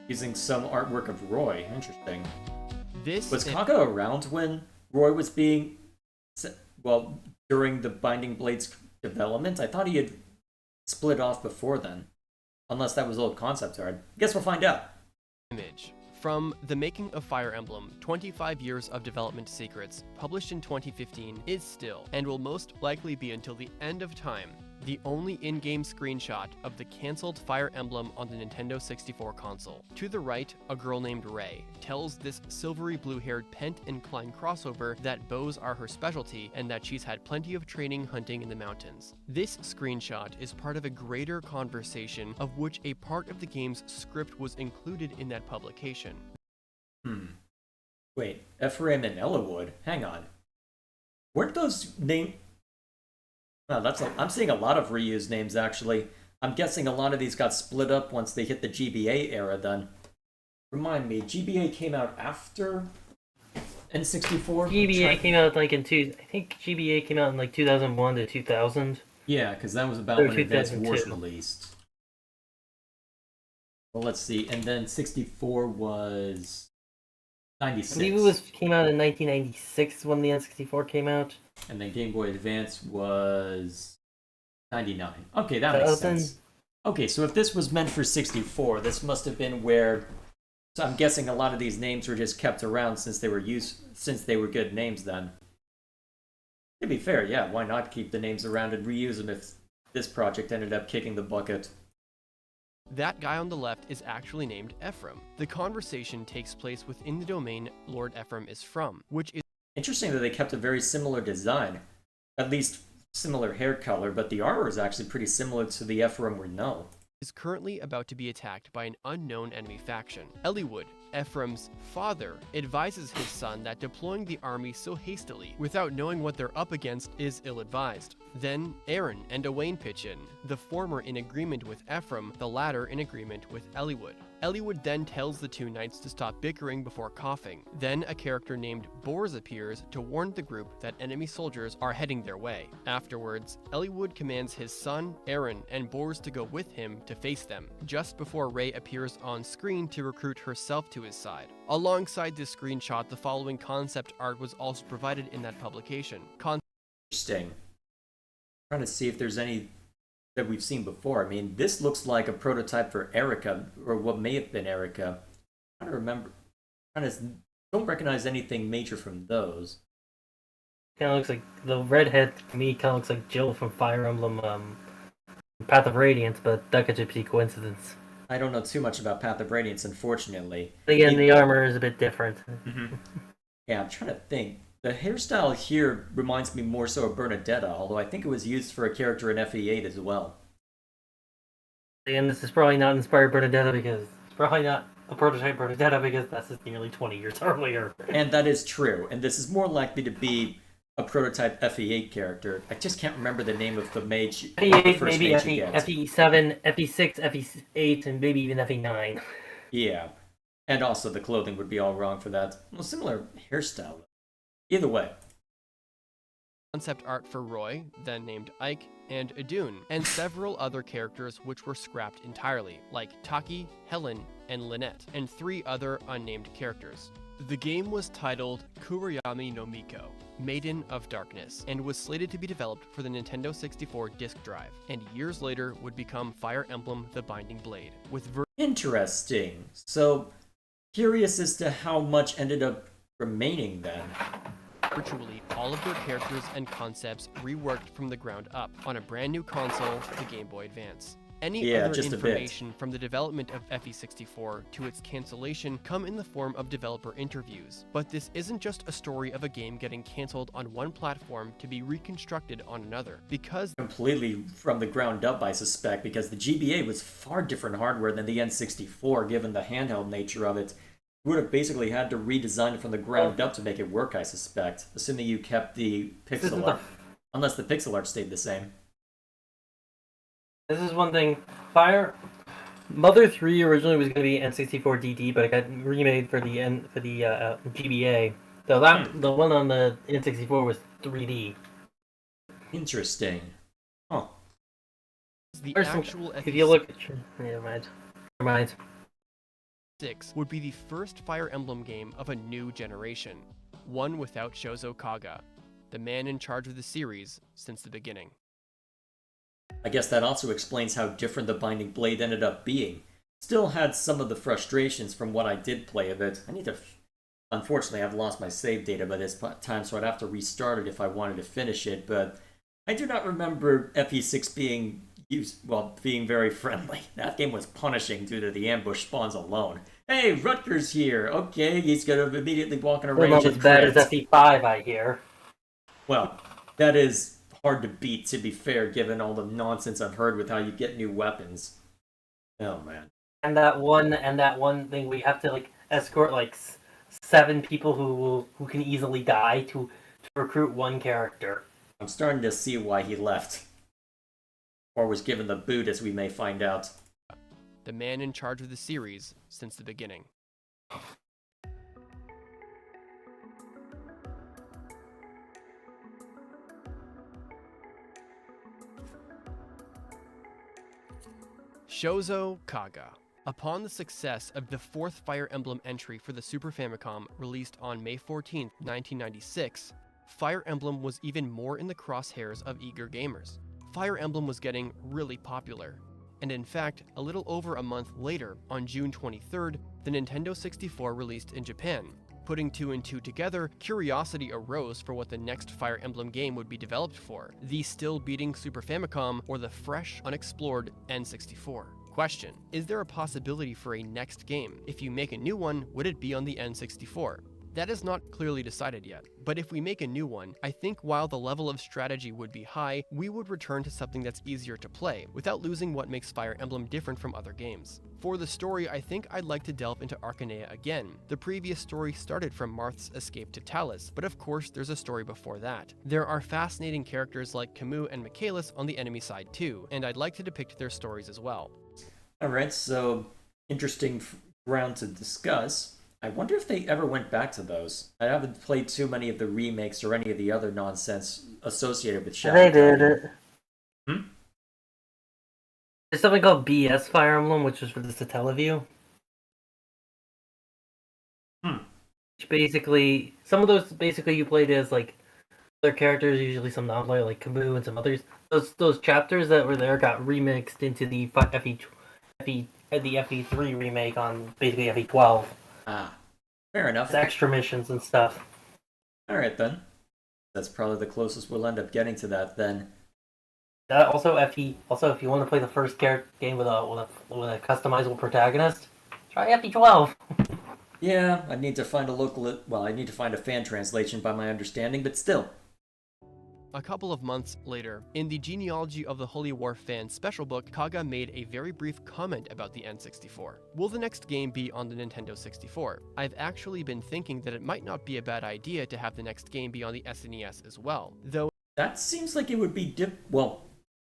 Using some artwork of Roy. Interesting. Was Kaga around when Roy was being... well, during the Binding Blades development? I thought he had split off before then. Unless that was old concept art. Guess we'll find out. Image from The Making of Fire Emblem, 25 Years of Development Secrets, published in 2015, is still, and will most likely be until the end of time, the only in-game screenshot of the cancelled Fire Emblem on the Nintendo 64 console. To the right, a girl named Ray tells this silvery blue-haired Pent and Klein crossover that bows are her specialty and that she's had plenty of training hunting in the mountains. This screenshot is part of a greater conversation of which a part of the game's script was included in that publication. Wait, Ephraim and Eliwood? Hang on. Weren't those named... Wow, I'm seeing a lot of reused names, actually. I'm guessing a lot of these got split up once they hit the GBA era, then. Remind me, GBA came out after N64? GBA came out like I think GBA came out in like 2001 to 2000. Yeah, because that was about when Advanced Wars released. Well, let's see, and then 64 was 96. I believe it came out in 1996 when the N64 came out. And then Game Boy Advance was 99. Okay, that makes sense. Okay, so if this was meant for 64, this must have been where... So I'm guessing a lot of these names were just kept around since they were good names then. To be fair, yeah, why not keep the names around and reuse them if this project ended up kicking the bucket? That guy on the left is actually named Ephraim. The conversation takes place within the domain Lord Ephraim is from, which is... Interesting that they kept a very similar design. At least similar hair color, but the armor is actually pretty similar to the Ephraim we know. Is currently about to be attacked by an unknown enemy faction. Eliwood, Ephraim's father, advises his son that deploying the army so hastily, without knowing what they're up against, is ill-advised. Then, Aaron and Owain pitch in, the former in agreement with Ephraim, the latter in agreement with Eliwood. Eliwood then tells the two knights to stop bickering before coughing. Then a character named Bors appears to warn the group that enemy soldiers are heading their way. Afterwards, Eliwood commands his son, Aaron, and Bors to go with him to face them, just before Ray appears on screen to recruit herself to his side. Alongside this screenshot, the following concept art was also provided in that publication. Interesting. Trying to see if there's any that we've seen before. I mean, this looks like a prototype for Erica, or what may have been Erica. I don't remember. Don't recognize anything major from those. Kind of looks like the redhead to me. Kind of looks like Jill from Fire Emblem, Path of Radiance, but that could just be coincidence. I don't know too much about Path of Radiance, unfortunately. Again, the armor is a bit different. Yeah, I'm trying to think. The hairstyle here reminds me more so of Bernadetta, although I think it was used for a character in FE8 as well. Again, this is probably not inspired Bernadetta because it's probably not a prototype Bernadetta because that's just nearly 20 years earlier. And that is true, and this is more likely to be a prototype FE8 character. I just can't remember the name of the mage. FE8, maybe FE7, FE6, FE8, and maybe even FE9. Yeah, and also the clothing would be all wrong for that. Well, similar hairstyle. Either way. Concept art for Roy, then named Ike, and Idun, and several other characters which were scrapped entirely, like Taki, Helen, and Lynette, and 3 other unnamed characters. The game was titled Kurayami no Miko, Maiden of Darkness, and was slated to be developed for the Nintendo 64 disk drive, and years later would become Fire Emblem The Binding Blade, with Interesting. So, curious as to how much ended up remaining then. Virtually all of their characters and concepts reworked from the ground up on a brand new console, the Game Boy Advance. Any other information from the development of FE64 to its cancellation come in the form of developer interviews. But this isn't just a story of a game getting cancelled on one platform to be reconstructed on another, because completely from the ground up, I suspect, because the GBA was far different hardware than the N64, given the handheld nature of it. You would have basically had to redesign it from the ground up to make it work, I suspect, assuming you kept the pixel art. Unless the pixel art stayed the same. This is one thing. Mother 3 originally was going to be N64 DD, but it got remade for the GBA. So the one on the N64 was 3D. Interesting. Huh. If you look at... Never mind. 6 would be the first Fire Emblem game of a new generation, one without Shozo Kaga, the man in charge of the series since the beginning. I guess that also explains how different the Binding Blade ended up being. Still had some of the frustrations from what I did play of it. Unfortunately, I've lost my save data by this time, so I'd have to restart it if I wanted to finish it, but I do not remember FE6 being very friendly. That game was punishing due to the ambush spawns alone. Hey, Rutger's here! Okay, he's gonna immediately walk in a range and as bad as FE5, I hear. Well, that is hard to beat, to be fair, given all the nonsense I've heard with how you get new weapons. Oh, man. And that one thing we have to escort 7 people who can easily die to recruit one character. I'm starting to see why he left. Or was given the boot, as we may find out. The man in charge of the series since the beginning. Shozo Kaga. Upon the success of the 4th Fire Emblem entry for the Super Famicom released on May 14, 1996, Fire Emblem was even more in the crosshairs of eager gamers. Fire Emblem was getting really popular, and in fact, a little over a month later, on June 23rd, the Nintendo 64 released in Japan. Putting 2 and 2 together, curiosity arose for what the next Fire Emblem game would be developed for, the still beating Super Famicom or the fresh, unexplored N64. Question: is there a possibility for a next game? If you make a new one, would it be on the N64? That is not clearly decided yet, but if we make a new one, I think while the level of strategy would be high, we would return to something that's easier to play, without losing what makes Fire Emblem different from other games. For the story, I think I'd like to delve into Arcanea again. The previous story started from Marth's escape to Talis, but of course there's a story before that. There are fascinating characters like Camus and Michaelis on the enemy side too, and I'd like to depict their stories as well. Alright, so interesting ground to discuss. I wonder if they ever went back to those. I haven't played too many of the remakes or any of the other nonsense associated with Shadow. They did it. There's something called BS Fire Emblem, which was for the Satellaview. Which basically, some of those you played as other characters, usually some non-player like Camus and some others. Those chapters that were there got remixed into the FE3 remake on basically FE12. Ah, fair enough. It's extra missions and stuff. Alright then. That's probably the closest we'll end up getting to that then. Also, if you want to play the first game with a customizable protagonist, try FE12. Yeah, I need to find a fan translation by my understanding, but still. A couple of months later, in the Genealogy of the Holy War fan special book, Kaga made a very brief comment about the N64. Will the next game be on the Nintendo 64? I've actually been thinking that it might not be a bad idea to have the next game be on the SNES as well, though... That seems like it would be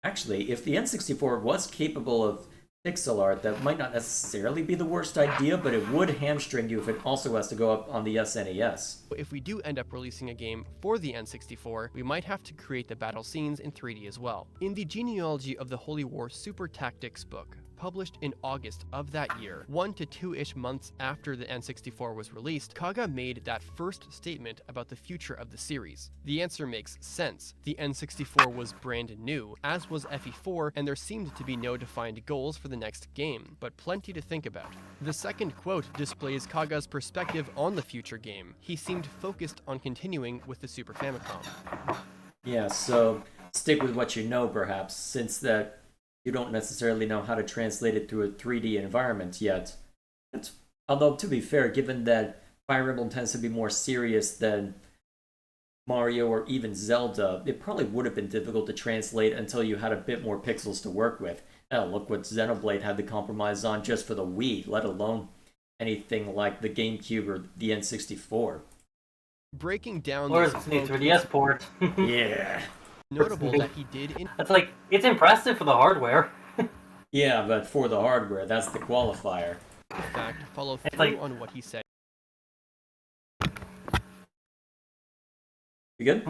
actually, if the N64 was capable of pixel art, that might not necessarily be the worst idea, but it would hamstring you if it also has to go up on the SNES. If we do end up releasing a game for the N64, we might have to create the battle scenes in 3D as well. In the Genealogy of the Holy War Super Tactics book, published in August of that year, 1 to 2-ish months after the N64 was released, Kaga made that first statement about the future of the series. The answer makes sense. The N64 was brand new, as was FE4, and there seemed to be no defined goals for the next game, but plenty to think about. The second quote displays Kaga's perspective on the future game. He seemed focused on continuing with the Super Famicom. Yeah, so stick with what you know perhaps, since that you don't necessarily know how to translate it through a 3D environment yet. Although, to be fair, given that Fire Emblem tends to be more serious than Mario or even Zelda, it probably would have been difficult to translate until you had a bit more pixels to work with. Hell, look what Xenoblade had to compromise on just for the Wii, let alone anything like the GameCube or the N64. Breaking down Or this his new quote, 3DS port. Yeah. notable that he did in It's like, it's impressive for the hardware. Yeah, but for the hardware, that's the qualifier. fact follow It's through like- on what he said. You good?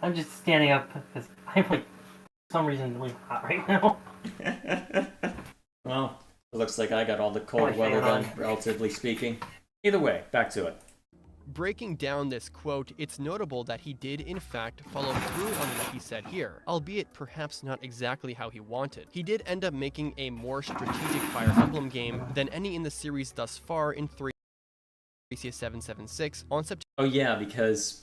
I'm just standing up because I'm like, for some reason, really hot right now. Well, it looks like I got all the cold my weather fan then, on. relatively speaking. Either way, back to it. Breaking down this quote, it's notable that he did in fact follow through on what he said here, albeit perhaps not exactly how he wanted. He did end up making a more strategic Fire Emblem game than any in the series thus far in 3 776 on September Oh yeah, because...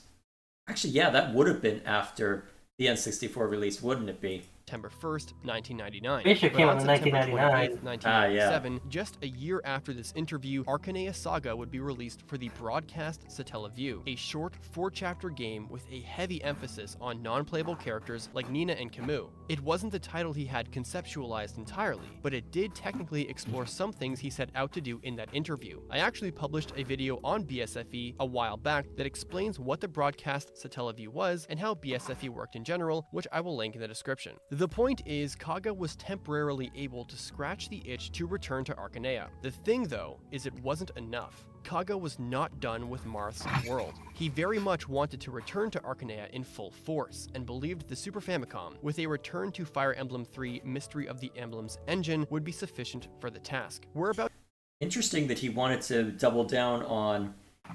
Actually, yeah, that would have been after the N64 release, wouldn't it be? 1st, 1999. It should But came on out in September 1999. 28th, 1997, just a year after this interview, Arcanea Saga would be released for the broadcast Satellaview, a short 4-chapter game with a heavy emphasis on non-playable characters like Nina and Camus. It wasn't the title he had conceptualized entirely, but it did technically explore some things he set out to do in that interview. I actually published a video on BSFE a while back that explains what the broadcast Satellaview was and how BSFE worked in general, which I will link in the description. The point is, Kaga was temporarily able to scratch the itch to return to Arcanea. The thing, though, is it wasn't enough. Kaga was not done with Marth's world. He very much wanted to return to Arcanea in full force, and believed the Super Famicom, with a return to Fire Emblem 3 Mystery of the Emblems engine, would be sufficient for the task. We're about Interesting that he wanted to double down on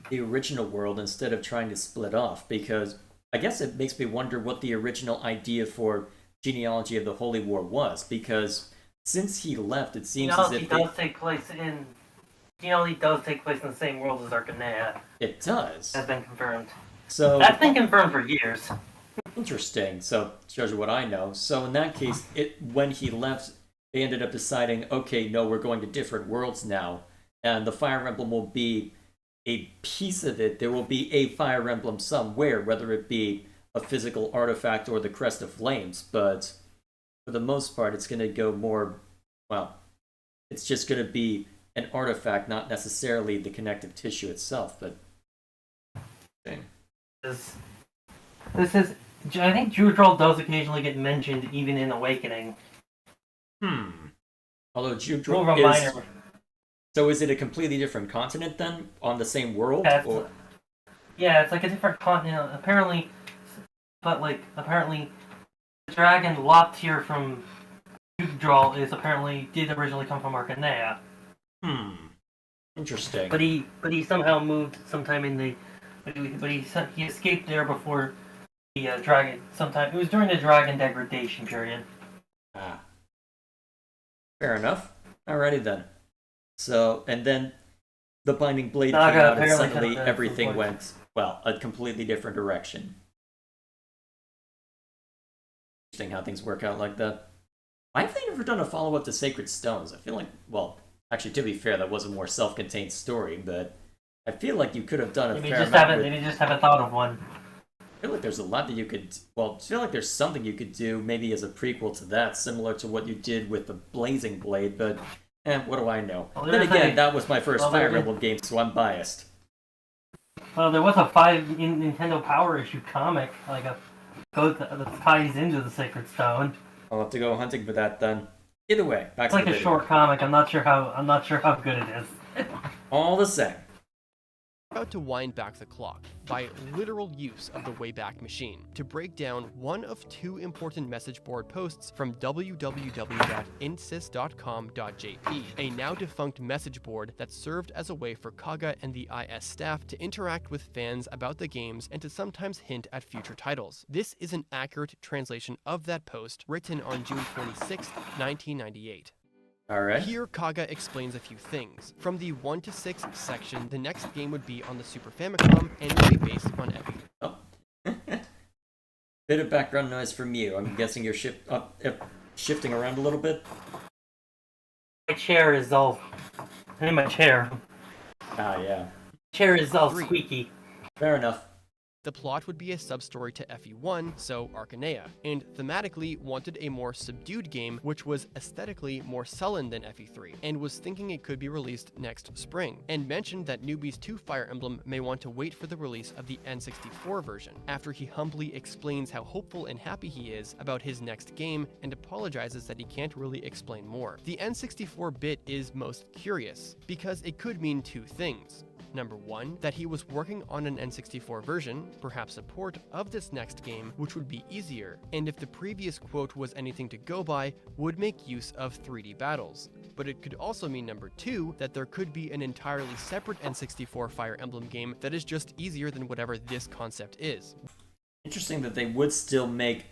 the original world instead of trying to split off, because I guess it makes me wonder what the original idea for Genealogy of the Holy War was, because since he left, it seems as if does take place in... Genealogy does take place in the same world as Arcanea. it does. Has been confirmed. So That's been confirmed for years. interesting. So shows you what I know. So in that case, when he left, they ended up deciding, okay, no, we're going to different worlds now, and the Fire Emblem will be a piece of it. There will be a Fire Emblem somewhere, whether it be a physical artifact or the Crest of Flames, but for the most part, it's going to go more, well, it's just going to be an artifact, not necessarily the connective tissue itself, but... This is... I think Jewdrol does occasionally get mentioned even in Awakening. Although Little Jewdrop is... reminder. So is it a completely different continent then, on the same world? Yeah, or... Yeah, it's like a different continent, apparently, but like, apparently, the dragon Loptir from Jewdrol is apparently, did originally come from Arcanea. Interesting. But he somehow moved sometime in the, but he escaped there before the dragon, sometime, it was during the dragon degradation period. Ah. Fair enough. Alrighty then. So, and then the Binding Blade came Naga out and apparently suddenly took the everything support. went, well, a completely different direction. Interesting how things work out like that. Why have they never done a follow-up to Sacred Stones? I feel like, well, actually, to be fair, that was a more self-contained story, but I feel like you could have done a Maybe fair just amount haven't, with... maybe just haven't thought of one. I feel like there's a lot that you could... Well, I feel like there's something you could do, maybe as a prequel to that, similar to what you did with the Blazing Blade, but... what do I know? Well, Then there's again, a- that was my first well, Fire there- Emblem game, so I'm biased. Well, there was a Nintendo Power issue comic, like that ties into the Sacred Stone. I'll have to go hunting for that then. Either way, back It's to like the a video. short comic. I'm not sure how good it is. All the same. about to wind back the clock by literal use of the Wayback Machine to break down one of two important message board posts from www.insys.com.jp, a now defunct message board that served as a way for Kaga and the IS staff to interact with fans about the games and to sometimes hint at future titles. This is an accurate translation of that post written on June 26, 1998. Alright. Here, Kaga explains a few things. From the 1 to 6 section, the next game would be on the Super Famicom and would be based on Epic. Oh. Bit of background noise from you. I'm guessing you're shifting around a little bit? My chair is all... I'm in my chair. Ah, yeah. Chair is all squeaky. Fair enough. The plot would be a sub-story to FE1, so Arcanea, and thematically wanted a more subdued game which was aesthetically more sullen than FE3, and was thinking it could be released next spring, and mentioned that newbies to Fire Emblem may want to wait for the release of the N64 version, after he humbly explains how hopeful and happy he is about his next game and apologizes that he can't really explain more. The N64 bit is most curious, because it could mean two things. Number one, that he was working on an N64 version, perhaps a port, of this next game, which would be easier, and if the previous quote was anything to go by, would make use of 3D battles. But it could also mean number two, that there could be an entirely separate N64 Fire Emblem game that is just easier than whatever this concept is. Interesting that they would still make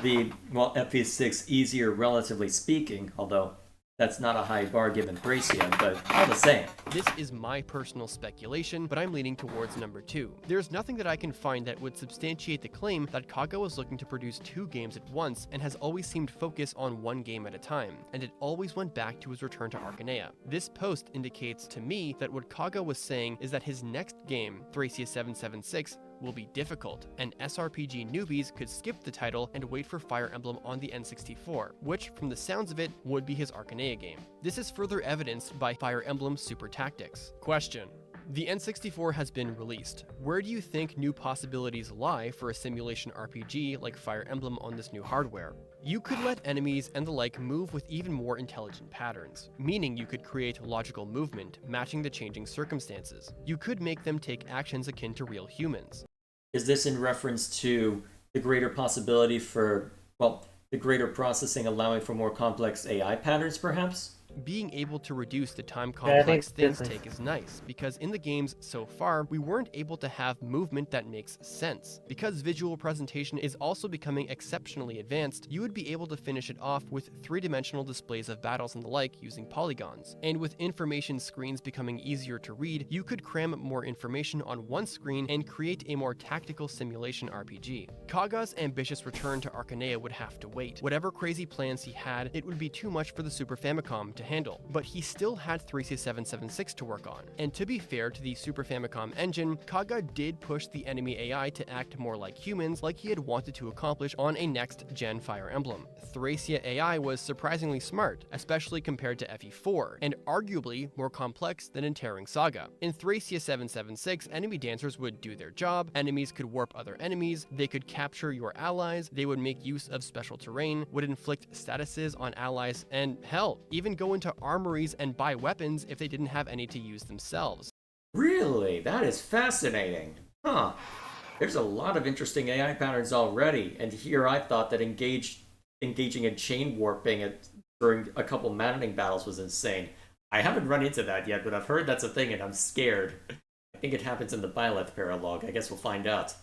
the, well, FE6 easier, relatively speaking, although that's not a high bar given Thracia, but all the same. This is my personal speculation, but I'm leaning towards number two. There's nothing that I can find that would substantiate the claim that Kaga was looking to produce two games at once and has always seemed focused on one game at a time, and it always went back to his return to Arcanea. This post indicates to me that what Kaga was saying is that his next game, Thracia 776, will be difficult, and SRPG newbies could skip the title and wait for Fire Emblem on the N64, which, from the sounds of it, would be his Arcanea game. This is further evidenced by Fire Emblem Super Tactics. Question: the N64 has been released. Where do you think new possibilities lie for a simulation RPG like Fire Emblem on this new hardware? You could let enemies and the like move with even more intelligent patterns, meaning you could create logical movement, matching the changing circumstances. You could make them take actions akin to real humans. Is this in reference to the greater possibility for, well, the greater processing allowing for more complex AI patterns, perhaps? Being able to reduce the time complex things take is nice, because in the games so far, we weren't able to have movement that makes sense. Because visual presentation is also becoming exceptionally advanced, you would be able to finish it off with three-dimensional displays of battles and the like using polygons. And with information screens becoming easier to read, you could cram more information on one screen and create a more tactical simulation RPG. Kaga's ambitious return to Arcanea would have to wait. Whatever crazy plans he had, it would be too much for the Super Famicom to handle, but he still had Thracia 776 to work on. And to be fair to the Super Famicom engine, Kaga did push the enemy AI to act more like humans, like he had wanted to accomplish on a next-gen Fire Emblem. Thracia AI was surprisingly smart, especially compared to FE4, and arguably more complex than in Tearing Saga. In Thracia 776, enemy dancers would do their job, enemies could warp other enemies, they could capture your allies, they would make use of special terrain, would inflict statuses on allies, and hell, even go into armories and buy weapons if they didn't have any to use themselves. Really? That is fascinating. Huh. There's a lot of interesting AI patterns already, and here I thought that engaging in chain warping during a couple maddening battles was insane. I haven't run into that yet, but I've heard that's a thing and I'm scared. I think it happens in the Byleth paralogue. I guess we'll find out.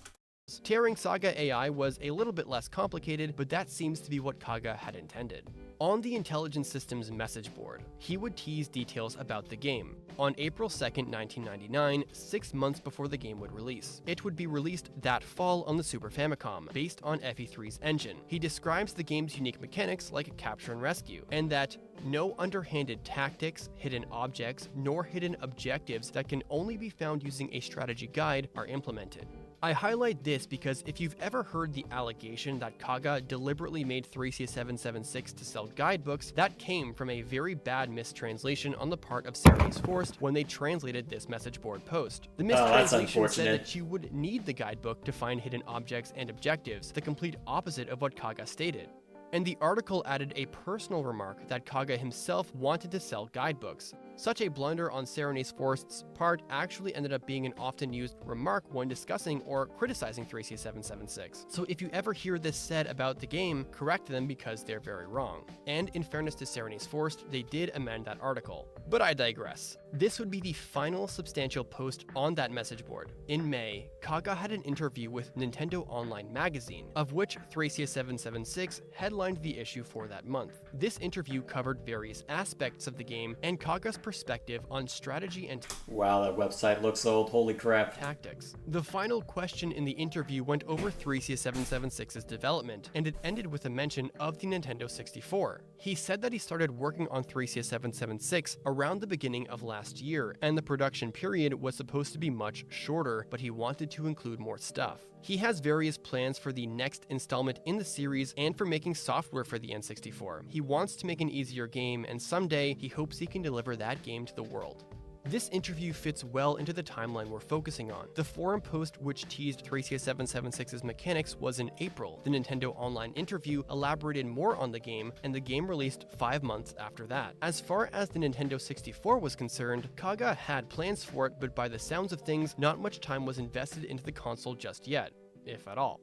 Tearing Saga AI was a little bit less complicated, but that seems to be what Kaga had intended. On the Intelligence Systems message board, he would tease details about the game. On April 2nd, 1999, 6 months before the game would release. It would be released that fall on the Super Famicom, based on FE3's engine. He describes the game's unique mechanics like capture and rescue, and that no underhanded tactics, hidden objects, nor hidden objectives that can only be found using a strategy guide are implemented. I highlight this because if you've ever heard the allegation that Kaga deliberately made Thracia 776 to sell guidebooks, that came from a very bad mistranslation on the part of Serenades Forest when they translated this message board post. The mistranslation said that you would need the guidebook to find hidden objects and objectives, the complete opposite of what Kaga stated. And the article added a personal remark that Kaga himself wanted to sell guidebooks. Such a blunder on Serenades Forest's part actually ended up being an often used remark when discussing or criticizing Thracia 776. So if you ever hear this said about the game, correct them because they're very wrong. And in fairness to Serenades Forest, they did amend that article. But I digress. This would be the final substantial post on that message board. In May, Kaga had an interview with Nintendo Online Magazine, of which Thracia 776 headlined the issue for that month. This interview covered various aspects of the game and Kaga's perspective on strategy and Wow, that website looks old. Holy crap. tactics. The final question in the interview went over 3CS776's development, and it ended with a mention of the Nintendo 64. He said that he started working on 3CS776 around the beginning of last year, and the production period was supposed to be much shorter, but he wanted to include more stuff. He has various plans for the next installment in the series and for making software for the N64. He wants to make an easier game, and someday he hopes he can deliver that game to the world. This interview fits well into the timeline we're focusing on. The forum post which teased 3CS776's mechanics was in April. The Nintendo Online interview elaborated more on the game, and the game released 5 months after that. As far as the Nintendo 64 was concerned, Kaga had plans for it, but by the sounds of things, not much time was invested into the console just yet, if at all.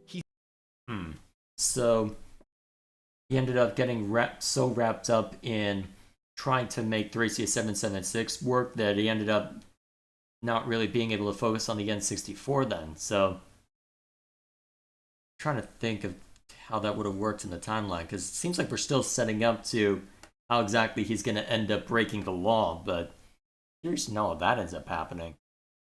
So, he ended up getting so wrapped up in trying to make 3CS776 work that he ended up not really being able to focus on the N64 then. So, I'm trying to think of how that would have worked in the timeline, because it seems like we're still setting up to how exactly he's going to end up breaking the law, but curious to know how that ends up happening.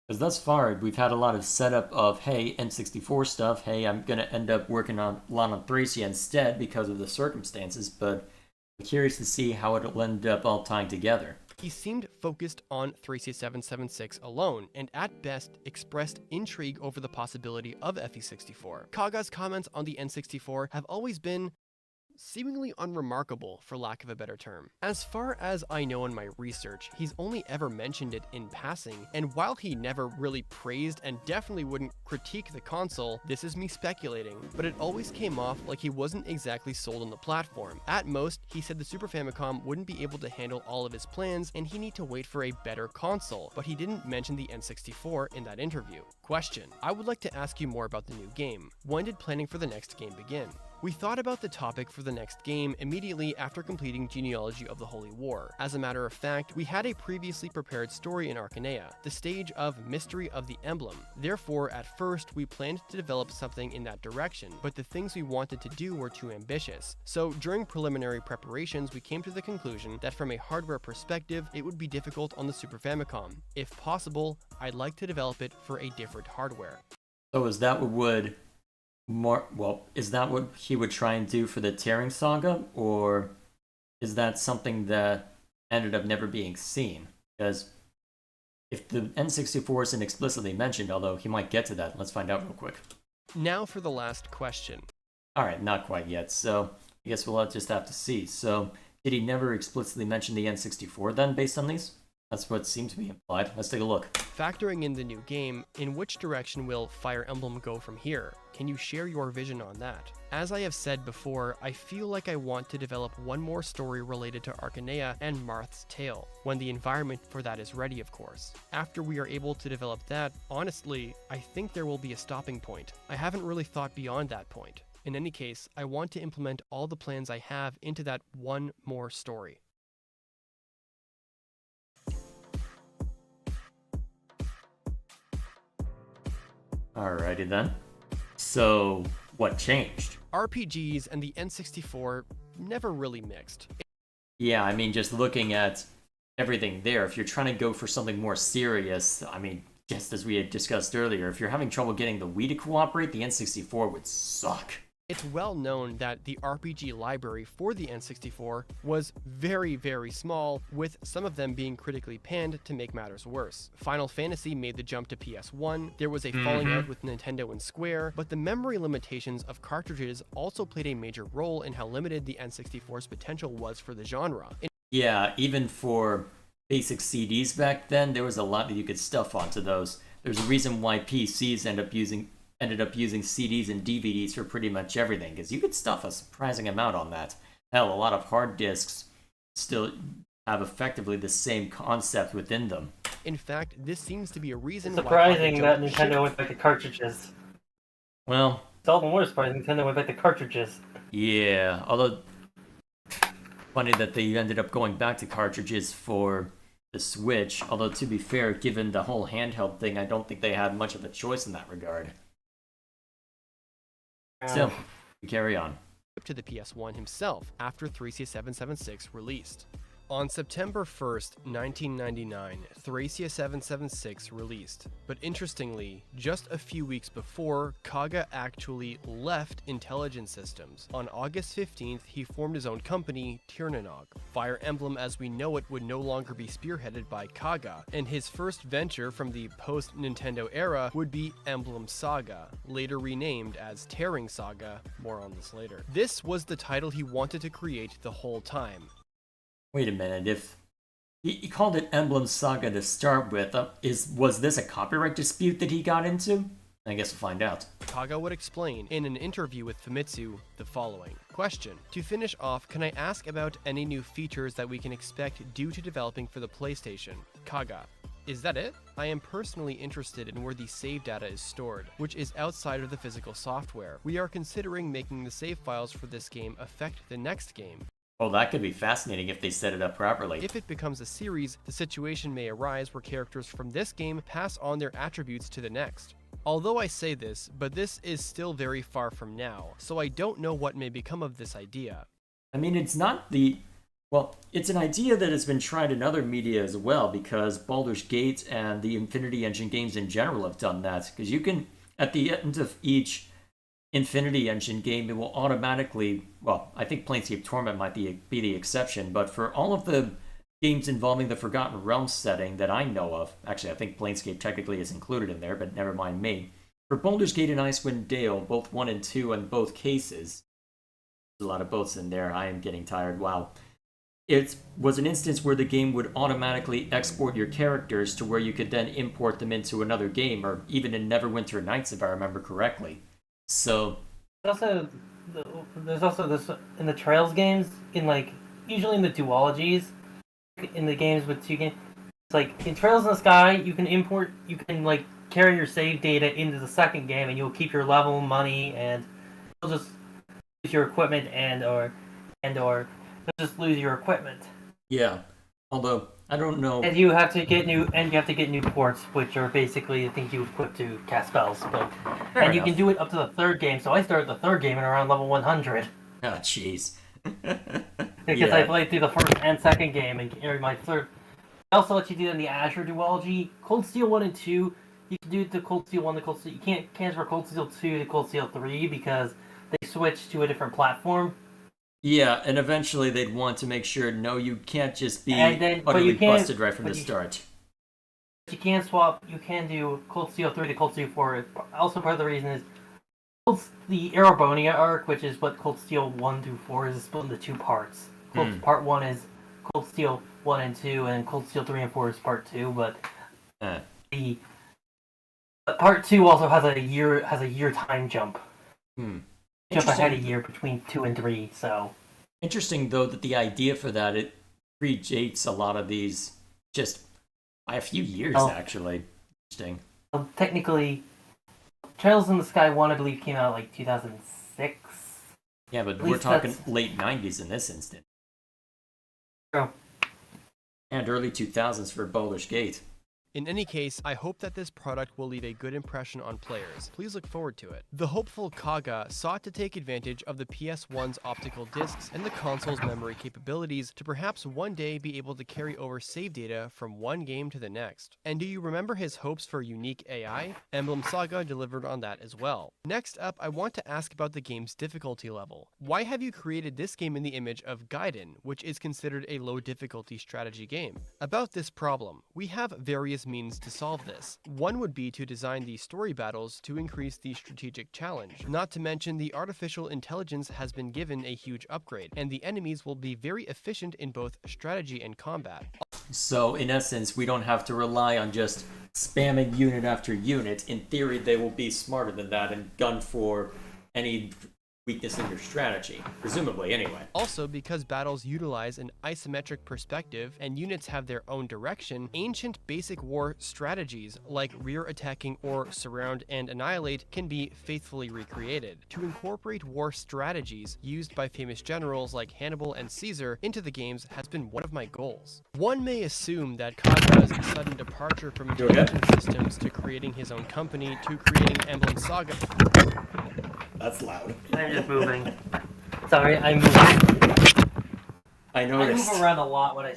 Because thus far, we've had a lot of setup of, hey, N64 stuff, hey, I'm going to end up working on a lot on 3C instead because of the circumstances, but I'm curious to see how it'll end up all tying together. He seemed focused on 3CS776 alone, and at best expressed intrigue over the possibility of FE64. Kaga's comments on the N64 have always been seemingly unremarkable, for lack of a better term. As far as I know in my research, he's only ever mentioned it in passing, and while he never really praised and definitely wouldn't critique the console, this is me speculating, but it always came off like he wasn't exactly sold on the platform. At most, he said the Super Famicom wouldn't be able to handle all of his plans and he'd need to wait for a better console, but he didn't mention the N64 in that interview. Question: I would like to ask you more about the new game. When did planning for the next game begin? We thought about the topic for the next game immediately after completing Genealogy of the Holy War. As a matter of fact, we had a previously prepared story in Arcanea, the stage of Mystery of the Emblem. Therefore, at first, we planned to develop something in that direction, but the things we wanted to do were too ambitious. So during preliminary preparations, we came to the conclusion that from a hardware perspective, it would be difficult on the Super Famicom. If possible, I'd like to develop it for a different hardware. So is that is that what he would try and do for the Tearing Saga, or is that something that ended up never being seen? Because if the N64 isn't explicitly mentioned, although he might get to that, let's find out real quick. Now for the last question. Alright, not quite yet, so I guess we'll just have to see. So, did he never explicitly mention the N64 then, based on these? That's what seems to be implied. Let's take a look. Factoring in the new game, in which direction will Fire Emblem go from here? Can you share your vision on that? As I have said before, I feel like I want to develop one more story related to Arcanea and Marth's Tale, when the environment for that is ready, of course. After we are able to develop that, honestly, I think there will be a stopping point. I haven't really thought beyond that point. In any case, I want to implement all the plans I have into that one more story. Alrighty then. So, what changed? RPGs and the N64 never really mixed. Yeah, I mean, just looking at everything there, if you're trying to go for something more serious, I mean, just as we had discussed earlier, if you're having trouble getting the Wii to cooperate, the N64 would suck. It's well known that the RPG library for the N64 was very, very small, with some of them being critically panned to make matters worse. Final Fantasy made the jump to PS1, there was a falling out with Nintendo and Square, but the memory limitations of cartridges also played a major role in how limited the N64's potential was for the genre. Yeah, even for basic CDs back then, there was a lot that you could stuff onto those. There's a reason why PCs ended up using CDs and DVDs for pretty much everything, because you could stuff a surprising amount on that. Hell, a lot of hard disks still have effectively the same concept within them. In fact, this seems to be a reason surprising that Nintendo went back to cartridges. Well, it's all the more surprising Nintendo went back to cartridges. Yeah, although funny that they ended up going back to cartridges for the Switch, although to be fair, given the whole handheld thing, I don't think they had much of a choice in that regard. Still, we carry on. To the PS1 himself after 3CS776 released. On September 1st, 1999, Thracia 776 released, but interestingly, just a few weeks before, Kaga actually left Intelligent Systems. On August 15th, he formed his own company, Tirnanog. Fire Emblem as we know it would no longer be spearheaded by Kaga, and his first venture from the post-Nintendo era would be Emblem Saga, later renamed as Tearing Saga, more on this later. This was the title he wanted to create the whole time. Wait a minute, if he called it Emblem Saga to start with, was this a copyright dispute that he got into? I guess we'll find out. Kaga would explain in an interview with Famitsu the following. Question. To finish off, can I ask about any new features that we can expect due to developing for the PlayStation? Kaga. Is that it? I am personally interested in where the save data is stored, which is outside of the physical software. We are considering making the save files for this game affect the next game. Well, that could be fascinating if they set it up properly. If it becomes a series, the situation may arise where characters from this game pass on their attributes to the next. Although I say this, but this is still very far from now, so I don't know what may become of this idea. I mean, it's not the... Well, it's an idea that has been tried in other media as well, because Baldur's Gate and the Infinity Engine games in general have done that. Because you can, at the end of each Infinity Engine game, it will automatically, well, I think Planescape Torment might be the exception, but for all of the games involving the Forgotten Realms setting that I know of, actually I think Planescape technically is included in there, but never mind me. For Baldur's Gate and Icewind Dale, both 1 and 2 in both cases, there's a lot of boats in there, I am getting tired, wow. It was an instance where the game would automatically export your characters to where you could then import them into another game, or even in Neverwinter Nights if I remember correctly. So there's also this in the Trails games, usually in the duologies, in the games with two games. It's like in Trails in the Sky, you can carry your save data into the second game, and you'll keep your level, money, and you'll just lose your equipment or you'll just lose your equipment. Yeah, although I don't know. And you have to get new ports, which are basically the things you equip to cast spells. You can do it up to the third game. So I started the third game at around level 100. Oh, jeez. Because I played through the first and second game, and my third. I also let you do it in the Azure duology. Cold Steel 1 and 2, you can do it to Cold Steel 1 to Cold Steel. You can't transfer Cold Steel 2 to Cold Steel 3 because they switched to a different platform. Yeah, and eventually they'd want to make sure, no, you can't just be utterly busted right from the start. You can swap, you can do Cold Steel 3 to Cold Steel 4. Also, part of the reason is the Erobonia arc, which is what Cold Steel 1 through 4 is split into two parts. Part 1 is Cold Steel 1 and 2, and Cold Steel 3 and 4 is part 2, but the part 2 also has a year time jump. Jump ahead a year between 2 and 3, so... Interesting, though, that the idea for that, it predates a lot of these just by a few years, actually. Interesting. Technically, Trails in the Sky 1, I believe, came out 2006. Yeah, but we're talking late 90s in this instance. True. And early 2000s for Baldur's Gate. In any case, I hope that this product will leave a good impression on players. Please look forward to it. The hopeful Kaga sought to take advantage of the PS1's optical discs and the console's memory capabilities to perhaps one day be able to carry over save data from one game to the next. And do you remember his hopes for unique AI? Emblem Saga delivered on that as well. Next up, I want to ask about the game's difficulty level. Why have you created this game in the image of Gaiden, which is considered a low difficulty strategy game? About this problem, we have various means to solve this. One would be to design the story battles to increase the strategic challenge. Not to mention the artificial intelligence has been given a huge upgrade, and the enemies will be very efficient in both strategy and combat. So in essence, we don't have to rely on just spamming unit after unit. In theory, they will be smarter than that and gun for any weakness in your strategy, presumably anyway. Also, because battles utilize an isometric perspective and units have their own direction, ancient basic war strategies like rear attacking or surround and annihilate can be faithfully recreated. To incorporate war strategies used by famous generals like Hannibal and Caesar into the games has been one of my goals. One may assume that Kaga's sudden departure from Intelligent Systems to creating his own company to creating Emblem Saga... That's loud. I'm just moving. Sorry, I'm moving. I noticed. I move around a lot when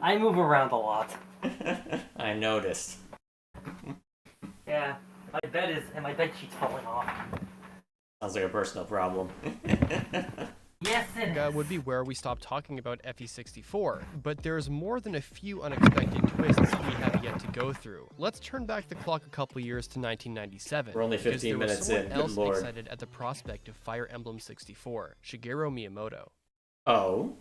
I move around a lot. I noticed. Yeah, my bed sheet's falling off. Sounds like a personal problem. Yes, it That would be where we stop talking about FE64, but there's more than a few unexpected twists we have yet to go through. Let's turn back the clock a couple years to 1997. We're only 15 minutes in, Good good lord. excited at the prospect of Fire Emblem 64, Shigeru Miyamoto. Oh?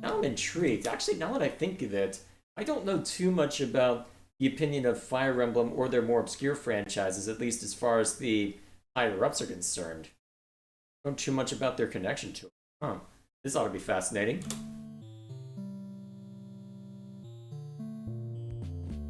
Now I'm intrigued. Actually, now that I think of it, I don't know too much about the opinion of Fire Emblem or their more obscure franchises, at least as far as the higher-ups are concerned. I don't know too much about their connection to it. Huh. This ought to be fascinating.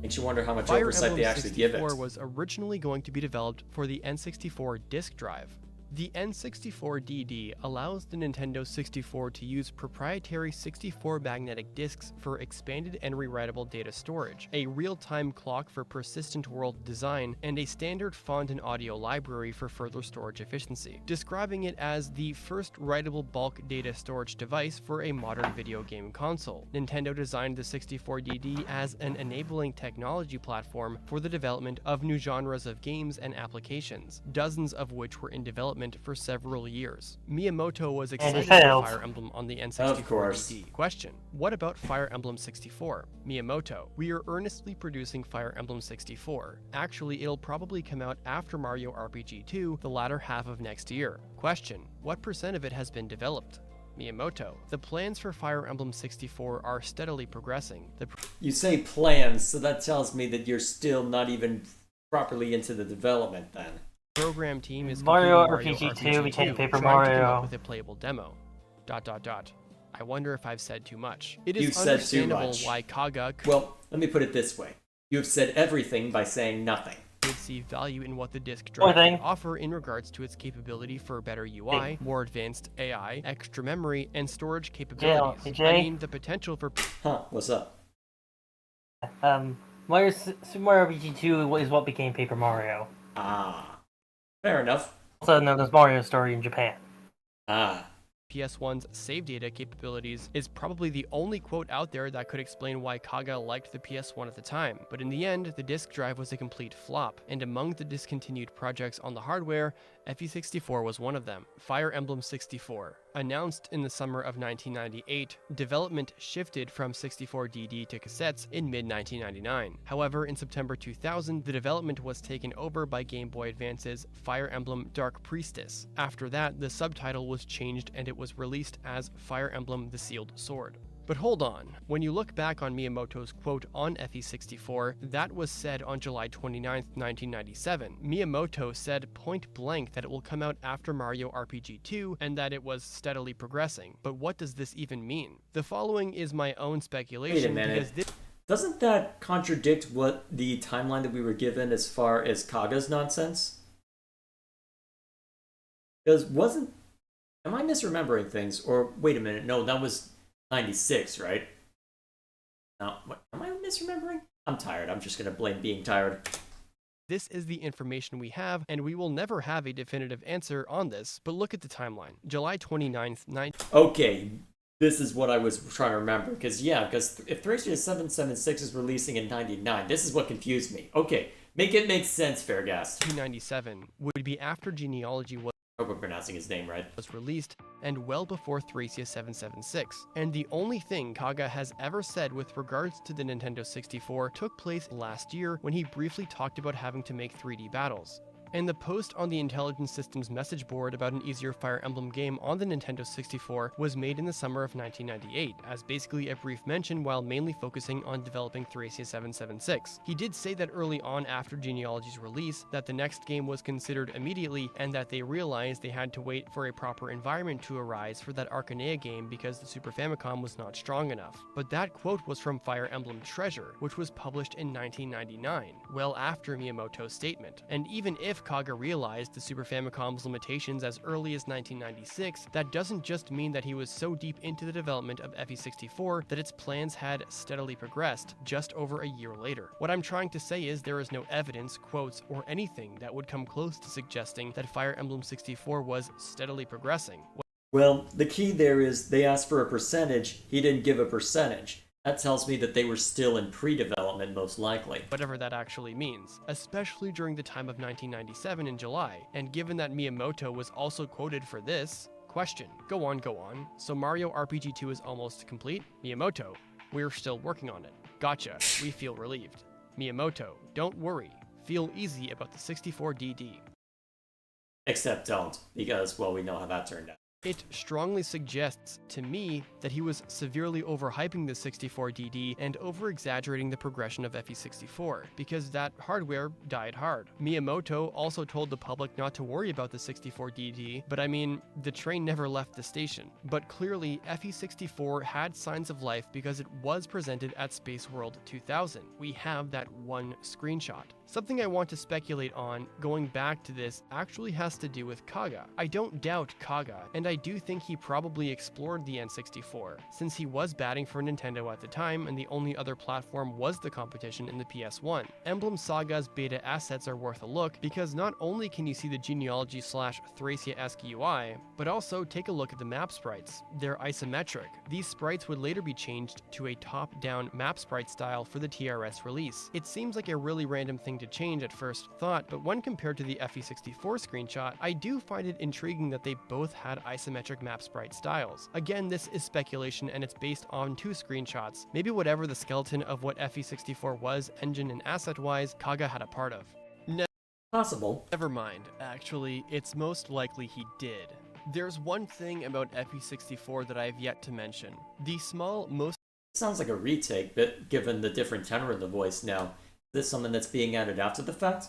Makes you wonder how much Fire oversight Emblem they actually give it. 64 was originally going to be developed for the N64 disk drive. The N64DD allows the Nintendo 64 to use proprietary 64 magnetic disks for expanded and rewritable data storage, a real-time clock for persistent world design, and a standard font and audio library for further storage efficiency, describing it as the first writable bulk data storage device for a modern video game console. Nintendo designed the 64DD as an enabling technology platform for the development of new genres of games and applications, dozens of which were in development for several years. Miyamoto was excited for Fire Emblem on the N64DD. Question: what about Fire Emblem 64? Miyamoto: we are earnestly producing Fire Emblem 64. Actually, it'll probably come out after Mario RPG 2, the latter half of next year. Question: what % of it has been developed? Miyamoto: the plans for Fire Emblem 64 are steadily progressing. You say plans, so that tells me that you're still not even properly into the development then. Program team is Mario completing RPG 2 became Paper trying to come Mario. up with a playable demo. ... I wonder if I've said too much. It You've is said too understandable much. why Kaga could Well, let me put it this way. You have said everything by saying nothing. see value in what the disk drive can offer in regards to its capability for better UI, more advanced AI, extra memory, and storage capabilities. I mean, the potential for... Huh, what's up? Super Mario RPG 2 is what became Paper Mario. Ah. Fair enough. Also known as Mario Story in Japan. Ah. PS1's save data capabilities is probably the only quote out there that could explain why Kaga liked the PS1 at the time, but in the end, the disk drive was a complete flop, and among the discontinued projects on the hardware, FE64 was one of them. Fire Emblem 64. Announced in the summer of 1998, development shifted from 64DD to cassettes in mid-1999. However, in September 2000, the development was taken over by Game Boy Advance's Fire Emblem Dark Priestess. After that, the subtitle was changed and it was released as Fire Emblem The Sealed Sword. But hold on, when you look back on Miyamoto's quote on FE64, that was said on July 29, 1997. Miyamoto said point blank that it will come out after Mario RPG 2 and that it was steadily progressing. But what does this even mean? The following is my own speculation. Wait a minute. Doesn't that contradict what the timeline that we were given as far as Kaga's nonsense? Because am I misremembering things? Or wait a minute, no, that was 96, right? No, what, am I misremembering? I'm tired. I'm just gonna blame being tired. This is the information we have, and we will never have a definitive answer on this, but look at the timeline. July 29th, Okay, this is what I was trying to remember, because if Thracia 776 is releasing in 99, this is what confused me. Okay, make it make sense, Fairgas. 1997 would be after Genealogy was... I hope I'm pronouncing his name right. ...was released, and well before Thracia 776. And the only thing Kaga has ever said with regards to the Nintendo 64 took place last year when he briefly talked about having to make 3D battles. And the post on the Intelligence Systems message board about an easier Fire Emblem game on the Nintendo 64 was made in the summer of 1998, as basically a brief mention while mainly focusing on developing Thracia 776. He did say that early on after Genealogy's release, that the next game was considered immediately, and that they realized they had to wait for a proper environment to arise for that Arcanea game because the Super Famicom was not strong enough. But that quote was from Fire Emblem Treasure, which was published in 1999, well after Miyamoto's statement. And even if if Kaga realized the Super Famicom's limitations as early as 1996, that doesn't just mean that he was so deep into the development of FE64 that its plans had steadily progressed just over a year later. What I'm trying to say is there is no evidence, quotes, or anything that would come close to suggesting that Fire Emblem 64 was steadily progressing. Well, the key there is they asked for a percentage, he didn't give a percentage. That tells me that they were still in pre-development, most likely. Whatever that actually means, especially during the time of 1997 in July, and given that Miyamoto was also quoted for this, question, go on, so Mario RPG 2 is almost complete? Miyamoto, we're still working on it. Gotcha, we feel relieved. Miyamoto, don't worry, feel easy about the 64DD. Except don't, because, well, we know how that turned out. It strongly suggests to me that he was severely overhyping the 64DD and over-exaggerating the progression of FE64, because that hardware died hard. Miyamoto also told the public not to worry about the 64DD, but I mean, the train never left the station. But clearly, FE64 had signs of life because it was presented at Space World 2000. We have that one screenshot. Something I want to speculate on, going back to this, actually has to do with Kaga. I don't doubt Kaga, and I do think he probably explored the N64, since he was batting for Nintendo at the time and the only other platform was the competition in the PS1. Emblem Saga's beta assets are worth a look, because not only can you see the genealogy/Thracia-esque UI, but also take a look at the map sprites. They're isometric. These sprites would later be changed to a top-down map sprite style for the TRS release. It seems like a really random thing to change at first thought, but when compared to the FE64 screenshot, I do find it intriguing that they both had isometric map sprite styles. Again, this is speculation and it's based on two screenshots. Maybe whatever the skeleton of what FE64 was, engine and asset-wise, Kaga had a part of. Possible. Never mind. Actually, it's most likely he did. There's one thing about FE64 that I've yet to mention. The small, Sounds like a retake, but given the different tenor of the voice now, is this something that's being added after the fact?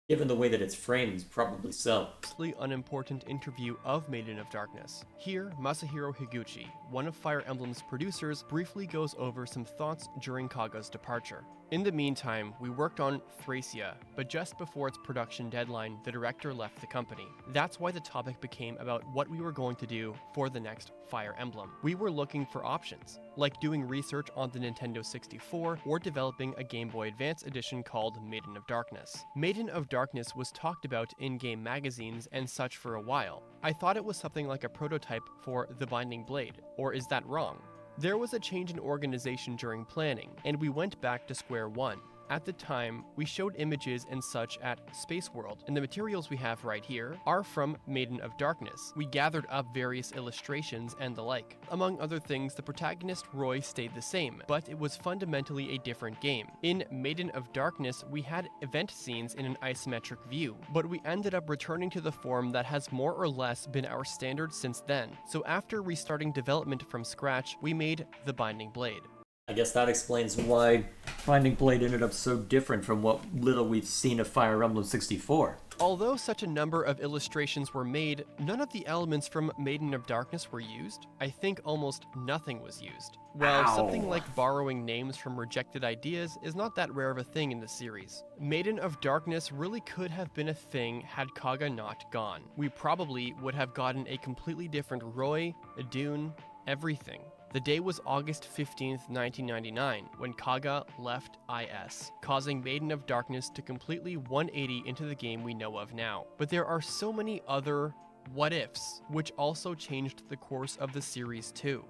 Given the way that it's framed, probably so. Mostly unimportant interview of Maiden of Darkness. Here, Masahiro Higuchi, one of Fire Emblem's producers, briefly goes over some thoughts during Kaga's departure. In the meantime, we worked on Thracia, but just before its production deadline, the director left the company. That's why the topic became about what we were going to do for the next Fire Emblem. We were looking for options, like doing research on the Nintendo 64 or developing a Game Boy Advance edition called Maiden of Darkness. Maiden of Darkness was talked about in game magazines and such for a while. I thought it was something like a prototype for The Binding Blade, or is that wrong? There was a change in organization during planning, and we went back to square one. At the time, we showed images and such at Space World, and the materials we have right here are from Maiden of Darkness. We gathered up various illustrations and the like. Among other things, the protagonist Roy stayed the same, but it was fundamentally a different game. In Maiden of Darkness, we had event scenes in an isometric view, but we ended up returning to the form that has more or less been our standard since then. So after restarting development from scratch, we made The Binding Blade. I guess that explains why Binding Blade ended up so different from what little we've seen of Fire Emblem 64. Although such a number of illustrations were made, none of the elements from Maiden of Darkness were used. I think almost nothing was used. Well, something like borrowing names from rejected ideas is not that rare of a thing in the series. Maiden of Darkness really could have been a thing had Kaga not gone. We probably would have gotten a completely different Roy, Idun, everything. The day was August 15th, 1999, when Kaga left IS, causing Maiden of Darkness to completely 180 into the game we know of now. But there are so many other what-ifs, which also changed the course of the series too.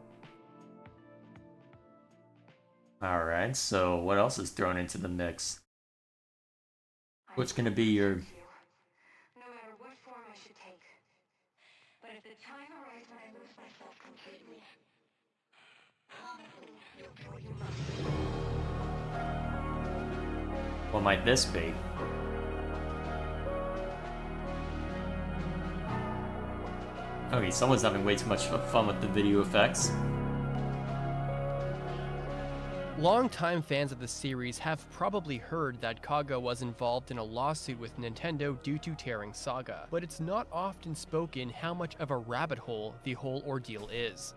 Alright, so what else is thrown into the mix? What's gonna be your... No matter what form I should take. But if the time arrives when I lose myself completely, you'll do what you must. What might this be? Okay, someone's having way too much fun with the video effects. Longtime fans of the series have probably heard that Kaga was involved in a lawsuit with Nintendo due to tearing Saga, but it's not often spoken how much of a rabbit hole the whole ordeal is.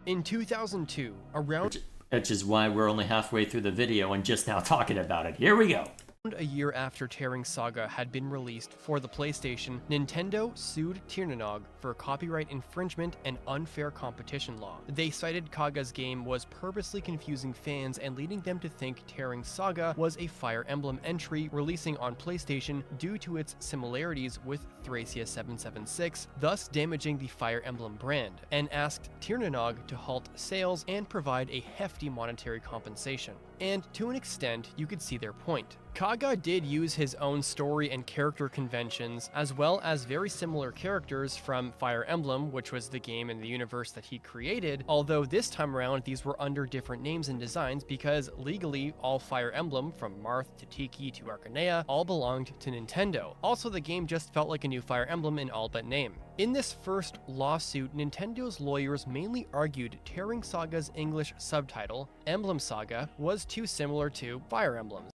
In 2002, around... Which is why we're only halfway through the video and just now talking about it. Here we go! A year after Tearing Saga had been released for the PlayStation, Nintendo sued Tirnanog for copyright infringement and unfair competition law. They cited Kaga's game was purposely confusing fans and leading them to think Tearing Saga was a Fire Emblem entry releasing on PlayStation due to its similarities with Thracia 776, thus damaging the Fire Emblem brand, and asked Tirnanog to halt sales and provide a hefty monetary compensation. And to an extent, you could see their point. Kaga did use his own story and character conventions, as well as very similar characters from Fire Emblem, which was the game and the universe that he created, although this time around these were under different names and designs because legally all Fire Emblem, from Marth to Tiki to Arcanea, all belonged to Nintendo. Also, the game just felt like a new Fire Emblem in all but name. In this first lawsuit, Nintendo's lawyers mainly argued Tearing Saga's English subtitle, Emblem Saga, was too similar to Fire Emblems.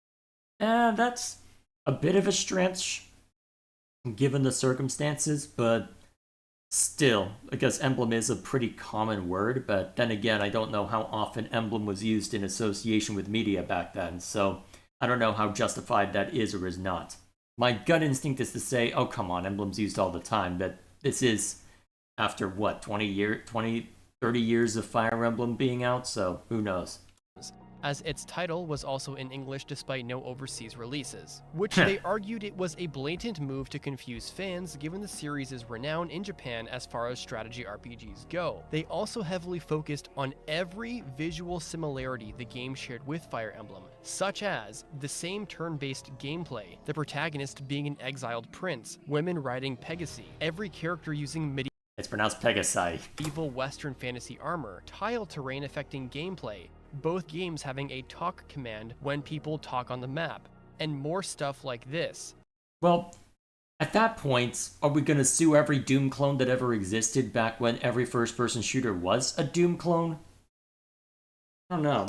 That's a bit of a stretch, given the circumstances, but still, I guess emblem is a pretty common word, but then again, I don't know how often emblem was used in association with media back then, so I don't know how justified that is or is not. My gut instinct is to say, oh come on, emblem's used all the time, but this is after what, 30 years of Fire Emblem being out, so who knows. As its title was also in English despite no overseas releases, which they argued it was a blatant move to confuse fans given the series' renown in Japan as far as strategy RPGs go. They also heavily focused on every visual similarity the game shared with Fire Emblem, such as the same turn-based gameplay, the protagonist being an exiled prince, women riding Pegasi, every character using It's pronounced Pegasi. medieval Western fantasy armor, tile terrain affecting gameplay, both games having a talk command when people talk on the map, and more stuff like this. Well, at that point, are we going to sue every Doom clone that ever existed back when every first-person shooter was a Doom clone? I don't know.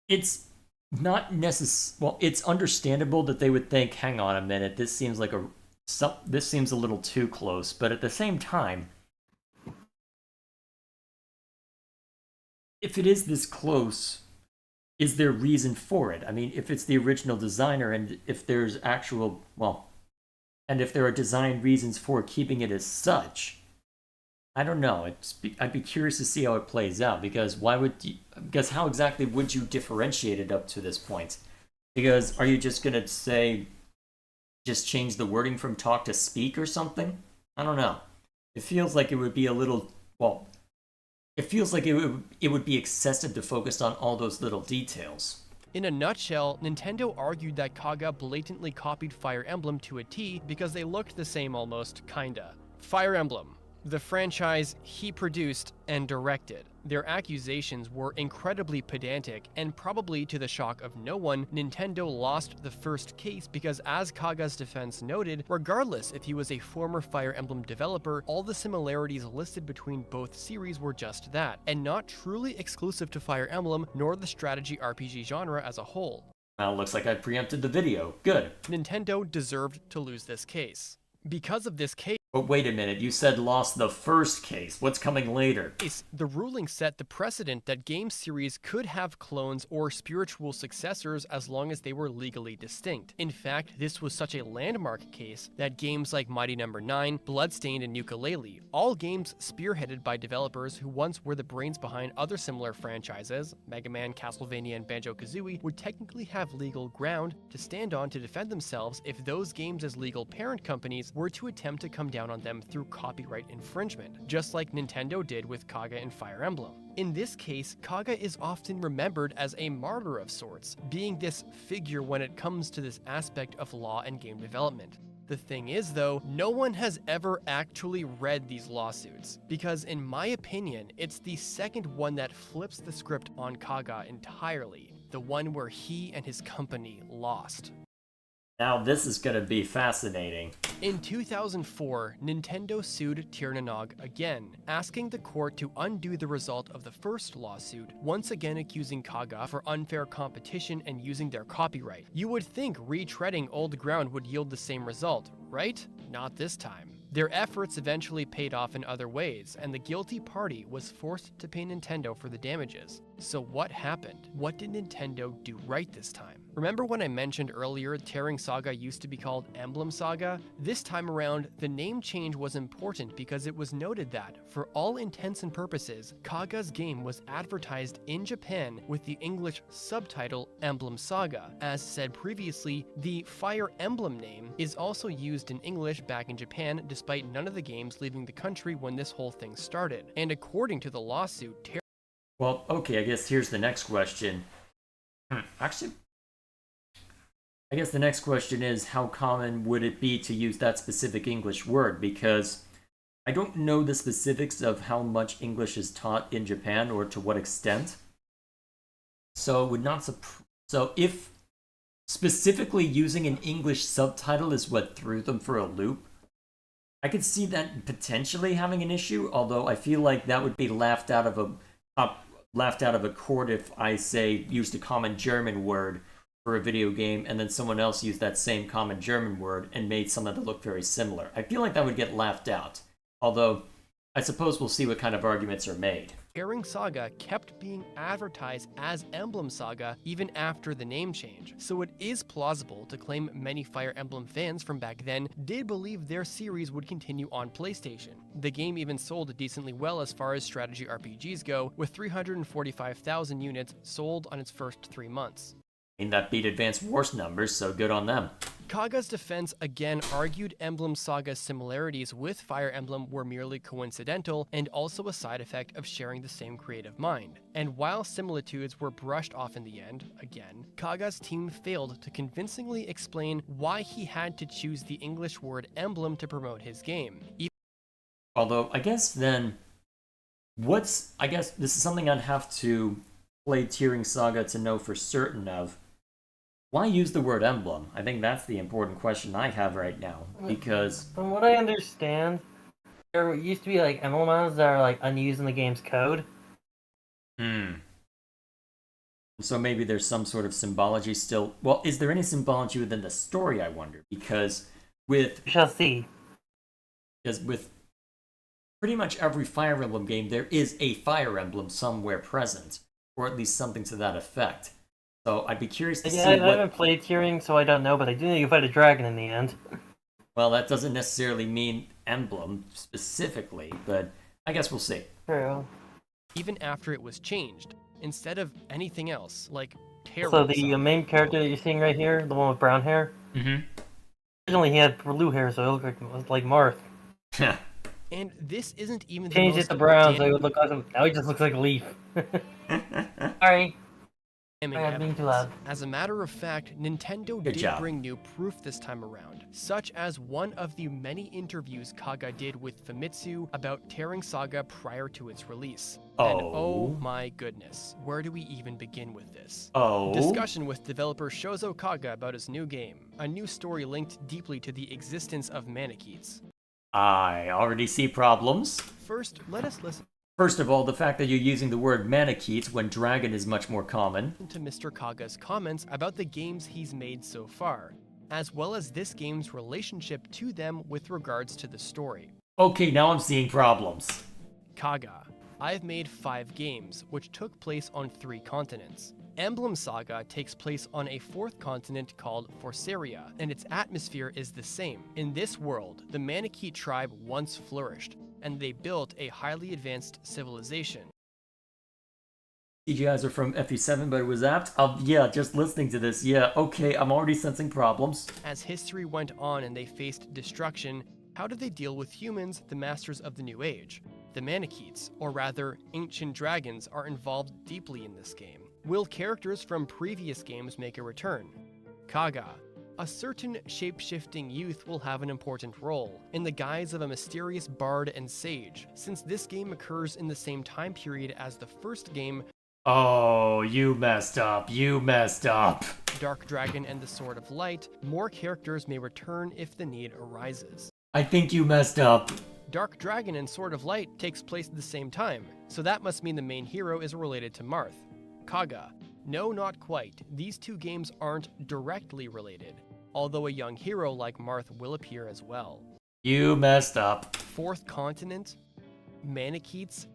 It's not necessary. Well, it's understandable that they would think, hang on a minute, this seems a little too close, but at the same time, if it is this close, is there reason for it? I mean, if it's the original designer and if there's and if there are design reasons for keeping it as such, I don't know. I'd be curious to see how it plays out because how exactly would you differentiate it up to this point? Because are you just going to say, just change the wording from talk to speak or something? I don't know. It feels like it would be it feels like it would be excessive to focus on all those little details. In a nutshell, Nintendo argued that Kaga blatantly copied Fire Emblem to a T because they looked the same almost, kinda. Fire Emblem, the franchise he produced and directed. Their accusations were incredibly pedantic, and probably to the shock of no one, Nintendo lost the first case because, as Kaga's defense noted, regardless if he was a former Fire Emblem developer, all the similarities listed between both series were just that, and not truly exclusive to Fire Emblem nor the strategy RPG genre as a whole. Well, looks like I preempted the video. Good. Nintendo deserved to lose this case. Because of this case, but wait a minute, you said lost the first case. What's coming later? The ruling set the precedent that game series could have clones or spiritual successors as long as they were legally distinct. In fact, this was such a landmark case that games like Mighty No. 9, Bloodstained, and Yooka-Laylee, all games spearheaded by developers who once were the brains behind other similar franchises, Mega Man, Castlevania, and Banjo-Kazooie, would technically have legal ground to stand on to defend themselves if those games as legal parent companies were to attempt to come down on them through copyright infringement, just like Nintendo did with Kaga and Fire Emblem. In this case, Kaga is often remembered as a martyr of sorts, being this figure when it comes to this aspect of law and game development. The thing is, though, no one has ever actually read these lawsuits, because in my opinion, it's the second one that flips the script on Kaga entirely, the one where he and his company lost. Now this is gonna be fascinating. In 2004, Nintendo sued Tirnanog again, asking the court to undo the result of the first lawsuit, once again accusing Kaga for unfair competition and using their copyright. You would think retreading old ground would yield the same result, right? Not this time. Their efforts eventually paid off in other ways, and the guilty party was forced to pay Nintendo for the damages. So what happened? What did Nintendo do right this time? Remember when I mentioned earlier Tearing Saga used to be called Emblem Saga? This time around, the name change was important because it was noted that, for all intents and purposes, Kaga's game was advertised in Japan with the English subtitle Emblem Saga. As said previously, the Fire Emblem name is also used in English back in Japan despite none of the games leaving the country when this whole thing started. And according to the lawsuit, Well, okay, I guess here's the next question. Actually, I guess the next question is, how common would it be to use that specific English word? Because I don't know the specifics of how much English is taught in Japan or to what extent. So it would not so if specifically using an English subtitle is what threw them for a loop, I could see that potentially having an issue, although I feel like that would be laughed out of a court if I say used a common German word for a video game and then someone else used that same common German word and made something that looked very similar. I feel like that would get laughed out, although I suppose we'll see what kind of arguments are made. Tearing Saga kept being advertised as Emblem Saga even after the name change, so it is plausible to claim many Fire Emblem fans from back then did believe their series would continue on PlayStation. The game even sold decently well as far as strategy RPGs go, with 345,000 units sold on its first 3 months. I mean, that beat Advance Wars numbers, so good on them. Kaga's defense again argued Emblem Saga's similarities with Fire Emblem were merely coincidental and also a side effect of sharing the same creative mind. And while similitudes were brushed off in the end, again, Kaga's team failed to convincingly explain why he had to choose the English word emblem to promote his game. Although, I guess then, I guess this is something I'd have to play Tearing Saga to know for certain of. Why use the word emblem? I think that's the important question I have right now, because From what I understand, there used to be like emblems that are like unused in the game's code. So maybe there's some sort of symbology still. Well, is there any symbology within the story, I wonder? Because with... We shall see. Because with pretty much every Fire Emblem game, there is a Fire Emblem somewhere present, or at least something to that effect. So I'd be curious to see I haven't played Tearing, so I don't know, but I do know you fight a dragon in the end. Well, that doesn't necessarily mean emblem specifically, but I guess we'll see. True. Even after it was changed, instead of anything else, like Tearing So the main character that you're seeing right here, the one with brown hair, originally he had blue hair, so it looked like Marth. And this isn't even the Changed most it to brown, so he would look like him. Now he just looks like a leaf. Sorry. Being too loud. As a matter of fact, Nintendo Good did job. bring new proof this time around, such as one of the many interviews Kaga did with Famitsu about Tearing Saga prior to its release. And oh my goodness, where do we even begin with this? Discussion with developer Shozo Kaga about his new game, a new story linked deeply to the existence of Manakets. I already see problems. First, let us listen First of all, the fact that you're using the word Manakets when dragon is much more common. To Mr. Kaga's comments about the games he's made so far, as well as this game's relationship to them with regards to the story. Okay, now I'm seeing problems. Kaga, I've made 5 games, which took place on 3 continents. Emblem Saga takes place on a 4th continent called Forsaria, and its atmosphere is the same. In this world, the Manakete tribe once flourished, and they built a highly advanced civilization. You guys are from FE7, but it was apt? Yeah, just listening to this, yeah, okay, I'm already sensing problems. As history went on and they faced destruction, how did they deal with humans, the masters of the New Age? The Manaketes, or rather, ancient dragons, are involved deeply in this game. Will characters from previous games make a return? Kaga. A certain shape-shifting youth will have an important role, in the guise of a mysterious bard and sage, since this game occurs in the same time period as the first game. Oh, you messed up, Dark Dragon and the Sword of Light, more characters may return if the need arises. I think you messed up. Dark Dragon and Sword of Light takes place at the same time, so that must mean the main hero is related to Marth. Kaga. No, not quite. These 2 games aren't directly related, although a young hero like Marth will appear as well. You messed up. Fourth Continent, Manicheets,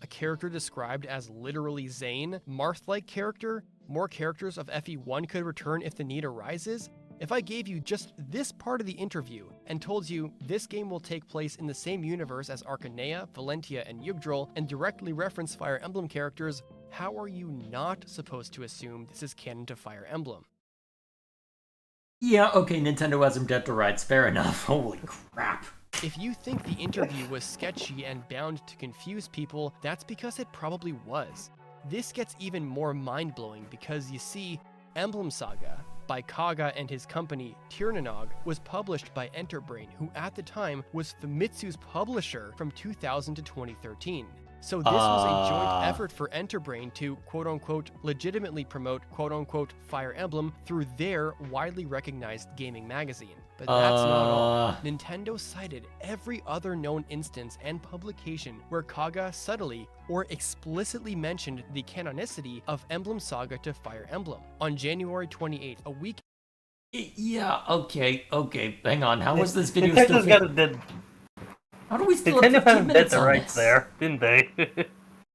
a character described as literally Zane, Marth-like character, more characters of FE1 could return if the need arises. If I gave you just this part of the interview and told you this game will take place in the same universe as Arcanea, Valentia, and Yggdrasil and directly reference Fire Emblem characters, how are you not supposed to assume this is canon to Fire Emblem? Yeah, okay, Nintendo has some debt to rights, fair enough. Holy crap. If you think the interview was sketchy and bound to confuse people, that's because it probably was. This gets even more mind-blowing because, you see, Emblem Saga, by Kaga and his company, Tirnanog, was published by Enterbrain, who at the time was Famitsu's publisher from 2000 to 2013. So this was a joint effort for Enterbrain to, quote-unquote, legitimately promote, quote-unquote, Fire Emblem through their widely recognized gaming magazine. But that's not all. Nintendo cited every other known instance and publication where Kaga subtly or explicitly mentioned the canonicity of Emblem Saga to Fire Emblem. On January 28th, a week... Yeah, okay, hang on. How was this video still... How do we still have 15 minutes on this? There, didn't they?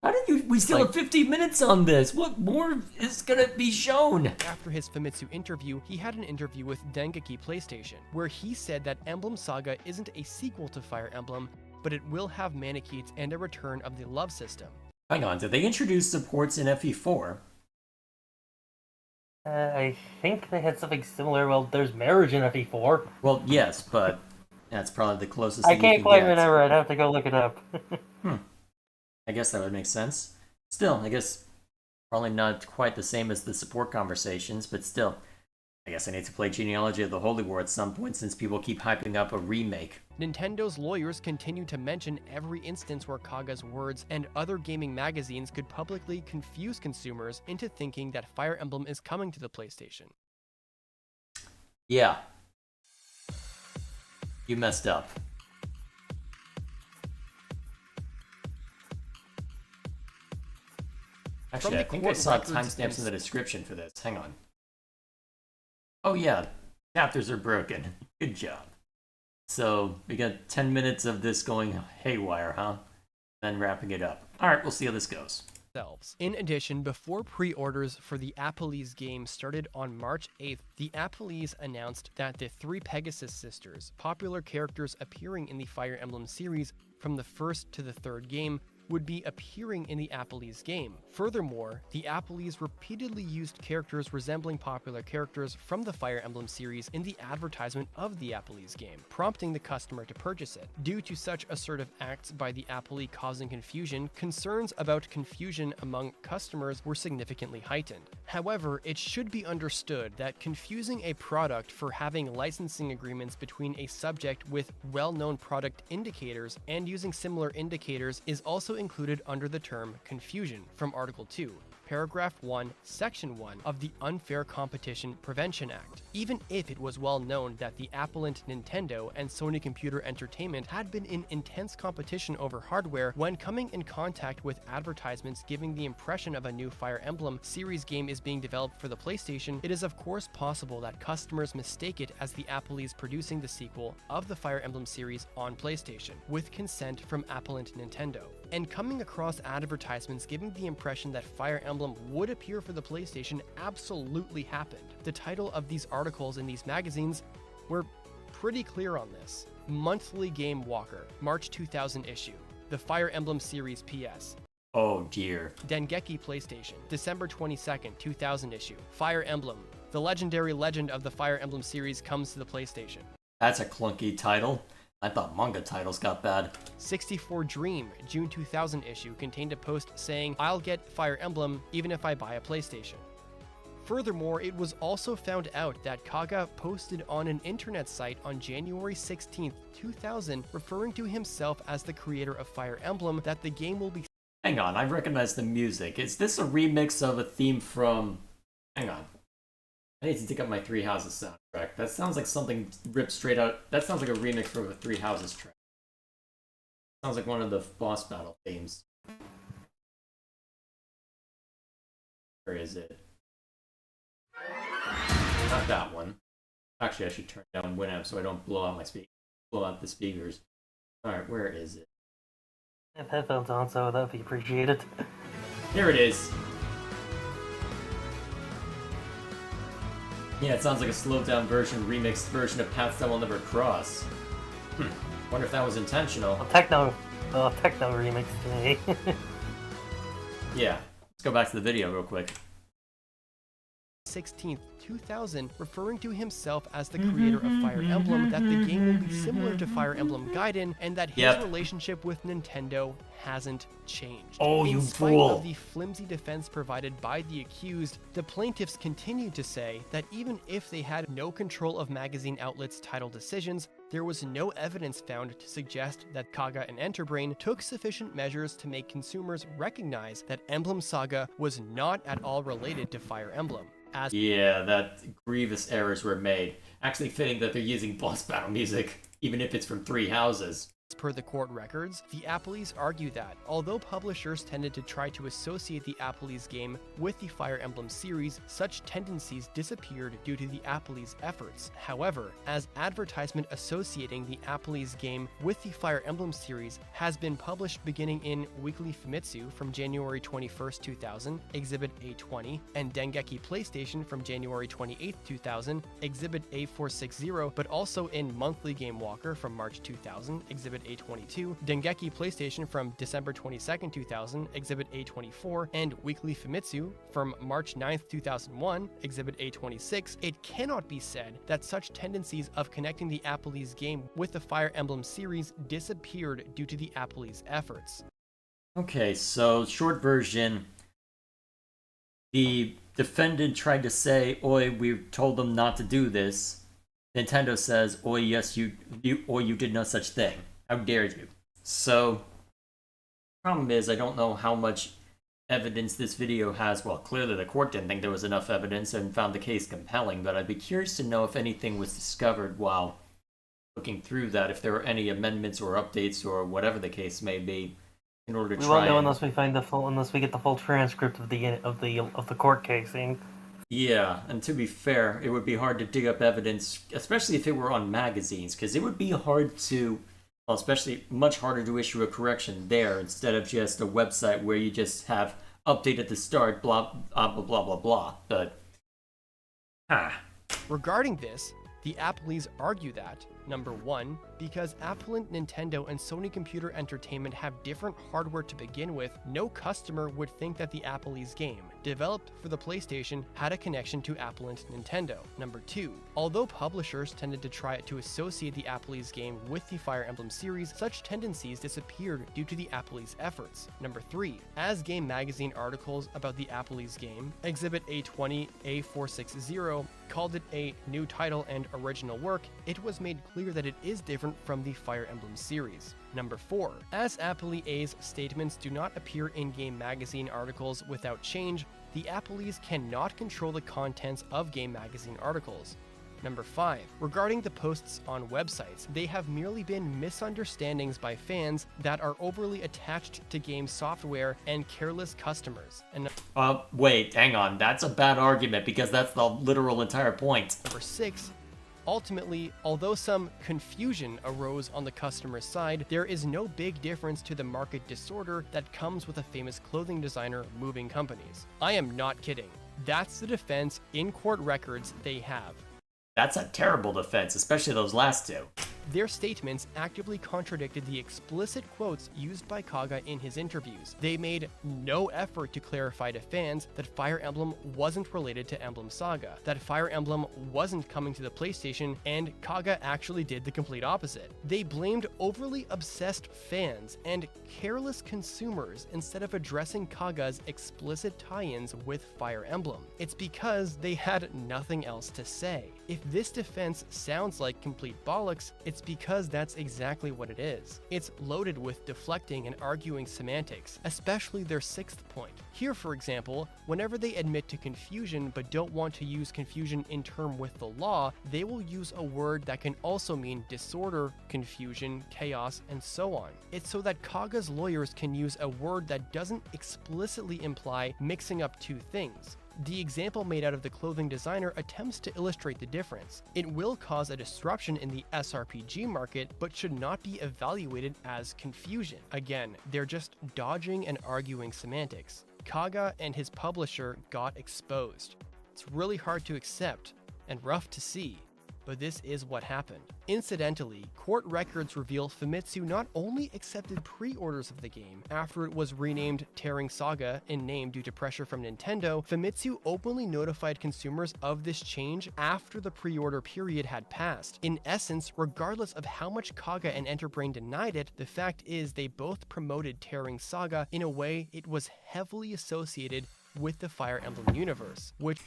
How did we still have 15 minutes on this? What more is gonna be shown? After his Famitsu interview, he had an interview with Dengeki PlayStation, where he said that Emblem Saga isn't a sequel to Fire Emblem, but it will have Manicheets and a return of the love system. Hang on, did they introduce supports in FE4? I think they had something similar. Well, there's marriage in FE4. Well, yes, but that's probably the closest I thing can't you claim can it get. ever. I'd have to go look it up. I guess that would make sense. Still, I guess probably not quite the same as the support conversations, but still, I guess I need to play Genealogy of the Holy War at some point since people keep hyping up a remake. Nintendo's lawyers continue to mention every instance where Kaga's words and other gaming magazines could publicly confuse consumers into thinking that Fire Emblem is coming to the PlayStation. Yeah. You messed up. Actually, I think I saw timestamps in the description for this. Hang on. Oh yeah, chapters are broken. Good job. So, we got 10 minutes of this going haywire, huh? Then wrapping it up. Alright, we'll see how this goes. In addition, before pre-orders for the Appleese game started on March 8th, the Appleese announced that the three Pegasus sisters, popular characters appearing in the Fire Emblem series from the first to the third game, would be appearing in the Appleese game. Furthermore, the Appleese repeatedly used characters resembling popular characters from the Fire Emblem series in the advertisement of the Appleese game, prompting the customer to purchase it. Due to such assertive acts by the Applee causing confusion, concerns about confusion among customers were significantly heightened. However, it should be understood that confusing a product for having licensing agreements between a subject with well-known product indicators and using similar indicators is also included under the term confusion from Article 2, Paragraph 1, Section 1 of the Unfair Competition Prevention Act. Even if it was well known that the appellant Nintendo and Sony Computer Entertainment had been in intense competition over hardware when coming in contact with advertisements giving the impression of a new Fire Emblem series game is being developed for the PlayStation, it is of course possible that customers mistake it as the Appleese producing the sequel of the Fire Emblem series on PlayStation, with consent from appellant Nintendo. And coming across advertisements giving the impression that Fire Emblem would appear for the PlayStation absolutely happened. The title of these articles in these magazines were pretty clear on this. Monthly Game Walker, March 2000 issue. The Fire Emblem series PS. Oh dear. Dengeki PlayStation, December 22nd, 2000 issue. Fire Emblem, the legendary legend of the Fire Emblem series comes to the PlayStation. That's a clunky title. I thought manga titles got bad. 64 Dream, June 2000 issue contained a post saying, "I'll get Fire Emblem even if I buy a PlayStation." Furthermore, it was also found out that Kaga posted on an internet site on January 16th, 2000, referring to himself as the creator of Fire Emblem, that the game will be... Hang on, I recognize the music. Is this a remix of a theme from... Hang on. I need to dig up my Three Houses soundtrack. That sounds like something ripped straight out... That sounds like a remix from a Three Houses track. Sounds like one of the boss battle themes. Where is it? Not that one. Actually, I should turn down Winamp so I don't blow out my speaker. Blow out the speakers. Alright, where is it? Have headphones on, so that would be appreciated. Here it is. Yeah, it sounds like a slowed down version, remixed version of Paths That Will Never Cross. Wonder if that was intentional. Techno remix to me. Yeah, let's go back to the video real quick. 16th, 2000, referring to himself as the creator of Fire Emblem, that the game will be similar to Fire Emblem Gaiden, and that his relationship with Nintendo hasn't changed. Oh, In you spite fool! of the flimsy defense provided by the accused, the plaintiffs continued to say that even if they had no control of magazine outlets' title decisions, there was no evidence found to suggest that Kaga and Enterbrain took sufficient measures to make consumers recognize that Emblem Saga was not at all related to Fire Emblem. Yeah, that grievous errors were made. Actually fitting that they're using boss battle music, even if it's from Three Houses. As per the court records, the Appleys argue that, although publishers tended to try to associate the Appleys game with the Fire Emblem series, such tendencies disappeared due to the Appleys' efforts. However, as advertisement associating the Appleys game with the Fire Emblem series has been published beginning in Weekly Famitsu from January 21st, 2000, Exhibit A20, and Dengeki PlayStation from January 28th, 2000, Exhibit A460, but also in Monthly Game Walker from March 2000, Exhibit A22, Dengeki PlayStation from December 22nd, 2000, Exhibit A24, and Weekly Famitsu from March 9th, 2001, Exhibit A26, it cannot be said that such tendencies of connecting the Appleys game with the Fire Emblem series disappeared due to the Appleys' efforts. Okay, so short version, the defendant tried to say, "Oi, we told them not to do this." Nintendo says, "Oi, yes, you did no such thing. How dare you?" So, problem is, I don't know how much evidence this video has. Well, clearly the court didn't think there was enough evidence and found the case compelling, but I'd be curious to know if anything was discovered while looking through that, if there were any amendments or updates or whatever the case may be, in order to We try won't know and... unless we get the full transcript of the court casing. Yeah, and to be fair, it would be hard to dig up evidence, especially if it were on magazines, because it would be hard to, well, especially much harder to issue a correction there instead of just a website where you just have update at the start, blah, blah, blah, blah, blah. But, Regarding this, the Appleys argue that, number one, because Apple and Nintendo and Sony Computer Entertainment have different hardware to begin with, no customer would think that the Appleys game, developed for the PlayStation, had a connection to Apple and Nintendo. Number two, although publishers tended to try to associate the Appleys game with the Fire Emblem series, such tendencies disappeared due to the Appleys' efforts. Number three, as Game Magazine articles about the Appleys game, Exhibit A20 A460, called it a new title and original work, it was made clear that it is different from the Fire Emblem series. Number 4. As Appleys' statements do not appear in Game Magazine articles without change, the Appleys cannot control the contents of Game Magazine articles. Number 5. Regarding the posts on websites, they have merely been misunderstandings by fans that are overly attached to game software and careless customers. And wait, hang on. That's a bad argument because that's the literal entire point. Number 6. Ultimately, although some confusion arose on the customer's side, there is no big difference to the market disorder that comes with a famous clothing designer moving companies. I am not kidding. That's the defense in court records they have. That's a terrible defense, especially those last two. Their statements actively contradicted the explicit quotes used by Kaga in his interviews. They made no effort to clarify to fans that Fire Emblem wasn't related to Emblem Saga, that Fire Emblem wasn't coming to the PlayStation, and Kaga actually did the complete opposite. They blamed overly obsessed fans and careless consumers instead of addressing Kaga's explicit tie-ins with Fire Emblem. It's because they had nothing else to say. If this defense sounds like complete bollocks, it's because that's exactly what it is. It's loaded with deflecting and arguing semantics, especially their sixth point. Here, for example, whenever they admit to confusion but don't want to use confusion in term with the law, they will use a word that can also mean disorder, confusion, chaos, and so on. It's so that Kaga's lawyers can use a word that doesn't explicitly imply mixing up two things. The example made out of the clothing designer attempts to illustrate the difference. It will cause a disruption in the SRPG market, but should not be evaluated as confusion. Again, they're just dodging and arguing semantics. Kaga and his publisher got exposed. It's really hard to accept and rough to see, but this is what happened. Incidentally, court records reveal Famitsu not only accepted pre-orders of the game after it was renamed Tearing Saga in name due to pressure from Nintendo, Famitsu openly notified consumers of this change after the pre-order period had passed. In essence, regardless of how much Kaga and Enterbrain denied it, the fact is they both promoted Tearing Saga in a way it was heavily associated with the Fire Emblem universe, which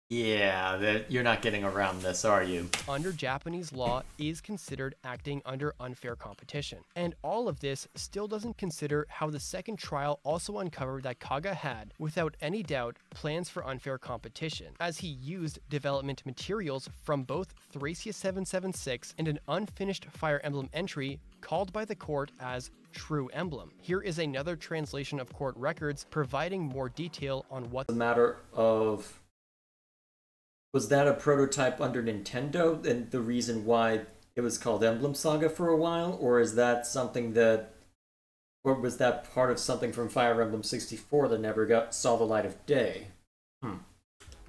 Yeah, you're not getting around this, are you? under Japanese law is considered acting under unfair competition. And all of this still doesn't consider how the second trial also uncovered that Kaga had, without any doubt, plans for unfair competition, as he used development materials from both Thracia 776 and an unfinished Fire Emblem entry called by the court as True Emblem. Here is another translation of court records providing more detail on what The matter of... Was that a prototype under Nintendo and the reason why it was called Emblem Saga for a while? Or is that something that... Or was that part of something from Fire Emblem 64 that never saw the light of day?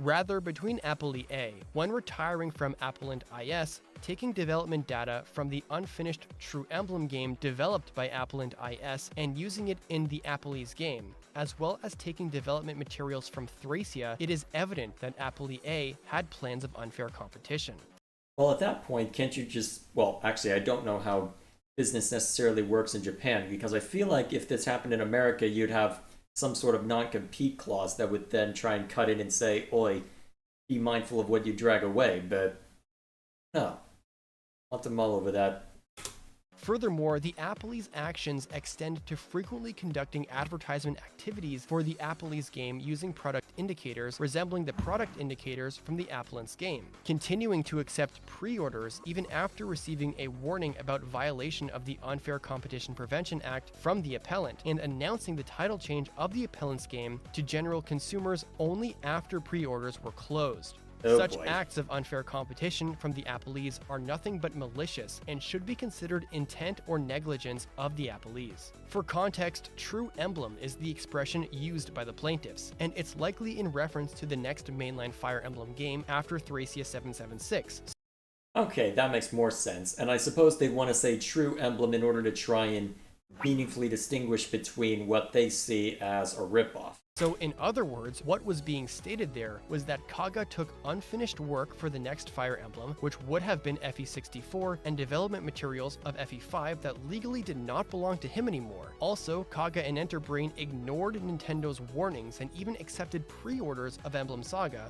Rather, between Appley A, when retiring from Appleland IS, taking development data from the unfinished True Emblem game developed by Appleland IS and using it in the Appley's game, as well as taking development materials from Thracia, it is evident that Appley A had plans of unfair competition. Well, at that point, can't you just... Well, actually, I don't know how business necessarily works in Japan, because I feel like if this happened in America, you'd have some sort of non-compete clause that would then try and cut in and say, oi, be mindful of what you drag away, but no. I'll have to mull over that. Furthermore, the Appley's actions extend to frequently conducting advertisement activities for the Appley's game using product indicators resembling the product indicators from the Appleland's game, continuing to accept pre-orders even after receiving a warning about violation of the Unfair Competition Prevention Act from the appellant, and announcing the title change of the appellant's game to general consumers only after pre-orders were closed. Such acts of unfair competition from the Appleys are nothing but malicious and should be considered intent or negligence of the Appleys. For context, True Emblem is the expression used by the plaintiffs, and it's likely in reference to the next mainline Fire Emblem game after Thracia 776. Okay, that makes more sense, and I suppose they want to say True Emblem in order to try and meaningfully distinguish between what they see as a ripoff. So in other words, what was being stated there was that Kaga took unfinished work for the next Fire Emblem, which would have been FE64, and development materials of FE5 that legally did not belong to him anymore. Also, Kaga and Enterbrain ignored Nintendo's warnings and even accepted pre-orders of Emblem Saga.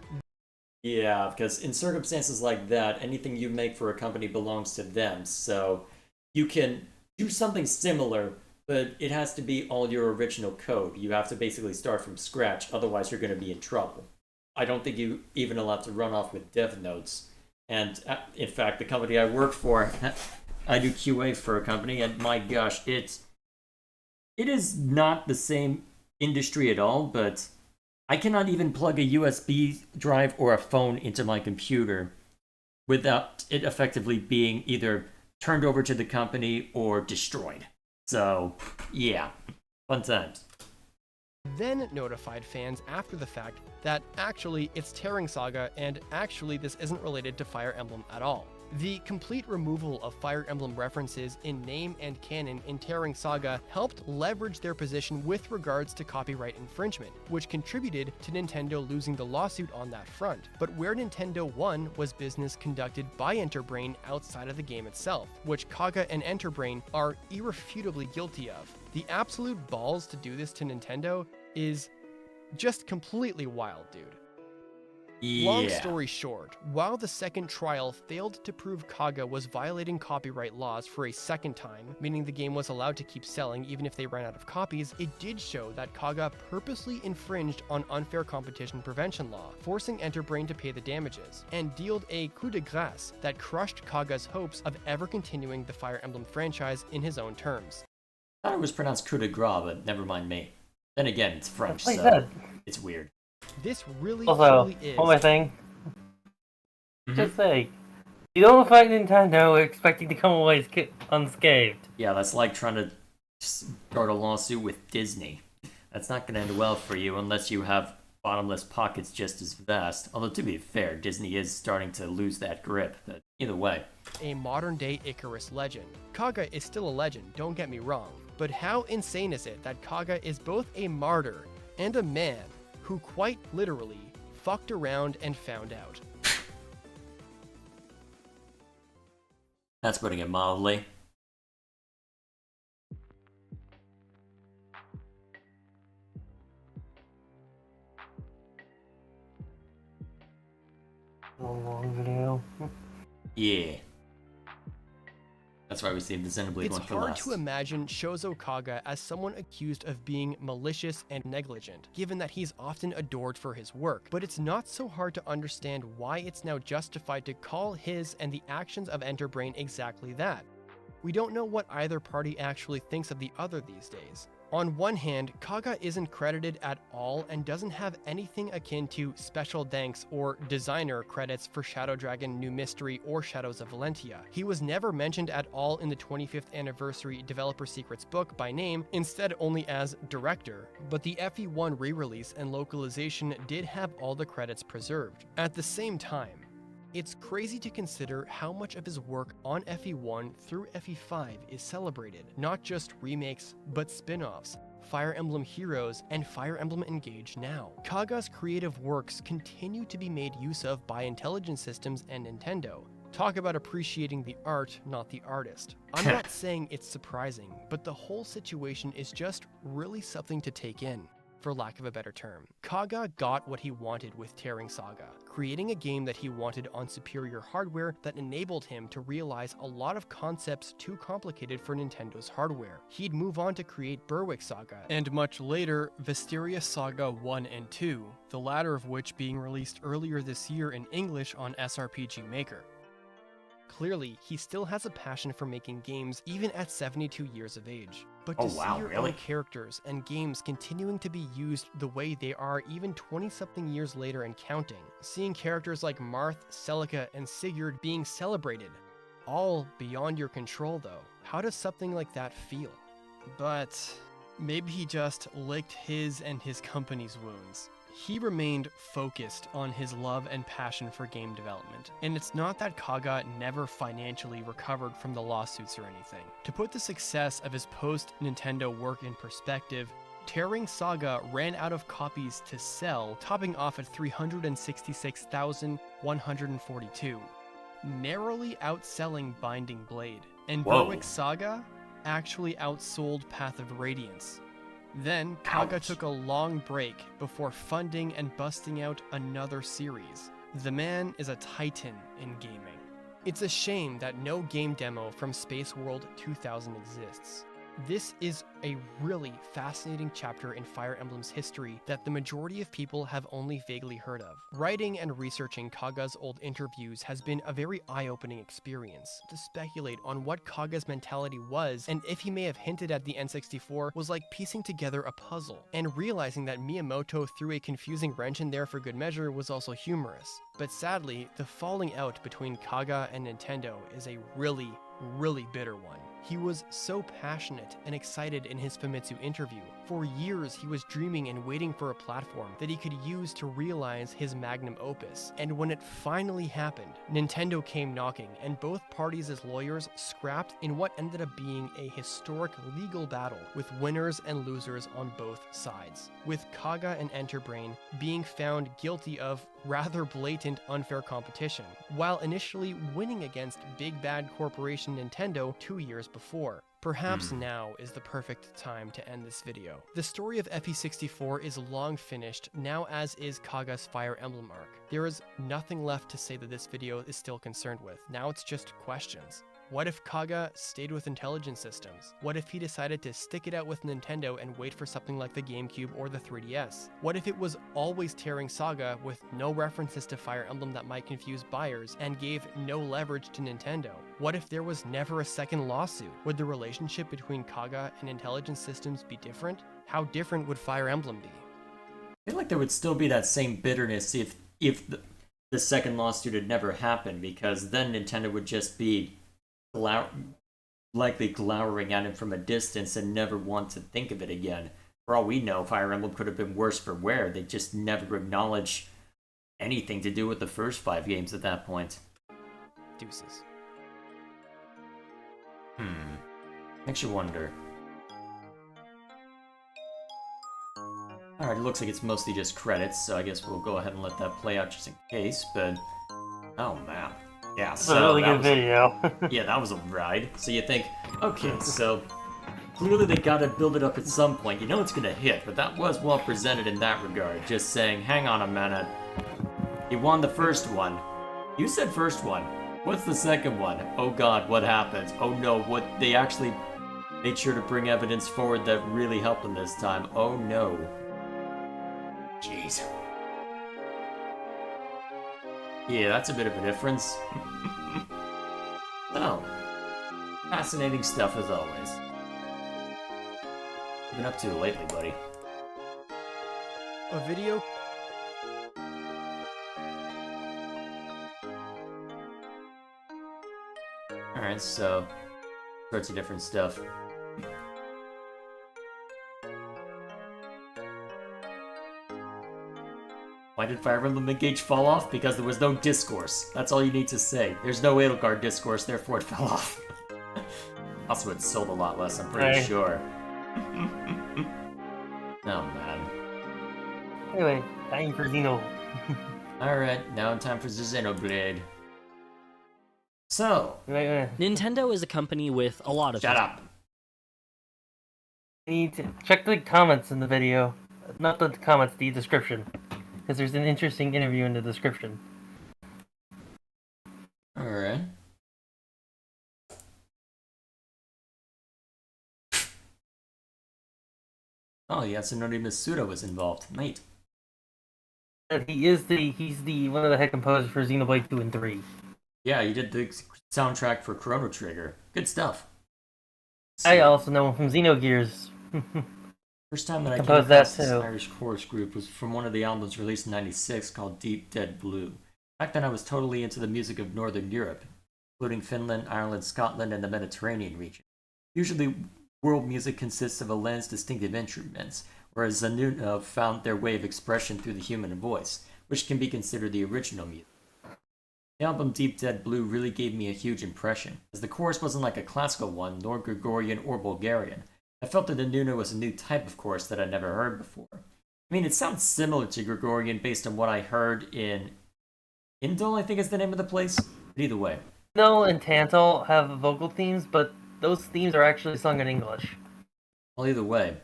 Yeah, because in circumstances like that, anything you make for a company belongs to them, so you can do something similar, but it has to be all your original code. You have to basically start from scratch, otherwise you're going to be in trouble. I don't think you even allowed to run off with dev notes. And in fact, the company I work for, I do QA for a company, and my gosh, it is not the same industry at all, but I cannot even plug a USB drive or a phone into my computer without it effectively being either turned over to the company or destroyed. So, yeah, fun times. Then notified fans after the fact that actually it's Tearing Saga and actually this isn't related to Fire Emblem at all. The complete removal of Fire Emblem references in name and canon in Tearing Saga helped leverage their position with regards to copyright infringement, which contributed to Nintendo losing the lawsuit on that front. But where Nintendo won was business conducted by Enterbrain outside of the game itself, which Kaga and Enterbrain are irrefutably guilty of. The absolute balls to do this to Nintendo is just completely wild, dude. Yeah. Long story short, while the second trial failed to prove Kaga was violating copyright laws for a second time, meaning the game was allowed to keep selling even if they ran out of copies, it did show that Kaga purposely infringed on unfair competition prevention law, forcing Enterbrain to pay the damages, and dealt a coup de grace that crushed Kaga's hopes of ever continuing the Fire Emblem franchise in his own terms. I thought it was pronounced coup de grace, but never mind me. Then again, it's French, so it's weird. This really, Also, truly is. one more thing. Just say, you don't fight Nintendo expecting to come away unscathed. Yeah, that's like trying to start a lawsuit with Disney. That's not going to end well for you unless you have bottomless pockets just as vast. Although, to be fair, Disney is starting to lose that grip. But either way. A modern-day Icarus legend. Kaga is still a legend, don't get me wrong. But how insane is it that Kaga is both a martyr and a man who quite literally fucked around and found out? That's putting it mildly. A long video. Yeah. That's why we saved the Xenoblade It's one for hard last. to imagine Shozo Kaga as someone accused of being malicious and negligent, given that he's often adored for his work, but it's not so hard to understand why it's now justified to call his and the actions of Enterbrain exactly that. We don't know what either party actually thinks of the other these days. On one hand, Kaga isn't credited at all and doesn't have anything akin to special thanks or designer credits for Shadow Dragon New Mystery or Shadows of Valentia. He was never mentioned at all in the 25th anniversary Developer Secrets book by name, instead only as director, but the FE1 re-release and localization did have all the credits preserved. At the same time, it's crazy to consider how much of his work on FE1 through FE5 is celebrated, not just remakes, but spin-offs, Fire Emblem Heroes, and Fire Emblem Engage now. Kaga's creative works continue to be made use of by Intelligent Systems and Nintendo. Talk about appreciating the art, not the artist. I'm not saying it's surprising, but the whole situation is just really something to take in, for lack of a better term. Kaga got what he wanted with Tearing Saga, creating a game that he wanted on superior hardware that enabled him to realize a lot of concepts too complicated for Nintendo's hardware. He'd move on to create Berwick Saga, and much later, Vysteria Saga 1 and 2, the latter of which being released earlier this year in English on SRPG Maker. Clearly, he still has a passion for making games even at 72 years of age. But to see your own characters and games continuing to be used the way they are even 20-something years later and counting, seeing characters like Marth, Celica, and Sigurd being celebrated, all beyond your control though, how does something like that feel? But maybe he just licked his and his company's wounds. He remained focused on his love and passion for game development, and it's not that Kaga never financially recovered from the lawsuits or anything. To put the success of his post-Nintendo work in perspective, Tearing Saga ran out of copies to sell, topping off at 366,142, narrowly outselling Binding Blade, and Berwick Saga actually outsold Path of Radiance. Then, Kaga took a long break before funding and busting out another series. The man is a titan in gaming. It's a shame that no game demo from Space World 2000 exists. This is a really fascinating chapter in Fire Emblem's history that the majority of people have only vaguely heard of. Writing and researching Kaga's old interviews has been a very eye-opening experience. To speculate on what Kaga's mentality was and if he may have hinted at the N64 was like piecing together a puzzle, and realizing that Miyamoto threw a confusing wrench in there for good measure was also humorous. But sadly, the falling out between Kaga and Nintendo is a really bitter one. He was so passionate and excited in his Famitsu interview. For years, he was dreaming and waiting for a platform that he could use to realize his magnum opus. And when it finally happened, Nintendo came knocking, and both parties as lawyers scrapped in what ended up being a historic legal battle with winners and losers on both sides, with Kaga and Enterbrain being found guilty of rather blatant unfair competition, while initially winning against big bad corporation Nintendo 2 years before. Perhaps now is the perfect time to end this video. The story of FE64 is long finished, now as is Kaga's Fire Emblem arc. There is nothing left to say that this video is still concerned with. Now it's just questions. What if Kaga stayed with Intelligent Systems? What if he decided to stick it out with Nintendo and wait for something like the GameCube or the 3DS? What if it was always Tearing Saga with no references to Fire Emblem that might confuse buyers and gave no leverage to Nintendo? What if there was never a second lawsuit? Would the relationship between Kaga and Intelligent Systems be different? How different would Fire Emblem be? feel like there would still be that same bitterness if the second lawsuit had never happened, because then Nintendo would just be likely glowering at him from a distance and never want to think of it again. For all we know, Fire Emblem could have been worse for wear. They just never acknowledge anything to do with the first 5 games at that point. Deuces. Makes you wonder. Alright, it looks like it's mostly just credits, so I guess we'll go ahead and let that play out just in case, but... Oh, man. Yeah, It's so a really that good video. yeah, that was a ride. So you think, okay, so... Clearly they gotta build it up at some point. You know it's gonna hit, but that was well presented in that regard. Just saying, hang on a minute. You won the first one. You said first one. What's the second one? Oh god, what happened? Oh no, what... They actually made sure to bring evidence forward that really helped them this time. Oh no. Jeez. Yeah, that's a bit of a difference. Oh. Fascinating stuff as always. What have you been up to lately, buddy? A video. Alright, so... sorts of different stuff. Why did Fire Emblem Engage fall off? Because there was no discourse. That's all you need to say. There's no Edelgard discourse, therefore it fell off. Also, it sold a lot less, I'm pretty sure. Oh, man. Anyway, time for Xeno. Alright, now time for the Xenoblade. So... Nintendo is a company with a lot of... Shut up! You need to check the comments in the video. Not the comments, the description. Because there's an interesting interview in the description. Alright. Oh, Yasunori Masuda was involved. Mate. And he's the one of the head composers for Xenoblade 2 and 3. Yeah, he did the soundtrack for Chrono Trigger. Good stuff. I also know him from Xenogears. First time that I came composed that across this too. Irish chorus group was from one of the albums released in '96 called Deep Dead Blue. Back then I was totally into the music of Northern Europe, including Finland, Ireland, Scotland, and the Mediterranean region. Usually, world music consists of a land's distinctive instruments, whereas Zanuno found their way of expression through the human voice, which can be considered the original music. The album Deep Dead Blue really gave me a huge impression, as the chorus wasn't like a classical one, nor Gregorian or Bulgarian. I felt that the Nuna was a new type of chorus that I'd never heard before. I mean, it sounds similar to Gregorian based on what I heard in Indol, I think is the name of the place. But either way. No and Tantal have vocal themes, but those themes are actually sung in English. Well, either way.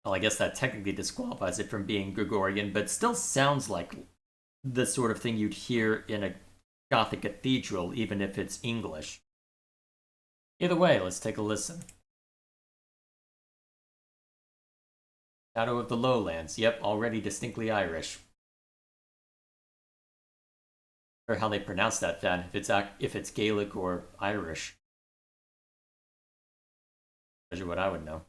Well, I guess that technically disqualifies it from being Gregorian, but still sounds like the sort of thing you'd hear in a Gothic cathedral, even if it's English. Either way, let's take a listen. Shadow of the Lowlands. Yep, already distinctly Irish. Or how they pronounce that then, if it's Gaelic or Irish. Measure what I would know.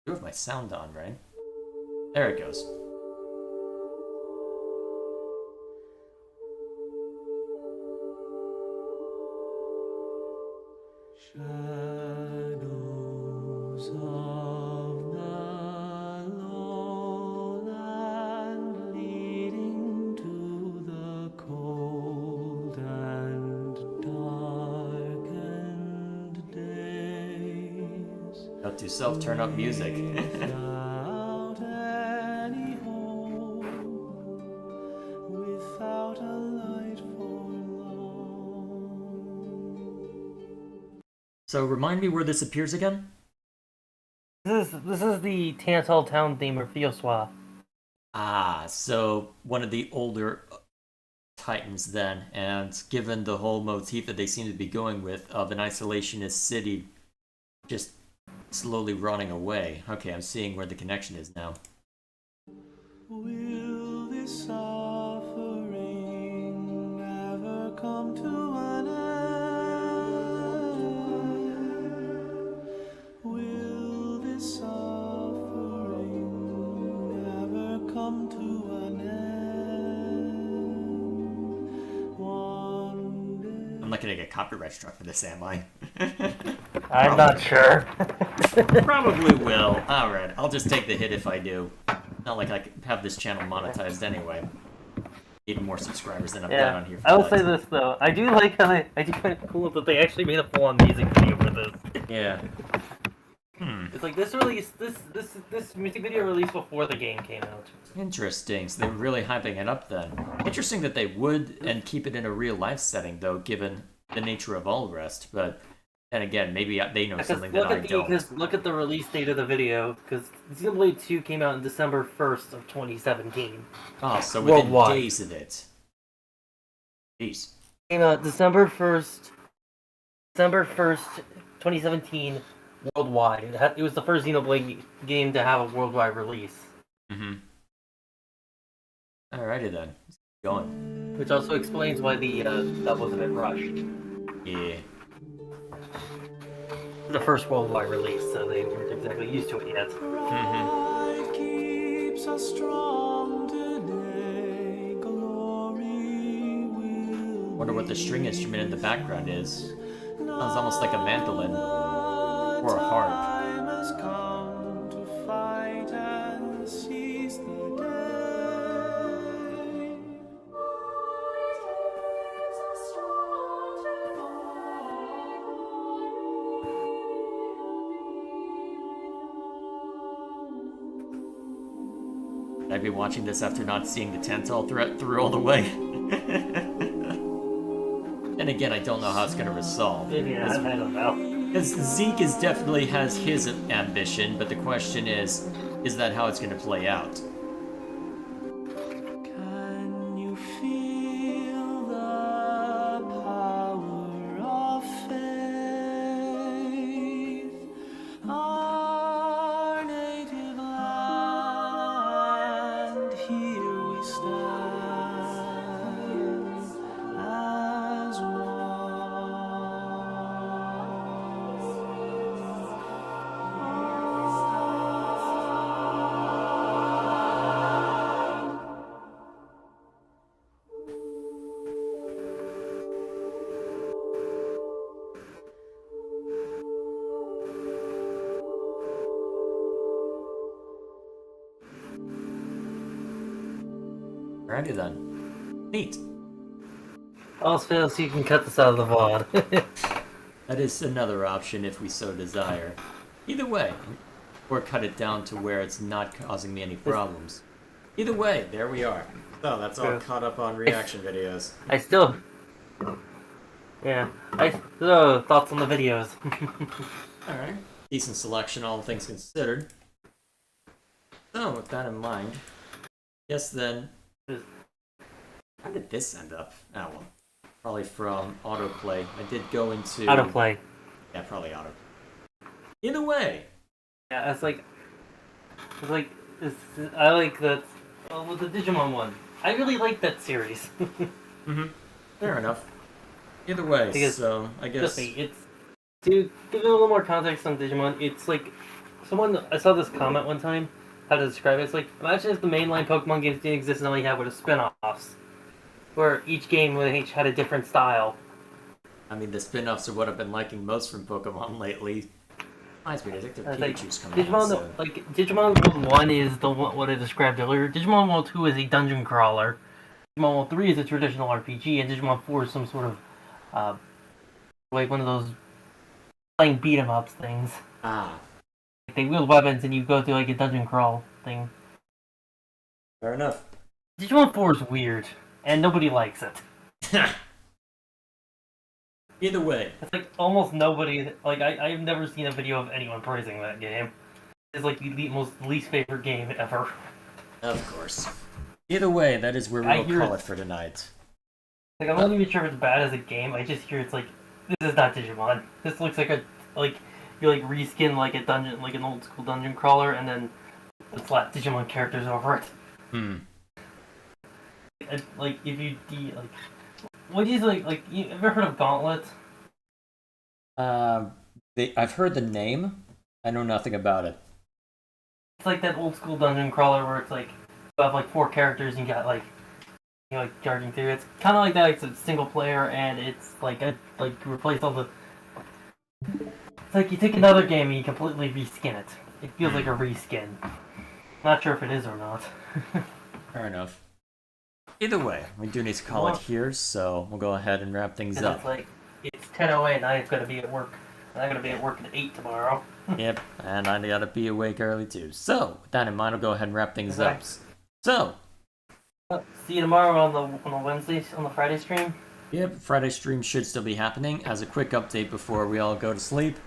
I do have my sound on, right? There it goes. Shadows of the lowland leading to the cold and darkened days. Note to self, turn up music. Without any hope, without a light for So remind me where this appears again? This is the Tantal town theme of Fioswa. Ah, so one of the older Titans then, and given the whole motif that they seem to be going with of an isolationist city just slowly running away. Okay, I'm seeing where the connection is now. Will this suffering never come to an end? Will this suffering come to an end. One day. I'm not gonna get copyright struck for this, am I? I'm not sure. Probably will. Alright, I'll just take the hit if I do. Not like I could have this channel monetized anyway. Even more subscribers than I've got on here for I will that. say this though, I do like how I do find it cool that they actually made a full-on music video for this. Yeah. It's like this release, this music video released before the game came out. Interesting. So they're really hyping it up then. Interesting that they would and keep it in a real life setting though, given the nature of All Rest. But then again, maybe they know something that I don't. Because look at the release date of the video, because Xenoblade 2 came out on December 1st of 2017. Oh, so within Worldwide. days of it. Jeez. Came out December 1st, 2017, worldwide. It was the first Xenoblade game to have a worldwide release. Mm-hmm. Alrighty then. Let's keep going. Which also explains why the that was a bit rushed. Yeah. The first worldwide release, so they weren't exactly used to it yet. Life keeps us strong today. Glory will. Wonder what the string instrument in the background is. Sounds almost like a mandolin. Or a harp. Time has come to fight and seize the day. Should I be watching this after not seeing the Tantall threat through all the way? And again, I don't know how it's going to resolve. Yeah, I don't know. Because Zeke definitely has his ambition, but the question is that how it's going to play out? Can you feel the power of faith? Our native land, here we stand as Alrighty then. Neat. All else fails, you can cut this out of the VOD. That is another option if we so desire. Either way. Or cut it down to where it's not causing me any problems. Either way, there we are. So that's all True. caught up on reaction videos. I still... Yeah. Thoughts on the videos. Alright. Decent selection, all things considered. So, with that in mind, yes then... How did this end up? Oh well. Probably from autoplay. I did go into... Autoplay. Yeah, probably auto. Either way. Yeah, it's like... I like that... Well, with the Digimon one. I really like that series. Mm-hmm. Fair enough. Either way, Because, so I guess... Trust me, it's... To give it a little more context on Digimon, it's like... I saw this comment one time, how to describe it. It's like, imagine if the mainline Pokemon games didn't exist and all you had were the spin-offs. Where each game each had a different style. I mean, the spin-offs are what I've been liking most from Pokemon lately. Reminds me, I think the Pikachu's coming Digimon, out soon. Digimon World 1 is what I described earlier. Digimon World 2 is a dungeon crawler. Digimon World 3 is a traditional RPG, and Digimon 4 is some sort of, like one of those playing beat-em-ups things. Ah. Like they wield weapons and you go through like a dungeon crawl thing. Fair enough. Digimon 4 is weird, and nobody likes it. Either way. It's like almost nobody, like I've never seen a video of anyone praising that game. It's like the most least favorite game ever. Of course. Either way, that is where I we'll hear call it- it for tonight. Like I'm not even sure if it's bad as a game. I just hear it's like, this is not Digimon. This looks like you like reskin like a dungeon, like an old school dungeon crawler, and then slap Digimon characters over it. Like if you like, what do you like? You ever heard of Gauntlet? I've heard the name. I know nothing about it. It's like that old school dungeon crawler where it's like have like 4 characters and you got like like charging through. It's kind of like that. It's a single player and it's like you replace all the. It's like you take another game and you completely reskin it. It feels like a reskin. Not sure if it is or not. Fair enough. Either way, we do need to call it here, so we'll go ahead and wrap things up. It's like it's 10:08 and I've got to be at work. And I'm gonna be at work at 8 tomorrow. Yep, and I gotta be awake early too. So, with that in mind, I'll go ahead and wrap things up. So, see you tomorrow on the Wednesday, on the Friday stream. Yep, Friday stream should still be happening. As a quick update before we all go to sleep,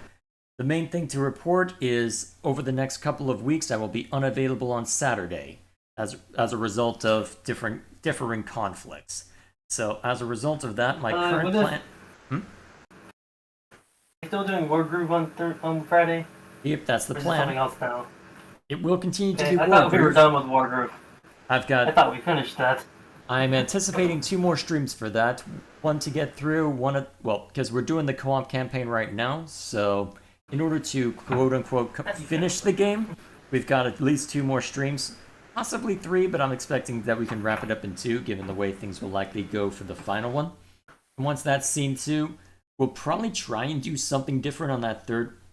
the main thing to report is over the next couple of weeks I will be unavailable on Saturday as a result of differing conflicts. So, as a result of that, my current plan. Still doing Wargroove on Friday? Yep, that's the or is plan. it something else now? It will continue to Okay, be I Wargroove. thought we were done with Wargroove. I thought we finished that. I'm anticipating 2 more streams for that. One to get through, because we're doing the co-op campaign right now, so in order to quote-unquote finish the game, we've got at least 2 more streams. Possibly 3, but I'm expecting that we can wrap it up in 2, given the way things will likely go for the final one. And once that's seen too, we'll probably try and do something different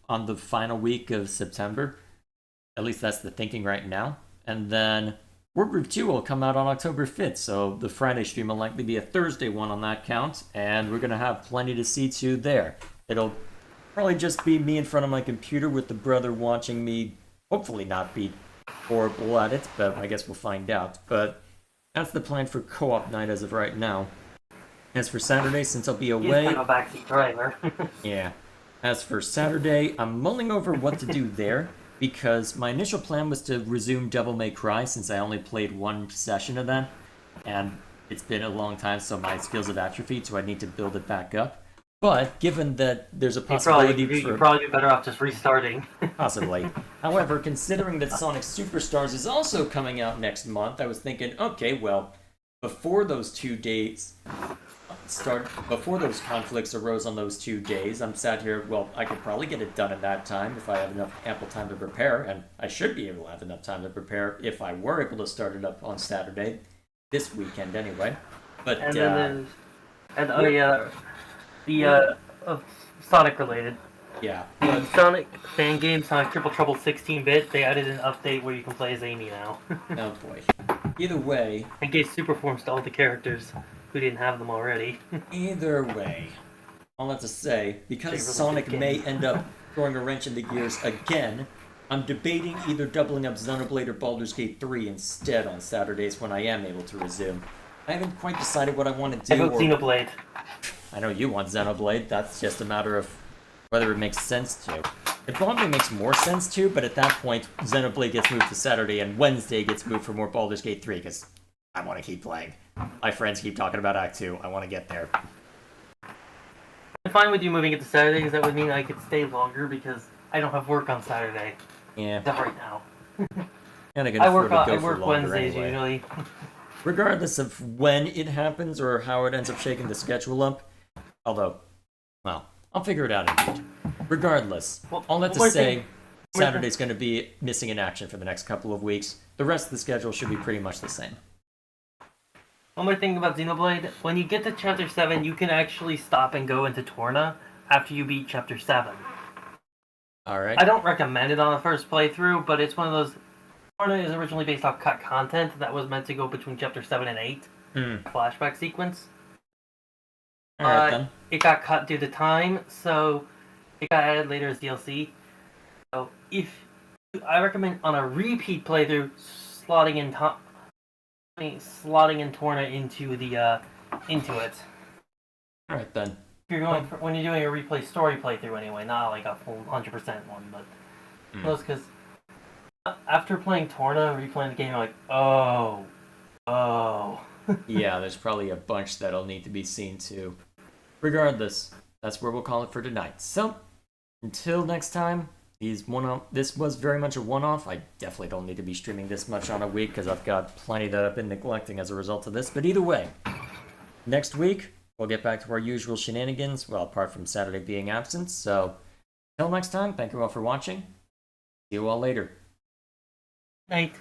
on the final week of September. At least that's the thinking right now. And then Wargroove 2 will come out on October 5th, so the Friday stream will likely be a Thursday one on that count, and we're going to have plenty to see to there. It'll probably just be me in front of my computer with the brother watching me, hopefully not be horrible at it, but I guess we'll find out. But that's the plan for co-op night as of right now. As for Saturday, since I'll be away... He's kind of a backseat driver. Yeah. As for Saturday, I'm mulling over what to do there, because my initial plan was to resume Devil May Cry since I only played 1 session of that, and it's been a long time, so my skills have atrophied, so I need to build it back up. But given that there's a possibility you'd probably be better off just restarting. Possibly. However, considering that Sonic Superstars is also coming out next month, I was thinking, okay, well, before those 2 days before those conflicts arose on those 2 days, I'm sat here, well, I could probably get it done in that time if I have ample time to prepare, and I should be able to have enough time to prepare if I were able to start it up on Saturday, this weekend anyway. But, and then the Sonic related. Yeah. The Sonic fan game, Sonic Triple Trouble 16-bit, they added an update where you can play as Amy now. Oh boy. Either way... And gave super forms to all the characters who didn't have them already. Either way, all I have to say, because Sonic may end up throwing a wrench in the gears again, I'm debating either doubling up Xenoblade or Baldur's Gate 3 instead on Saturdays when I am able to resume. I haven't quite decided what I want to do. I vote Xenoblade. I know you want Xenoblade, that's just a matter of whether it makes sense to. It probably makes more sense to, but at that point, Xenoblade gets moved to Saturday and Wednesday gets moved for more Baldur's Gate 3, because I want to keep playing. My friends keep talking about Act 2. I want to get there. I'm fine with you moving it to Saturday, because that would mean I could stay longer, because I don't have work on Saturday. Yeah. Except right now. And I work Wednesdays usually. Regardless of when it happens or how it ends up shaking the schedule up, although, well, I'll figure it out indeed. Regardless, all that to say, Saturday's going to be missing in action for the next couple of weeks. The rest of the schedule should be pretty much the same. One more thing about Xenoblade, when you get to Chapter 7, you can actually stop and go into Torna after you beat Chapter 7. Alright. I don't recommend it on the first playthrough, but it's one of those... Torna is originally based off cut content that was meant to go between Chapter 7 and 8. Flashback sequence. Alright then. It got cut due to time, so it got added later as DLC. So I recommend on a repeat playthrough slotting in Torna into it. Alright then. If you're going when you're doing a replay story playthrough anyway, not like a full 100% one, but those because after playing Torna, replaying the game, you're like, oh. Yeah, there's probably a bunch that'll need to be seen too. Regardless, that's where we'll call it for tonight. So, until next time, this was very much a one-off. I definitely don't need to be streaming this much on a week because I've got plenty that I've been neglecting as a result of this. But either way, next week, we'll get back to our usual shenanigans, well, apart from Saturday being absent. So, until next time, thank you all for watching. See you all later. Night.